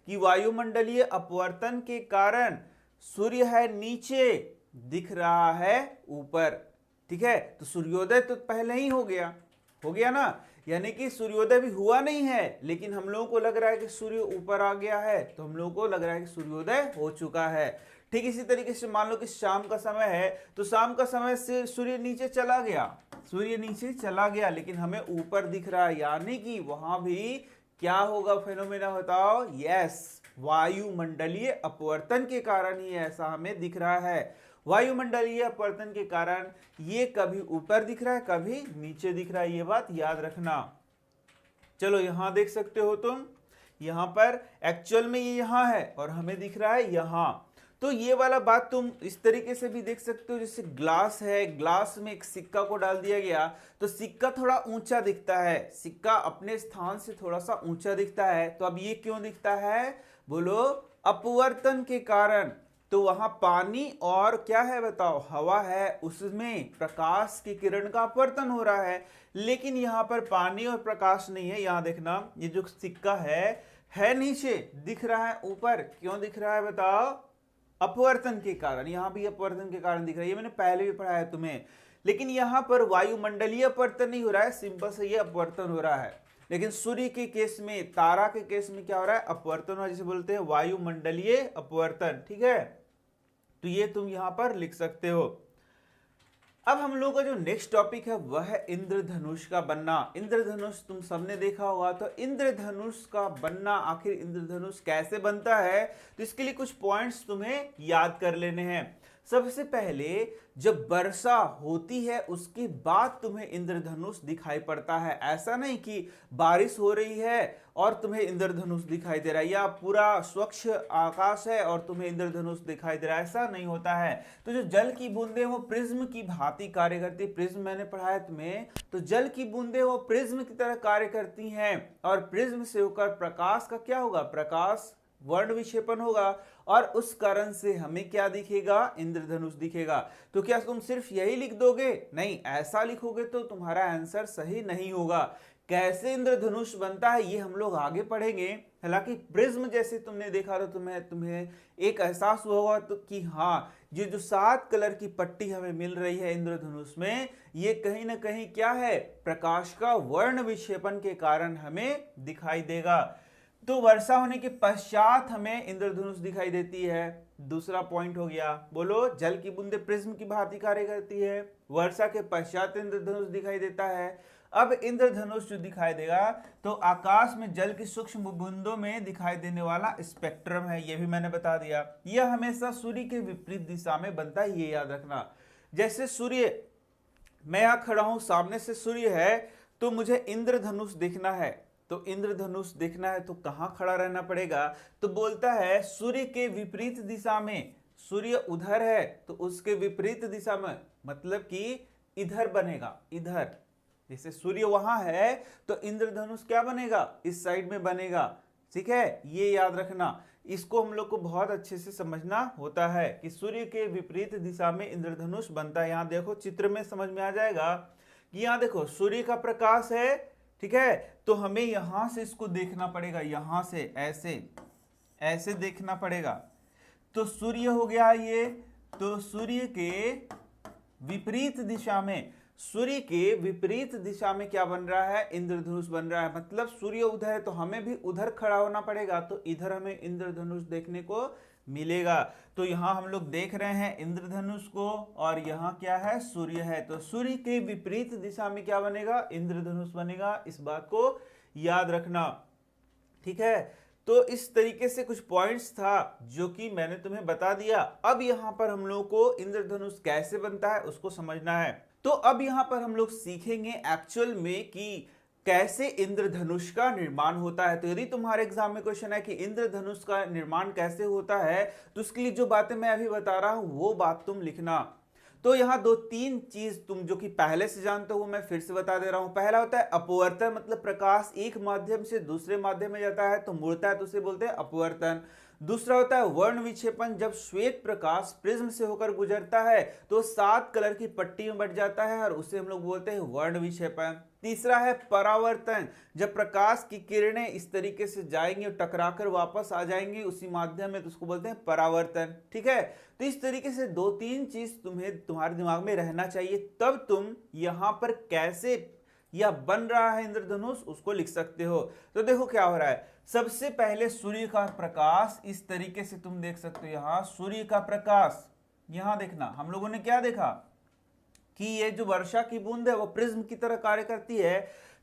कि वायुमंडलीय अपवर्तन के कारण सूर्य है नीचे, दिख रहा है ऊपर। ठीक है, तो सूर्योदय तो पहले ही हो गया ना, यानी कि सूर्योदय भी हुआ नहीं है, लेकिन हम लोगों को लग रहा है कि सूर्य ऊपर आ गया है, तो हम लोगों को लग रहा है कि सूर्योदय हो चुका है। ठीक इसी तरीके से मान लो कि शाम का समय है, तो शाम का समय से सूर्य नीचे चला गया, लेकिन हमें ऊपर दिख रहा है, यानी कि वहां भी क्या होगा फेनोमेना बताओ? यस, वायुमंडलीय अपवर्तन के कारण ही ऐसा हमें दिख रहा है। वायुमंडलीय अपवर्तन के कारण ये कभी ऊपर दिख रहा है, कभी नीचे दिख रहा है, ये बात याद रखना। चलो यहां देख सकते हो तुम, यहां पर एक्चुअल में ये यहां है और हमें दिख रहा है यहां। तो ये वाला बात तुम इस तरीके से भी देख सकते हो, जैसे ग्लास है, ग्लास में एक सिक्का को डाल दिया गया तो सिक्का थोड़ा ऊंचा दिखता है, सिक्का अपने स्थान से थोड़ा सा ऊंचा दिखता है। तो अब ये क्यों दिखता है? बोलो, अपवर्तन के कारण। तो वहां पानी और क्या है बताओ? हवा है, उसमें प्रकाश की किरण का अपवर्तन हो रहा है, लेकिन यहां पर पानी और प्रकाश नहीं है। यहां देखना, ये जो सिक्का है नीचे, दिख रहा है ऊपर। क्यों दिख रहा है बताओ? अपवर्तन के कारण। यहां भी अपवर्तन के कारण दिख रहा है, ये मैंने पहले भी पढ़ाया तुम्हें। लेकिन यहां पर वायुमंडलीय अपवर्तन नहीं हो रहा है, सिंपल से ये अपवर्तन हो रहा है। लेकिन सूर्य के केस में, तारा के केस में क्या हो रहा है? अपवर्तन हो रहा है, जिसे बोलते हैं वायुमंडलीय अपवर्तन। ठीक है, तो ये तुम यहां पर लिख सकते हो। अब हम लोगों का जो नेक्स्ट टॉपिक है वह है इंद्रधनुष का बनना। इंद्रधनुष तुम सबने देखा होगा, तो इंद्रधनुष का बनना, आखिर इंद्रधनुष कैसे बनता है, तो इसके लिए कुछ पॉइंट्स तुम्हें याद कर लेने हैं। सबसे पहले जब वर्षा होती है उसके बाद तुम्हें इंद्रधनुष दिखाई पड़ता है। ऐसा नहीं कि बारिश हो रही है और तुम्हें इंद्रधनुष दिखाई दे रहा है, या पूरा स्वच्छ आकाश है और तुम्हें इंद्रधनुष दिखाई दे रहा है, ऐसा नहीं होता है। तो जो जल की बूंदें वो प्रिज्म की भांति कार्य करती है। प्रिज्म मैंने पढ़ाया तुम्हें, तो जल की बूंदें वो प्रिज्म की तरह कार्य करती हैं और प्रिज्म से होकर प्रकाश का क्या होगा? प्रकाश वर्ण विक्षेपण होगा और उस कारण से हमें क्या दिखेगा? इंद्रधनुष दिखेगा। तो क्या तुम सिर्फ यही लिख दोगे? नहीं, ऐसा लिखोगे तो तुम्हारा आंसर सही नहीं होगा। कैसे इंद्रधनुष बनता है ये हम लोग आगे पढ़ेंगे। हालांकि प्रिज्म जैसे तुमने देखा तो तुम्हें एक एहसास हुआ होगा तो कि हाँ, ये जो 7 कलर की पट्टी हमें मिल रही है इंद्रधनुष में, ये कहीं ना कहीं क्या है? प्रकाश का वर्ण विक्षेपण के कारण हमें दिखाई देगा। तो वर्षा होने के पश्चात हमें इंद्रधनुष दिखाई देती है। दूसरा पॉइंट हो गया, बोलो, जल की बूंदे प्रिज्म की भांति कार्य करती है, वर्षा के पश्चात इंद्रधनुष दिखाई देता है। अब इंद्रधनुष जो दिखाई देगा तो आकाश में जल की सूक्ष्म बूंदों में दिखाई देने वाला स्पेक्ट्रम है, ये भी मैंने बता दिया। यह हमेशा सूर्य के विपरीत दिशा में बनता है, ये याद रखना। जैसे सूर्य, मैं यहां खड़ा हूं, सामने से सूर्य है, तो मुझे इंद्रधनुष देखना है। तो इंद्रधनुष देखना है तो कहां खड़ा रहना पड़ेगा? तो बोलता है सूर्य के विपरीत दिशा में। सूर्य उधर है तो उसके विपरीत दिशा में, मतलब कि इधर बनेगा, इधर। जैसे सूर्य वहां है तो इंद्रधनुष क्या बनेगा? इस साइड में बनेगा। ठीक है, ये याद रखना। इसको हम लोग को बहुत अच्छे से समझना होता है कि सूर्य के विपरीत दिशा में इंद्रधनुष बनता है। यहां देखो, चित्र में समझ में आ जाएगा कि यहां देखो सूर्य का प्रकाश है, ठीक है, तो हमें यहां से इसको देखना पड़ेगा, यहां से ऐसे देखना पड़ेगा। तो सूर्य हो गया ये, तो सूर्य के विपरीत दिशा में, सूर्य के विपरीत दिशा में क्या बन रहा है, इंद्रधनुष बन रहा है। मतलब सूर्य उधर है तो हमें भी उधर खड़ा होना पड़ेगा, तो इधर हमें इंद्रधनुष देखने को मिलेगा। तो यहाँ हम लोग देख रहे हैं इंद्रधनुष को, और यहाँ क्या है, सूर्य है। तो सूर्य के विपरीत दिशा में क्या बनेगा, इंद्रधनुष बनेगा। इस बात को याद रखना, ठीक है। तो इस तरीके से कुछ पॉइंट्स था जो कि मैंने तुम्हें बता दिया। अब यहाँ पर हम लोग को इंद्रधनुष कैसे बनता है उसको समझना है। तो अब यहाँ पर हम लोग सीखेंगे एक्चुअल में कि कैसे इंद्रधनुष का निर्माण होता है। तो यदि तुम्हारे एग्जाम में क्वेश्चन है कि इंद्रधनुष का निर्माण कैसे होता है, तो उसके लिए जो बातें मैं अभी बता रहा हूं वो बात तुम लिखना। तो यहाँ दो तीन चीज तुम जो कि पहले से जानते हो मैं फिर से बता दे रहा हूं। पहला होता है अपवर्तन, मतलब प्रकाश एक माध्यम से दूसरे माध्यम में जाता है तो मुड़ता है, तो उसे बोलते हैं अपवर्तन। दूसरा होता है वर्ण विक्षेपण, जब श्वेत प्रकाश प्रिज्म से होकर गुजरता है तो 7 कलर की पट्टी में बट जाता है और उसे हम लोग बोलते हैं वर्ण विक्षेपण। तीसरा है परावर्तन, जब प्रकाश की किरणें इस तरीके से जाएंगी और टकराकर वापस आ जाएंगी उसी माध्यम में, तो उसको बोलते हैं परावर्तन, ठीक है। तो इस तरीके से दो तीन चीज तुम्हारे दिमाग में रहना चाहिए, तब तुम यहां पर कैसे यह बन रहा है इंद्रधनुष उसको लिख सकते हो। तो देखो क्या हो रहा है, सबसे पहले सूर्य का प्रकाश इस तरीके से तुम देख सकते हो। यहां सूर्य का प्रकाश, यहां देखना हम लोगों ने क्या देखा कि ये जो वर्षा की बूंद है वो प्रिज्म की तरह कार्य करती है।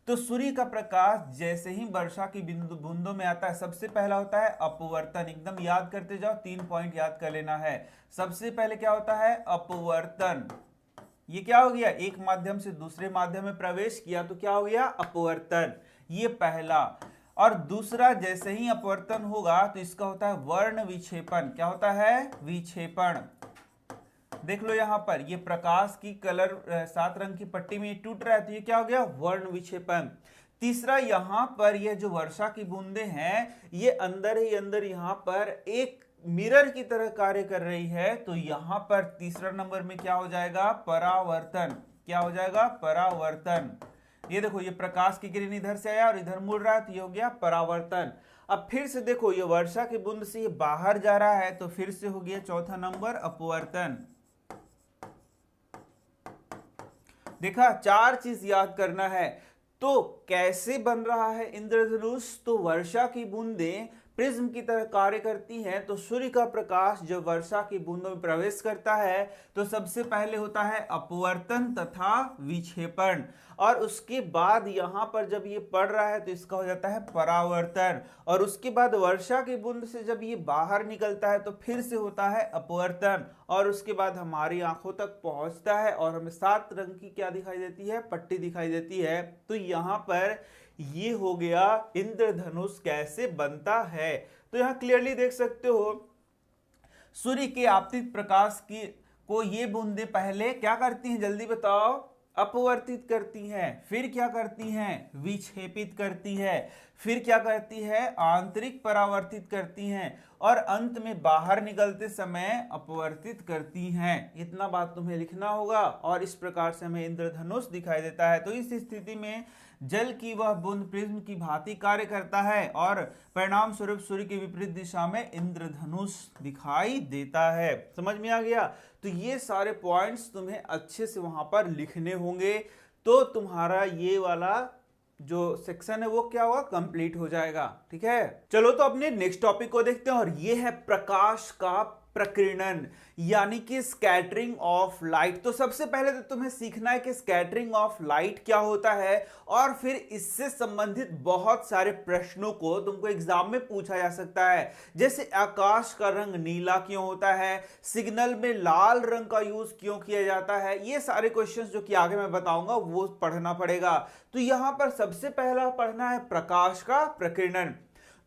तो सूर्य का प्रकाश जैसे ही वर्षा की बूंदों में आता है, सबसे पहला होता है अपवर्तन। एकदम याद करते जाओ, 3 पॉइंट याद कर लेना है। सबसे पहले क्या होता है, अपवर्तन। ये क्या हो गया, एक माध्यम से दूसरे माध्यम में प्रवेश किया तो क्या हो गया, अपवर्तन, ये पहला। और दूसरा, जैसे ही अपवर्तन होगा तो इसका होता है वर्ण विक्षेपण। क्या होता है, विक्षेपण। देख लो यहां पर ये प्रकाश की कलर 7 रंग की पट्टी में टूट रहा है तो ये क्या हो गया, वर्ण विक्षेपण। तीसरा, यहां पर ये जो वर्षा की बूंदे हैं ये अंदर ही अंदर यहां पर एक मिरर की तरह कार्य कर रही है, तो यहां पर तीसरा नंबर में क्या हो जाएगा, परावर्तन। क्या हो जाएगा, परावर्तन। ये देखो ये प्रकाश की किरण इधर से आया और इधर मुड़ रहा है तो ये हो गया परावर्तन। अब फिर से देखो ये वर्षा की बूंद से ये बाहर जा रहा है तो फिर से हो गया चौथा नंबर, अपवर्तन। देखा, 4 चीज याद करना है। तो कैसे बन रहा है इंद्रधनुष, तो वर्षा की बूंदें प्रिज्म की तरह कार्य करती हैं। तो सूर्य का प्रकाश जब वर्षा की बूंदों में प्रवेश करता है तो सबसे पहले होता है अपवर्तन तथा विक्षेपण, और उसके बाद यहां पर जब ये पड़ रहा है तो इसका हो जाता है परावर्तन, और उसके बाद वर्षा की बूंद से जब ये बाहर निकलता है तो फिर से होता है अपवर्तन, और उसके बाद हमारी आंखों तक पहुंचता है और हमें 7 रंग की क्या दिखाई देती है, पट्टी दिखाई देती है। तो यहां पर ये हो गया इंद्रधनुष कैसे बनता है। तो यहां क्लियरली देख सकते हो सूर्य के आपतित प्रकाश की को ये बूंदे पहले क्या करती हैं, जल्दी बताओ, अपवर्तित करती हैं, फिर क्या करती हैं, विक्षेपित करती है, फिर क्या करती है, आंतरिक परावर्तित करती हैं, और अंत में बाहर निकलते समय अपवर्तित करती हैं। इतना बात तुम्हें लिखना होगा, और इस प्रकार से हमें इंद्रधनुष दिखाई देता है। तो इस स्थिति में जल की वह बूंद प्रिज्म की भांति कार्य करता है और परिणाम स्वरूप सूर्य के विपरीत दिशा में इंद्रधनुष दिखाई देता है। समझ में आ गया। तो ये सारे पॉइंट्स तुम्हें अच्छे से वहां पर लिखने होंगे, तो तुम्हारा ये वाला जो सेक्शन है वो क्या होगा, कंप्लीट हो जाएगा। ठीक है, चलो तो अपने नेक्स्ट टॉपिक को देखते हैं, और ये है प्रकाश का प्रकीर्णन, यानी कि स्कैटरिंग ऑफ लाइट। तो सबसे पहले तो तुम्हें सीखना है कि स्कैटरिंग ऑफ लाइट क्या होता है, और फिर इससे संबंधित बहुत सारे प्रश्नों को तुमको एग्जाम में पूछा जा सकता है। जैसे आकाश का रंग नीला क्यों होता है, सिग्नल में लाल रंग का यूज क्यों किया जाता है, ये सारे क्वेश्चंस जो कि आगे मैं बताऊंगा वो पढ़ना पड़ेगा। तो यहां पर सबसे पहला पढ़ना है प्रकाश का प्रकीर्णन।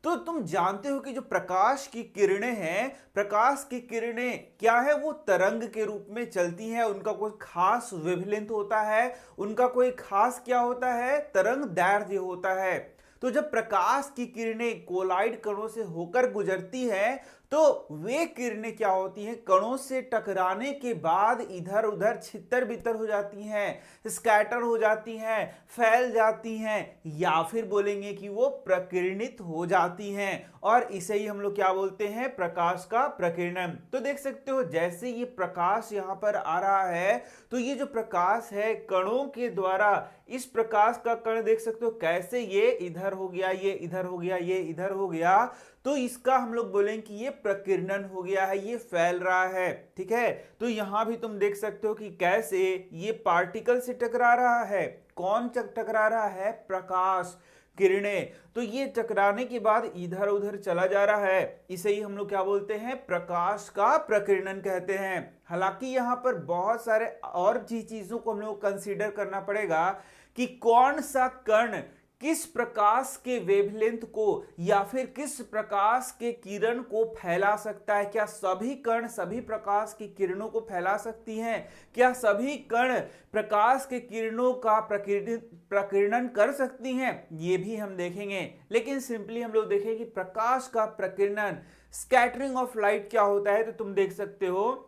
तो तुम जानते हो कि जो प्रकाश की किरणें हैं, प्रकाश की किरणें क्या है, वो तरंग के रूप में चलती हैं। उनका कोई खास वेवलेंथ होता है, उनका कोई खास क्या होता है, तरंग दैर्ध्य होता है। तो जब प्रकाश की किरणें कोलाइड कणों से होकर गुजरती हैं तो वे किरणें क्या होती हैं, कणों से टकराने के बाद इधर उधर छितर बितर हो जाती हैं, स्कैटर हो जाती हैं, फैल जाती हैं, या फिर बोलेंगे कि वो प्रकीर्णित हो जाती हैं, और इसे ही हम लोग क्या बोलते हैं, प्रकाश का प्रकीर्णन। तो देख सकते हो जैसे ये प्रकाश यहां पर आ रहा है, तो ये जो प्रकाश है कणों के द्वारा, इस प्रकाश का कण देख सकते हो कैसे ये इधर हो गया, ये इधर हो गया, ये इधर हो गया, तो इसका हम लोग बोलेंगे कि ये प्रकीर्णन हो गया है, ये फैल रहा है। ठीक है, तो यहां भी तुम देख सकते हो कि कैसे ये पार्टिकल से टकरा रहा है। कौन टकरा रहा है, प्रकाश, किरणें। तो ये टकराने के बाद इधर उधर चला जा रहा है, इसे ही हम लोग क्या बोलते हैं, प्रकाश का प्रकीर्णन कहते हैं। हालांकि यहाँ पर बहुत सारे और चीजों को हम लोग कंसीडर करना पड़ेगा कि कौन सा कण किस प्रकाश के वेवलेंथ को या फिर किस प्रकाश के किरण को फैला सकता है। क्या सभी कण सभी प्रकाश की किरणों को फैला सकती हैं? क्या सभी कण प्रकाश के किरणों का प्रकीर्णन कर सकती हैं? ये भी हम देखेंगे, लेकिन सिंपली हम लोग देखें कि प्रकाश का प्रकीर्णन, स्कैटरिंग ऑफ लाइट क्या होता है। तो तुम देख सकते हो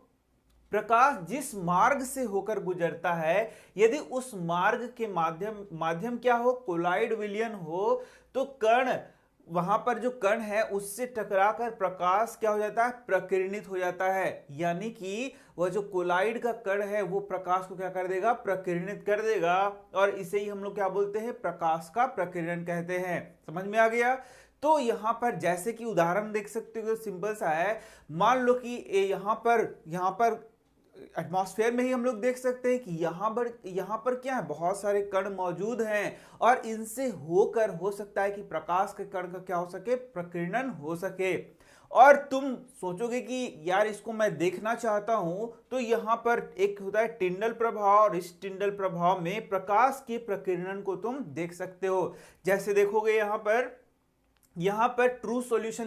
प्रकाश जिस मार्ग से होकर गुजरता है, यदि उस मार्ग के माध्यम क्या हो, कोलाइड विलयन हो, तो कण, वहां पर जो कण है उससे टकराकर प्रकाश क्या हो जाता है, प्रकीर्णित हो जाता है। यानी कि वह जो कोलाइड का कण है वो प्रकाश को क्या कर देगा, प्रकीर्णित कर देगा, और इसे ही हम लोग क्या बोलते हैं, प्रकाश का प्रकीर्णन कहते हैं। समझ में आ गया। तो यहां पर जैसे कि उदाहरण देख सकते हो, सिंपल सा है। मान लो कि यहां पर एटमॉस्फेयर में ही हम लोग देख सकते हैं कि यहां पर क्या है, बहुत सारे कण मौजूद हैं, और इनसे होकर हो सकता है कि प्रकाश के कण का क्या हो सके, प्रकीर्णन हो सके। और तुम सोचोगे कि यार इसको मैं देखना चाहता हूं, तो यहां पर एक होता है टिंडल प्रभाव, और इस टिंडल प्रभाव में प्रकाश के प्रकीर्णन को तुम देख सकते हो। जैसे देखोगे यहां पर ट्रू सॉल्यूशन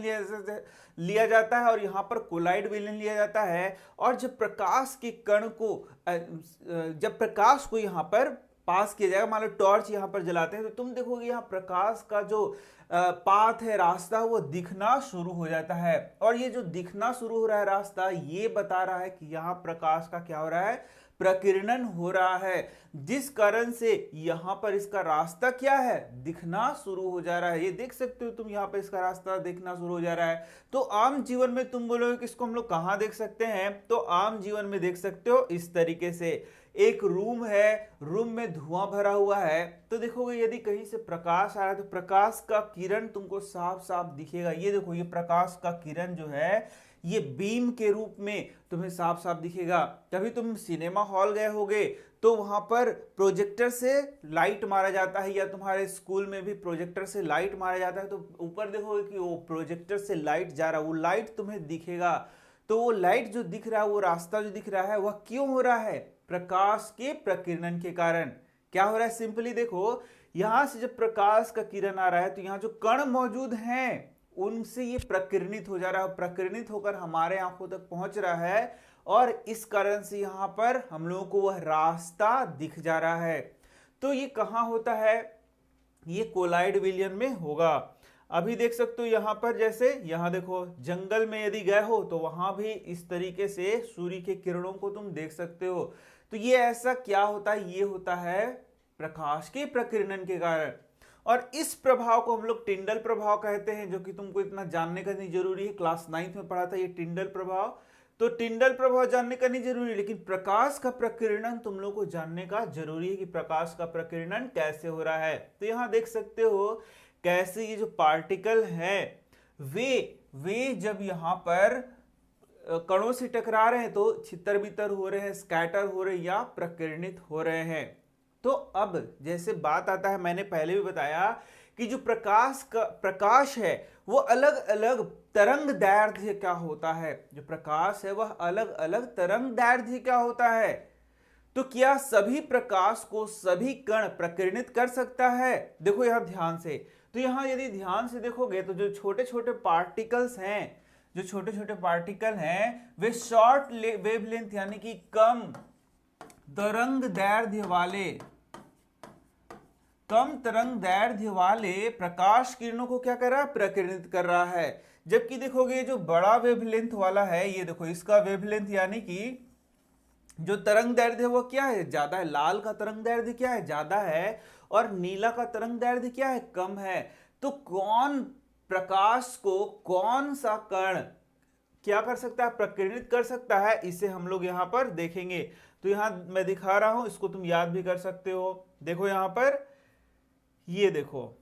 लिया जाता है, और यहां पर कोलाइड विलयन लिया जाता है, और जब प्रकाश के कण को जब प्रकाश को यहां पर पास किया जाएगा, मान लो टॉर्च यहां पर जलाते हैं, तो तुम देखोगे यहां प्रकाश का जो पाथ है, रास्ता, वो दिखना शुरू हो जाता है। और ये जो दिखना शुरू हो रहा है रास्ता, ये बता रहा है कि यहां प्रकाश का क्या हो रहा है, प्रकीर्णन हो रहा है, जिस कारण से यहां पर इसका रास्ता क्या है, दिखना शुरू हो जा रहा है। ये देख सकते हो तुम, यहां पर इसका रास्ता दिखना शुरू हो जा रहा है। तो आम जीवन में तुम बोलोगे कि इसको हम लोग कहां देख सकते हैं, तो आम जीवन में देख सकते हो इस तरीके से। एक रूम है, रूम में धुआं भरा हुआ है, तो देखोगे यदि कहीं से प्रकाश आ रहा है तो प्रकाश का किरण तुमको साफ साफ दिखेगा। ये देखो, ये प्रकाश का किरण जो है ये बीम के रूप में तुम्हें साफ साफ दिखेगा। कभी तुम सिनेमा हॉल गए होगे तो वहां पर प्रोजेक्टर से लाइट मारा जाता है, या तुम्हारे स्कूल में भी प्रोजेक्टर से लाइट मारा जाता है, तो ऊपर देखोगे कि वो प्रोजेक्टर से लाइट जा रहा है, वो लाइट तुम्हें दिखेगा। तो वो लाइट जो दिख रहा है, वो रास्ता जो दिख रहा है, वह क्यों हो रहा है, प्रकाश के प्रकीर्णन के कारण। क्या हो रहा है, सिंपली देखो, यहां से जब प्रकाश का किरण आ रहा है तो यहाँ जो कण मौजूद हैं उनसे ये प्रकीर्णित हो जा रहा है, प्रकीर्णित होकर हमारे आंखों तक पहुंच रहा है, और इस कारण से यहां पर हम लोगों को वह रास्ता दिख जा रहा है। तो ये कहां होता है, ये कोलाइड विलयन में होगा। अभी देख सकते हो यहां पर, जैसे यहां देखो जंगल में यदि गए हो तो वहां भी इस तरीके से सूर्य के किरणों को तुम देख सकते हो। तो ये ऐसा क्या होता है, ये होता है प्रकाश के प्रकीर्णन के कारण। और इस प्रभाव को हम लोग टिंडल प्रभाव कहते हैं, जो कि तुमको इतना जानने का नहीं जरूरी है, क्लास 9th में पढ़ा था ये टिंडल प्रभाव। तो टिंडल प्रभाव जानने का नहीं जरूरी, लेकिन प्रकाश का प्रकीर्णन तुम लोग को जानने का जरूरी है कि प्रकाश का प्रकीर्णन कैसे हो रहा है। तो यहां देख सकते हो कैसे ये जो पार्टिकल है वे जब यहां पर कणों से टकरा रहे हैं तो छितर बितर हो रहे हैं, स्कैटर हो रहे हैं, या प्रकीर्णित हो रहे हैं। तो अब जैसे बात आता है, मैंने पहले भी बताया कि जो प्रकाश है वो अलग अलग तरंग दैर्ध्य का होता है। जो प्रकाश है वह अलग अलग तरंग दैर्ध्य का होता है। तो क्या सभी प्रकाश को सभी कण प्रकीर्णित कर सकता है? देखो यहां ध्यान से, तो यहां यदि ध्यान से देखोगे तो जो छोटे छोटे पार्टिकल्स हैं, जो छोटे छोटे पार्टिकल हैं, वे शॉर्ट वेवलेंथ यानी कि कम तरंग दैर्ध्य वाले प्रकाश किरणों को क्या कर रहा है, प्रकीर्णित कर रहा है। जबकि देखोगे जो बड़ा वेवलेंथ वाला है, ये देखो इसका वेवलेंथ यानी कि जो तरंग दैर्ध्य है वो क्या है, ज्यादा है। लाल का तरंग दैर्ध्य क्या है, ज्यादा है, और नीला का तरंग दैर्ध्य क्या है, कम है। तो कौन प्रकाश को, कौन सा कण क्या कर सकता है, प्रकीर्णित कर सकता है, इसे हम लोग यहां पर देखेंगे। तो यहां मैं दिखा रहा हूं, इसको तुम याद भी कर सकते हो। देखो यहां पर, ये देखो,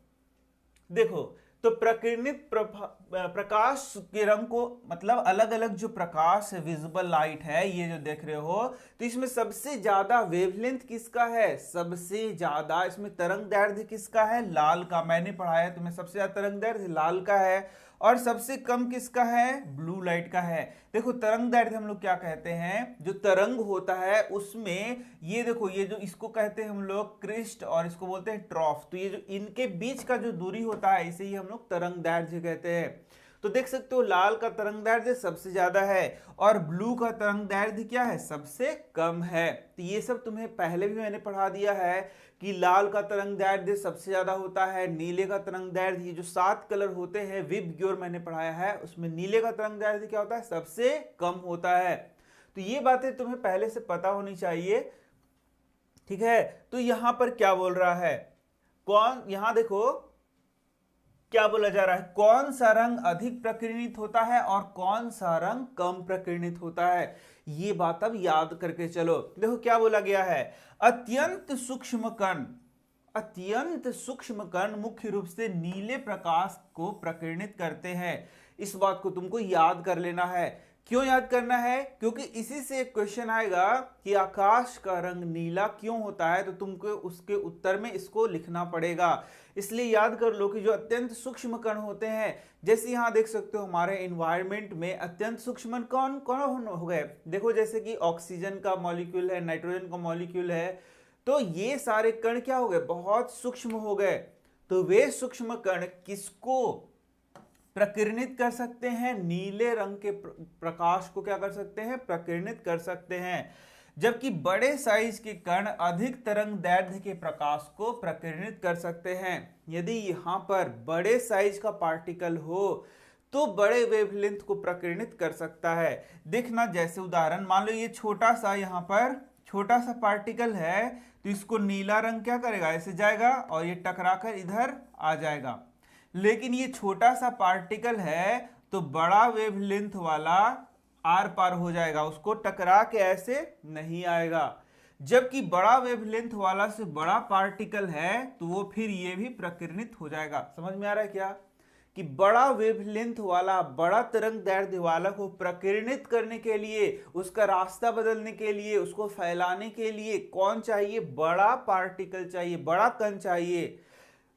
देखो तो प्रकीर्णित प्रकाश के रंग को, मतलब अलग अलग जो प्रकाश है, विजिबल लाइट है, ये जो देख रहे हो, तो इसमें सबसे ज्यादा वेवलेंथ किसका है, सबसे ज्यादा इसमें तरंग दैर्ध्य किसका है, लाल का। मैंने पढ़ाया तुम्हें, सबसे ज्यादा तरंग दैर्ध्य लाल का है, और सबसे कम किसका है, ब्लू लाइट का है। देखो तरंग दैर्ध्य हम लोग क्या कहते हैं, जो तरंग होता है उसमें, ये देखो, ये जो इसको कहते हैं हम लोग क्रिस्ट, और इसको बोलते हैं ट्रॉफ। तो ये जो इनके बीच का जो दूरी होता है, इसे ही हम लोग तरंग दैर्ध्य कहते हैं। तो देख सकते हो लाल का तरंग दैर्ध्य सबसे ज्यादा है, और ब्लू का तरंग दैर्ध्य क्या है, सबसे कम है। तो ये सब तुम्हें पहले भी मैंने पढ़ा दिया है कि लाल का तरंग दैर्ध्य सबसे ज्यादा होता है, नीले का तरंग दैर्ध्य, ये जो 7 कलर होते हैं विबग्योर मैंने पढ़ाया है, उसमें नीले का तरंग दैर्ध्य क्या होता है, सबसे कम होता है। तो ये बातें तुम्हें पहले से पता होनी चाहिए, ठीक है। तो यहां पर क्या बोल रहा है, कौन, यहां देखो क्या बोला जा रहा है, कौन सा रंग अधिक प्रकीर्णित होता है और कौन सा रंग कम प्रकीर्णित होता है, ये बात अब याद करके चलो। देखो क्या बोला गया है, अत्यंत सूक्ष्म कण, अत्यंत सूक्ष्म कण मुख्य रूप से नीले प्रकाश को प्रकीर्णित करते हैं। इस बात को तुमको याद कर लेना है। क्यों याद करना है, क्योंकि इसी से एक क्वेश्चन आएगा कि आकाश का रंग नीला क्यों होता है, तो तुमको उसके उत्तर में इसको लिखना पड़ेगा। इसलिए याद कर लो कि जो अत्यंत सूक्ष्म कण होते हैं, जैसे यहां देख सकते हो हमारे एनवायरमेंट में अत्यंत सूक्ष्म कण कौन हो गए, देखो जैसे कि ऑक्सीजन का मॉलिक्यूल है, नाइट्रोजन का मॉलिक्यूल है, तो ये सारे कण क्या हो गए, बहुत सूक्ष्म हो गए। तो वे सूक्ष्म कण किसको प्रकीर्णित कर सकते हैं, नीले रंग के प्रकाश को क्या कर सकते हैं, प्रकीर्णित कर सकते हैं। जबकि बड़े साइज के कण अधिक तरंग दैर्ध्य के प्रकाश को प्रकीर्णित कर सकते हैं। यदि यहां पर बड़े साइज का पार्टिकल हो तो बड़े वेवलेंथ को प्रकीर्णित कर सकता है। देखना, जैसे उदाहरण मान लो ये छोटा सा, यहां पर छोटा सा पार्टिकल है, तो इसको नीला रंग क्या करेगा, ऐसे जाएगा और ये टकराकर इधर आ जाएगा। लेकिन ये छोटा सा पार्टिकल है तो बड़ा वेवलेंथ वाला आर पार हो जाएगा, उसको टकरा के ऐसे नहीं आएगा। जबकि बड़ा वेवलेंथ वाला से बड़ा पार्टिकल है तो वो फिर ये भी प्रकीर्णित हो जाएगा। समझ में आ रहा है क्या, कि बड़ा वेवलेंथ वाला, बड़ा तरंग दैर्ध्य वाला को प्रकीर्णित करने के लिए, उसका रास्ता बदलने के लिए, उसको फैलाने के लिए कौन चाहिए, बड़ा पार्टिकल चाहिए, बड़ा कण चाहिए।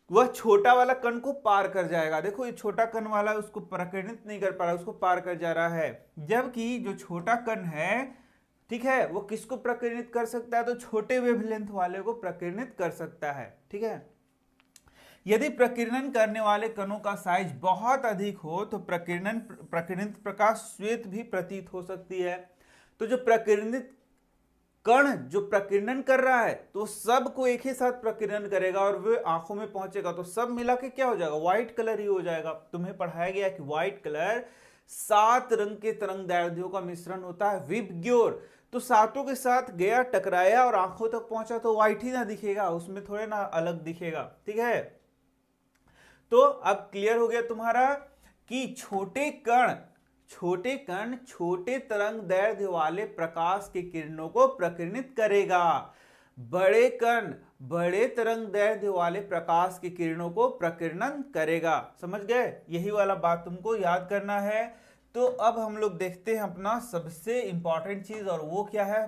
वह छोटा वाला कण को पार कर जाएगा। देखो ये छोटा कण वाला उसको प्रकीर्णित नहीं कर पा रहा, उसको पार कर जा रहा है। जबकि जो छोटा कण है, ठीक है, वो किसको प्रकीर्णित कर सकता है, तो छोटे वेवलेंथ वाले को प्रकीर्णित कर सकता है, ठीक है। यदि प्रकीर्णन करने वाले कणों का साइज बहुत अधिक हो तो प्रकीर्णित प्रकाश श्वेत भी प्रतीत हो सकती है। तो जो प्रकीर्णित कण जो प्रकीर्णन कर रहा है तो सबको एक ही साथ प्रकीर्णन करेगा और वो आंखों में पहुंचेगा, तो सब मिला के क्या हो जाएगा, व्हाइट कलर ही हो जाएगा। तुम्हें पढ़ाया गया कि व्हाइट कलर 7 रंग के तरंग दैर्ध्यों का मिश्रण होता है, विबग्योर। तो सातों के साथ गया, टकराया और आंखों तक पहुंचा तो व्हाइट ही ना दिखेगा, उसमें थोड़े ना अलग दिखेगा, ठीक है। तो अब क्लियर हो गया तुम्हारा कि छोटे कण छोटे तरंग दैर्ध्य वाले प्रकाश की किरणों को प्रकीर्णित करेगा, बड़े कण बड़े तरंग दैर्ध्य वाले प्रकाश की किरणों को प्रकीर्णन करेगा। समझ गए, यही वाला बात तुमको याद करना है। तो अब हम लोग देखते हैं अपना सबसे इंपॉर्टेंट चीज, और वो क्या है,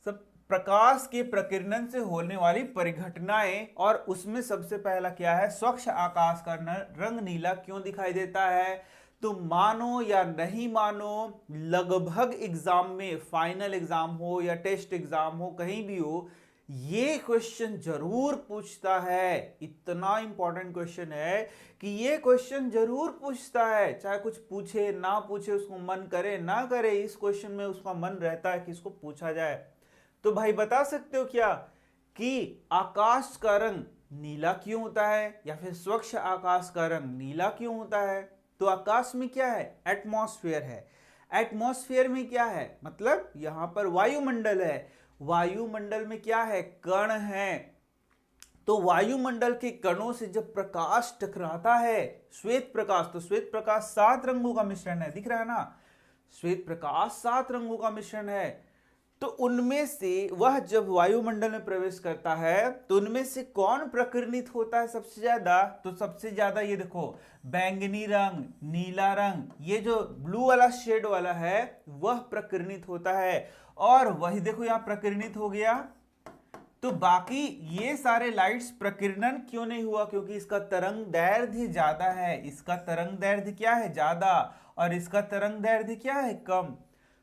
सब प्रकाश के प्रकीर्णन से होने वाली परिघटनाएं। और उसमें सबसे पहला क्या है, स्वच्छ आकाश का रंग नीला क्यों दिखाई देता है। तो मानो या नहीं मानो, लगभग एग्जाम में, फाइनल एग्जाम हो या टेस्ट एग्जाम हो, कहीं भी हो, ये क्वेश्चन जरूर पूछता है। इतना इंपॉर्टेंट क्वेश्चन है कि ये क्वेश्चन जरूर पूछता है, चाहे कुछ पूछे ना पूछे, उसको मन करे ना करे, इस क्वेश्चन में उसका मन रहता है कि इसको पूछा जाए। तो भाई बता सकते हो क्या कि आकाश का रंग नीला क्यों होता है, या फिर स्वच्छ आकाश का रंग नीला क्यों होता है। तो आकाश में क्या है? एटमॉस्फेयर है। एटमॉस्फेयर में क्या है? मतलब यहां पर वायुमंडल है। वायुमंडल में क्या है? कण है। तो वायुमंडल के कणों से जब प्रकाश टकराता है, श्वेत प्रकाश, तो श्वेत प्रकाश 7 रंगों का मिश्रण है, दिख रहा है ना? श्वेत प्रकाश 7 रंगों का मिश्रण है। तो उनमें से वह जब वायुमंडल में प्रवेश करता है तो उनमें से कौन प्रकीर्णित होता है सबसे ज्यादा? तो सबसे ज्यादा ये देखो, बैंगनी रंग, नीला रंग, ये जो ब्लू वाला शेड वाला है वह प्रकीर्णित होता है। और वही देखो यहां प्रकीर्णित हो गया। तो बाकी ये सारे लाइट्स प्रकीर्णन क्यों नहीं हुआ? क्योंकि इसका तरंग दैर्ध्य ज्यादा है। इसका तरंग दैर्ध्य क्या है? ज्यादा। और इसका तरंग दैर्ध्य क्या है? कम।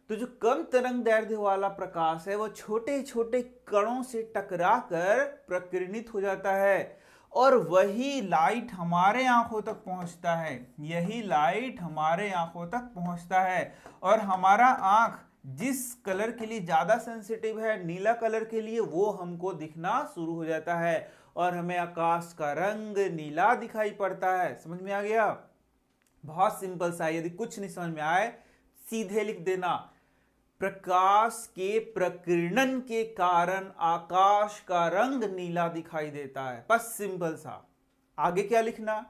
तो जो कम तरंग दैर्ध्य वाला प्रकाश है वो छोटे छोटे कणों से टकराकर प्रकीर्णित हो जाता है और वही लाइट हमारे आंखों तक पहुंचता है। यही लाइट हमारे आंखों तक पहुंचता है और हमारा आंख जिस कलर के लिए ज्यादा सेंसिटिव है, नीला कलर के लिए, वो हमको दिखना शुरू हो जाता है और हमें आकाश का रंग नीला दिखाई पड़ता है। समझ में आ गया? बहुत सिंपल सा। यदि कुछ नहीं समझ में आए सीधे लिख देना, प्रकाश के प्रकीर्णन के कारण आकाश का रंग नीला दिखाई देता है। बस सिंपल सा। आगे क्या लिखना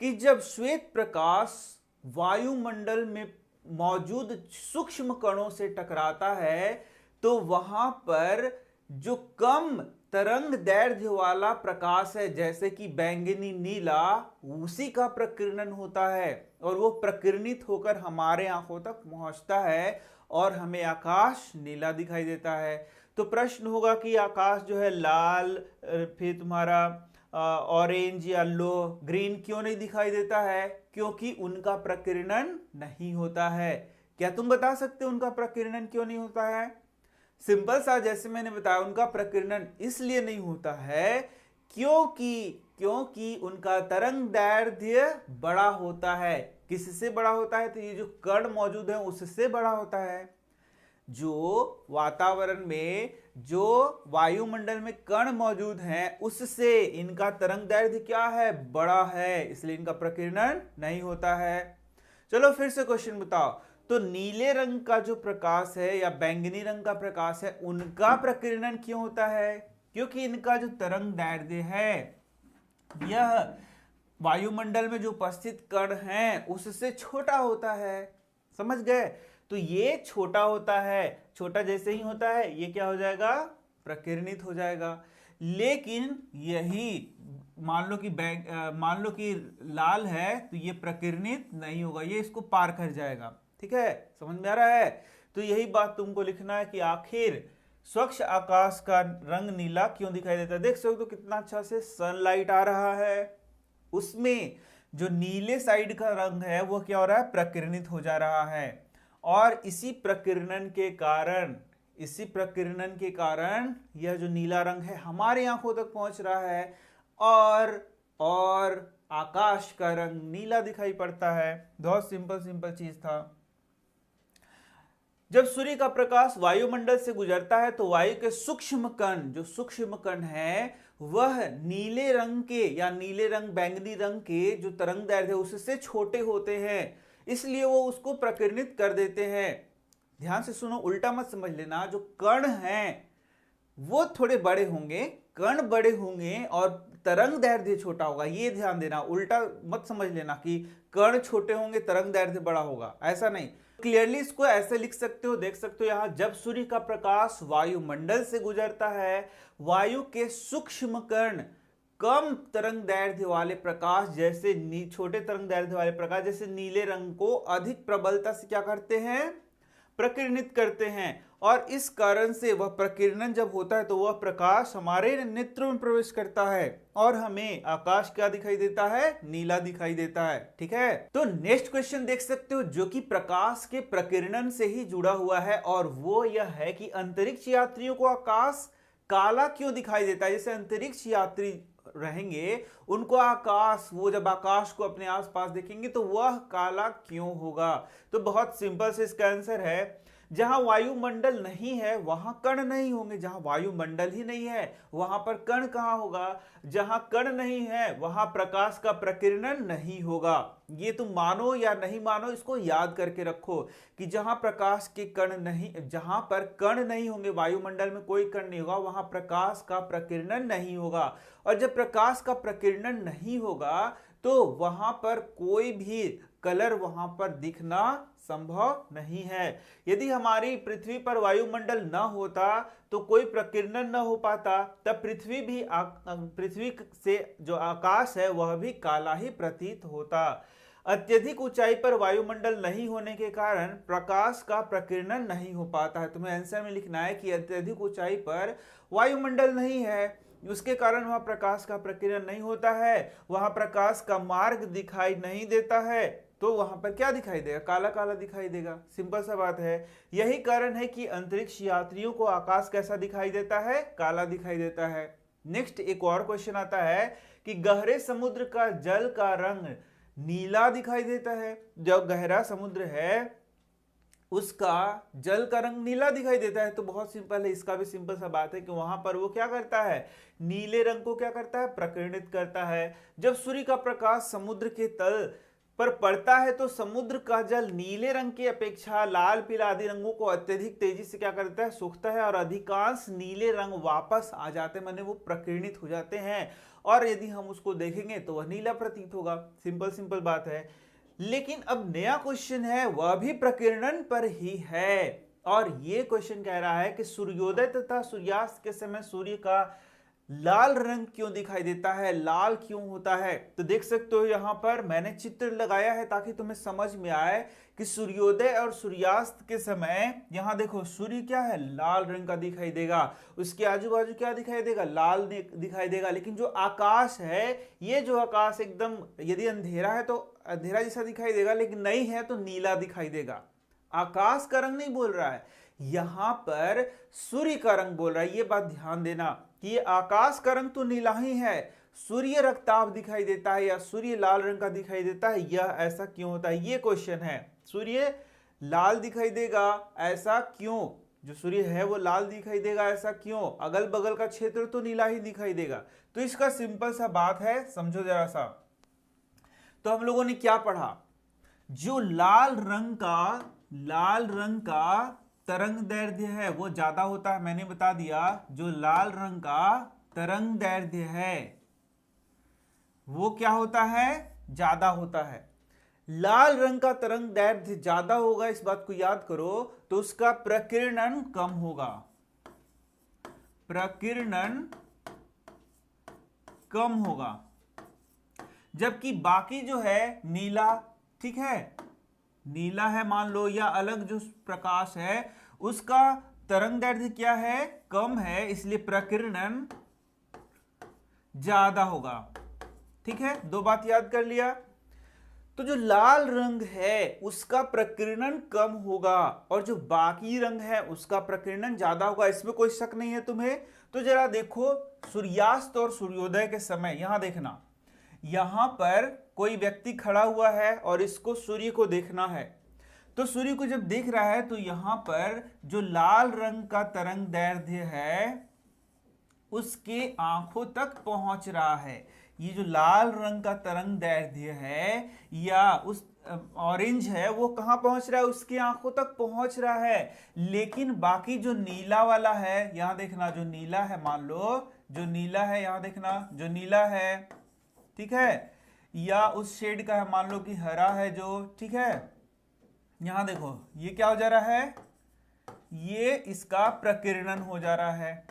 कि जब श्वेत प्रकाश वायुमंडल में मौजूद सूक्ष्म कणों से टकराता है तो वहां पर जो कम तरंग दैर्ध्य वाला प्रकाश है, जैसे कि बैंगनी, नीला, उसी का प्रकीर्णन होता है और वो प्रकीर्णित होकर हमारे आंखों तक पहुंचता है और हमें आकाश नीला दिखाई देता है। तो प्रश्न होगा कि आकाश जो है लाल, फिर तुम्हारा ऑरेंज, येलो, ग्रीन क्यों नहीं दिखाई देता है? क्योंकि उनका प्रकीर्णन नहीं होता है। क्या तुम बता सकते हो उनका प्रकीर्णन क्यों नहीं होता है? सिंपल सा, जैसे मैंने बताया, उनका प्रकीर्णन इसलिए नहीं होता है क्योंकि उनका तरंग दैर्ध्य बड़ा होता है। किससे बड़ा होता है? तो ये जो कण मौजूद है उससे बड़ा होता है। जो वातावरण में, जो वायुमंडल में कण मौजूद हैं उससे इनका तरंग दैर्ध्य क्या है? बड़ा है, इसलिए इनका प्रकीर्णन नहीं होता है। चलो फिर से क्वेश्चन बताओ। तो नीले रंग का जो प्रकाश है या बैंगनी रंग का प्रकाश है, उनका प्रकीर्णन क्यों होता है? क्योंकि इनका जो तरंग दैर्ध्य है यह वायुमंडल में जो उपस्थित कण हैं उससे छोटा होता है। समझ गए? तो ये छोटा होता है, छोटा जैसे ही होता है ये क्या हो जाएगा? प्रकीर्णित हो जाएगा। लेकिन यही मान लो कि लाल है तो ये प्रकीर्णित नहीं होगा, ये इसको पार कर जाएगा। ठीक है, समझ में आ रहा है? तो यही बात तुमको लिखना है कि आखिर स्वच्छ आकाश का रंग नीला क्यों दिखाई देता है। देख सकते हो कितना अच्छा से सनलाइट आ रहा है, उसमें जो नीले साइड का रंग है वो क्या हो रहा है? प्रकीर्णित हो जा रहा है। और इसी प्रकीर्णन के कारण यह जो नीला रंग है हमारे आंखों तक पहुंच रहा है और आकाश का रंग नीला दिखाई पड़ता है। बहुत सिंपल चीज था। जब सूर्य का प्रकाश वायुमंडल से गुजरता है तो वायु के सूक्ष्म कण है वह नीले रंग के या नीले रंग, बैंगनी रंग के जो तरंग दैर्ध्य है उससे छोटे होते हैं, इसलिए वो उसको प्रकीर्णित कर देते हैं। ध्यान से सुनो, उल्टा मत समझ लेना। जो कण हैं वो थोड़े बड़े होंगे, कण बड़े होंगे और तरंग दैर्ध्य छोटा होगा, ये ध्यान देना। उल्टा मत समझ लेना कि कण छोटे होंगे तरंग दैर्ध्य बड़ा होगा, ऐसा नहीं। क्लियरली इसको ऐसे लिख सकते हो, देख सकते हो यहां, जब सूर्य का प्रकाश वायुमंडल से गुजरता है, वायु के सूक्ष्म कण कम तरंग दैर्ध्य वाले प्रकाश जैसे छोटे तरंग दैर्ध्य वाले प्रकाश जैसे नीले रंग को अधिक प्रबलता से क्या करते हैं? प्रकीर्णित करते हैं। और इस कारण से वह प्रकीर्णन जब होता है तो वह प्रकाश हमारे नेत्रों में प्रवेश करता है और हमें आकाश क्या दिखाई देता है? नीला दिखाई देता है। ठीक है, तो नेक्स्ट क्वेश्चन देख सकते हो जो कि प्रकाश के प्रकीर्णन से ही जुड़ा हुआ है और वो यह है कि अंतरिक्ष यात्रियों को आकाश काला क्यों दिखाई देता है? जैसे अंतरिक्ष यात्री रहेंगे उनको आकाश, वो जब आकाश को अपने आसपास देखेंगे तो वह काला क्यों होगा? तो बहुत सिंपल से इसका आंसर है, जहां वायुमंडल नहीं है वहां कण नहीं होंगे, जहां वायुमंडल ही नहीं है वहां पर कण कहां होगा, जहां कण नहीं है वहां प्रकाश का प्रकीर्णन नहीं होगा। ये तुम मानो या नहीं मानो, इसको याद करके रखो कि जहां प्रकाश के कण नहीं, जहां पर कण नहीं होंगे, वायुमंडल में कोई कण नहीं होगा, वहां प्रकाश का प्रकीर्णन नहीं होगा। और जब प्रकाश का प्रकीर्णन नहीं होगा तो वहां पर कोई भी कलर वहां पर दिखना संभव नहीं है। यदि हमारी पृथ्वी पर वायुमंडल न होता तो कोई प्रकीर्णन न हो पाता, तब पृथ्वी से जो आकाश है वह भी काला ही प्रतीत होता। अत्यधिक ऊंचाई पर वायुमंडल नहीं होने के कारण प्रकाश का प्रकीर्णन नहीं हो पाता है। तुम्हें आंसर में लिखना है कि अत्यधिक ऊंचाई पर वायुमंडल नहीं है, उसके कारण वहां प्रकाश का प्रकीर्णन नहीं होता है, वहां प्रकाश का मार्ग दिखाई नहीं देता है, तो वहां पर क्या दिखाई देगा, काला काला दिखाई देगा। सिंपल सा बात है। यही कारण है कि अंतरिक्ष यात्रियों को आकाश कैसा दिखाई देता है, काला दिखाई देता है। नेक्स्ट एक और क्वेश्चन आता है कि गहरे समुद्र का जल का रंग नीला दिखाई देता है। जो गहरा समुद्र है उसका जल का रंग नीला दिखाई देता है, तो बहुत सिंपल है, इसका भी सिंपल सा बात है कि वहां पर वो क्या करता है, नीले रंग को क्या करता है, प्रकीर्णित करता है। जब सूर्य का प्रकाश समुद्र के तल पर पड़ता है तो समुद्र का जल नीले रंग की अपेक्षा लाल पीला आदि रंगों को अत्यधिक तेजी से क्या करता है, सूखता है, और अधिकांश नीले रंग वापस आ जाते हैं, माने वो प्रकीर्णित हो जाते हैं, और यदि हम उसको देखेंगे तो वह नीला प्रतीत होगा। सिंपल सिंपल बात है। लेकिन अब नया क्वेश्चन है, वह भी प्रकीर्णन पर ही है, और ये क्वेश्चन कह रहा है कि सूर्योदय तथा सूर्यास्त के समय सूर्य का लाल रंग क्यों दिखाई देता है, लाल क्यों होता है। तो देख सकते हो यहां पर मैंने चित्र लगाया है ताकि तुम्हें समझ में आए कि सूर्योदय और सूर्यास्त के समय यहां देखो सूर्य क्या है, लाल रंग का दिखाई देगा, उसके आजू बाजू क्या दिखाई देगा, लाल दिखाई देगा। लेकिन जो आकाश है, ये जो आकाश एकदम यदि अंधेरा है तो अंधेरा जैसा दिखाई देगा, लेकिन नहीं है तो नीला दिखाई देगा। आकाश का रंग नहीं बोल रहा है, यहां पर सूर्य का रंग बोल रहा है। ये बात ध्यान देना कि ये आकाश का रंग तो नीला ही है, सूर्य रक्ताभ दिखाई देता है या सूर्य लाल रंग का दिखाई देता है, यह ऐसा क्यों होता है, ये क्वेश्चन है। सूर्य लाल दिखाई देगा, ऐसा क्यों, जो सूर्य है वो लाल दिखाई देगा, ऐसा क्यों, अगल बगल का क्षेत्र तो नीला ही दिखाई देगा। तो इसका सिंपल सा बात है, समझो जरा सा। तो हम लोगों ने क्या पढ़ा, जो लाल रंग का तरंग दैर्ध्य है वो ज्यादा होता है, मैंने बता दिया। जो लाल रंग का तरंग दैर्ध्य है वो क्या होता है, ज्यादा होता है। लाल रंग का तरंग दैर्ध्य ज्यादा होगा, इस बात को याद करो, तो उसका प्रकीर्णन कम होगा, प्रकीर्णन कम होगा। जबकि बाकी जो है नीला, ठीक है, नीला है मान लो, या अलग जो प्रकाश है उसका तरंग दैर्ध्य क्या है, कम है, इसलिए प्रकीर्णन ज्यादा होगा। ठीक है, दो बात याद कर लिया। तो जो लाल रंग है उसका प्रकीर्णन कम होगा, और जो बाकी रंग है उसका प्रकीर्णन ज्यादा होगा, इसमें कोई शक नहीं है तुम्हें। तो जरा देखो सूर्यास्त और सूर्योदय के समय, यहां देखना, यहां पर कोई व्यक्ति खड़ा हुआ है और इसको सूर्य को देखना है। तो सूर्य को जब देख रहा है तो यहां पर जो लाल रंग का तरंग दैर्ध्य है उसके आंखों तक पहुंच रहा है। ये जो लाल रंग का तरंग दैर्ध्य है या उस ऑरेंज है वो कहां पहुंच रहा है, उसकी आंखों तक पहुंच रहा है। लेकिन बाकी जो नीला वाला है, यहां देखना, जो नीला है, मान लो जो नीला है, यहां देखना, जो नीला है, ठीक है, या उस शेड का है, मान लो कि हरा है जो, ठीक है, यहां देखो ये क्या हो जा रहा है, ये इसका प्रकीर्णन हो जा रहा है।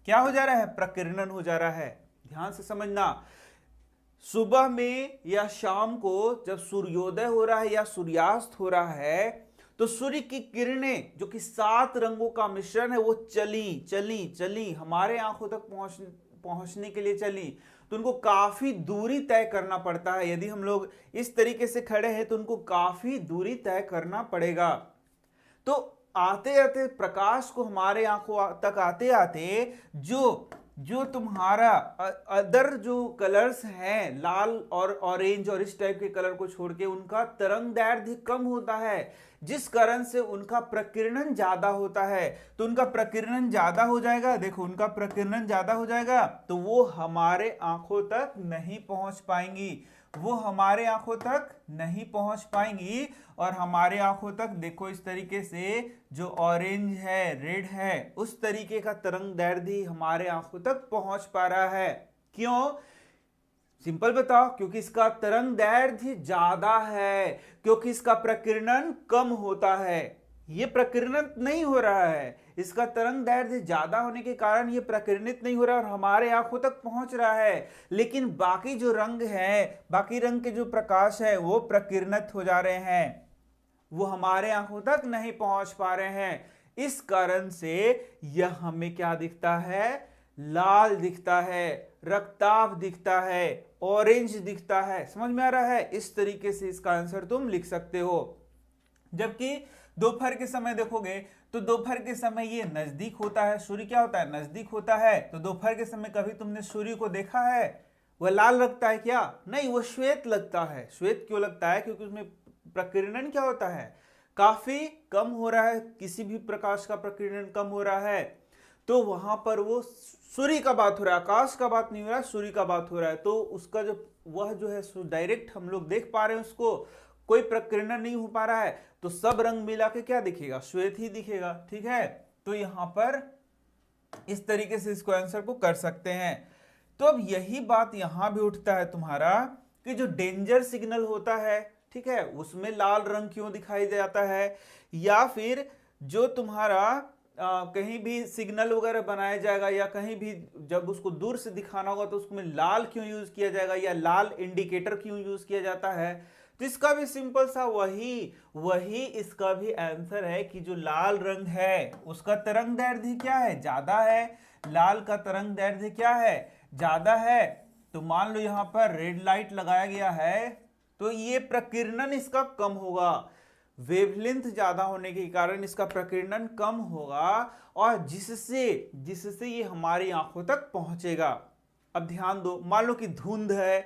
क्या हो जा रहा है, प्रकीर्णन हो जा रहा है। ध्यान से समझना, सुबह में या शाम को जब सूर्योदय हो रहा है या सूर्यास्त हो रहा है तो सूर्य की किरणें जो कि 7 रंगों का मिश्रण है वो चली चली चली हमारे आंखों तक पहुंचने के लिए चली, तो उनको काफी दूरी तय करना पड़ता है। यदि हम लोग इस तरीके से खड़े हैं तो उनको काफी दूरी तय करना पड़ेगा। तो आते आते प्रकाश को हमारे आंखों तक आते आते जो जो तुम्हारा अदर जो कलर्स हैं, लाल और ऑरेंज और इस टाइप के कलर को छोड़ के, उनका तरंगदैर्ध्य कम होता है, जिस कारण से उनका प्रकीर्णन ज्यादा होता है। तो उनका प्रकीर्णन ज्यादा हो जाएगा, देखो उनका प्रकीर्णन ज्यादा हो जाएगा तो वो हमारे आंखों तक नहीं पहुंच पाएंगी, वो हमारे आंखों तक नहीं पहुंच पाएंगी। और हमारे आंखों तक देखो इस तरीके से जो ऑरेंज है, रेड है, उस तरीके का तरंगदैर्ध्य हमारे आंखों तक पहुंच पा रहा है। क्यों? सिंपल बताओ, क्योंकि इसका तरंगदैर्ध्य ज्यादा है, क्योंकि इसका प्रकीर्णन कम होता है। ये प्रकीर्णन नहीं हो रहा है, इसका तरंगदैर्ध्य ज्यादा होने के कारण ये प्रकीर्णित नहीं हो रहा और हमारे आंखों तक पहुंच रहा है। लेकिन बाकी जो रंग है, बाकी रंग के जो प्रकाश है वो प्रकीर्णित हो जा रहे हैं, वो हमारे आंखों तक नहीं पहुंच पा रहे हैं। इस कारण से यह हमें क्या दिखता है? लाल दिखता है, रक्ताभ दिखता है, ऑरेंज दिखता है। समझ में आ रहा है? इस तरीके से इसका आंसर तुम लिख सकते हो। जबकि दोपहर के समय देखोगे तो दोपहर के समय ये नजदीक होता है, सूर्य क्या होता है? नजदीक होता है। तो दोपहर के समय कभी तुमने सूर्य को देखा है? वह लाल लगता है क्या? नहीं, वो श्वेत लगता है। श्वेत क्यों लगता है? क्योंकि उसमें प्रकीर्णन क्या होता है? काफी कम हो रहा है, किसी भी प्रकाश का प्रकीर्णन कम हो रहा है। तो वहां पर वो सूर्य का बात हो रहा है, आकाश का बात नहीं हो रहा है, सूर्य का बात हो रहा है। तो उसका जो वह जो है डायरेक्ट हम लोग देख पा रहे हैं, उसको कोई प्रकीर्णन नहीं हो पा रहा है। तो सब रंग मिला के क्या दिखेगा? श्वेत ही दिखेगा। ठीक है, तो यहां पर इस तरीके से इसको आंसर को कर सकते हैं। तो अब यही बात यहां भी उठता है तुम्हारा कि जो डेंजर सिग्नल होता है, ठीक है, उसमें लाल रंग क्यों दिखाई जाता है? या फिर जो तुम्हारा कहीं भी सिग्नल वगैरह बनाया जाएगा या कहीं भी जब उसको दूर से दिखाना होगा तो उसमें लाल क्यों यूज किया जाएगा या लाल इंडिकेटर क्यों यूज किया जाता है? तो इसका भी सिंपल सा वही इसका भी आंसर है कि जो लाल रंग है उसका तरंगदैर्ध्य क्या है? ज्यादा है। लाल का तरंगदैर्ध्य क्या है? ज्यादा है। तो मान लो यहां पर रेड लाइट लगाया गया है तो ये प्रकीर्णन इसका कम होगा, वेवलेंथ ज्यादा होने के कारण इसका प्रकीर्णन कम होगा और जिससे ये हमारी आंखों तक पहुंचेगा। अब ध्यान दो, मान लो कि धुंध है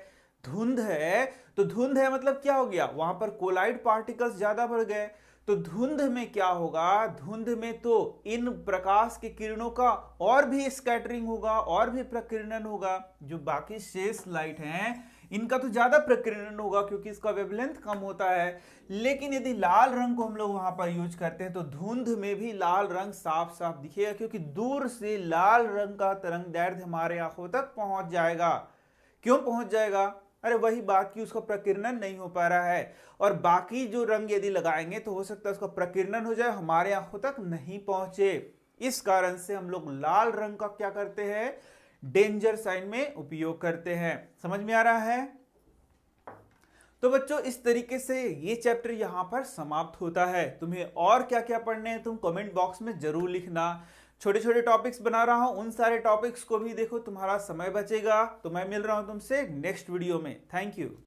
तो धुंध है मतलब क्या हो गया? वहां पर कोलाइड पार्टिकल्स ज्यादा बढ़ गए। तो धुंध में क्या होगा? धुंध में तो इन प्रकाश के किरणों का और भी स्कैटरिंग होगा और भी प्रकीर्णन होगा। जो बाकी शेष लाइट हैं इनका तो ज्यादा प्रकीर्णन होगा क्योंकि इसका वेवलेंथ कम होता है। लेकिन यदि लाल रंग को हम लोग वहां पर यूज करते हैं तो धुंध में भी लाल रंग साफ साफ दिखेगा, क्योंकि दूर से लाल रंग का तरंगदैर्ध्य हमारे आंखों तक पहुंच जाएगा। क्यों पहुंच जाएगा? अरे वही बात कि उसका प्रकीर्णन नहीं हो पा रहा है। और बाकी जो रंग यदि लगाएंगे तो हो सकता है उसका प्रकीर्णन हो जाए, हमारे आंखों तक नहीं पहुंचे। इस कारण से हम लोग लाल रंग का क्या करते हैं? डेंजर साइन में उपयोग करते हैं। समझ में आ रहा है? तो बच्चों इस तरीके से ये चैप्टर यहां पर समाप्त होता है। तुम्हें और क्या क्या पढ़ने हैं तुम कमेंट बॉक्स में जरूर लिखना। छोटे छोटे टॉपिक्स बना रहा हूं, उन सारे टॉपिक्स को भी देखो, तुम्हारा समय बचेगा। तो मैं मिल रहा हूं तुमसे नेक्स्ट वीडियो में। Thank you.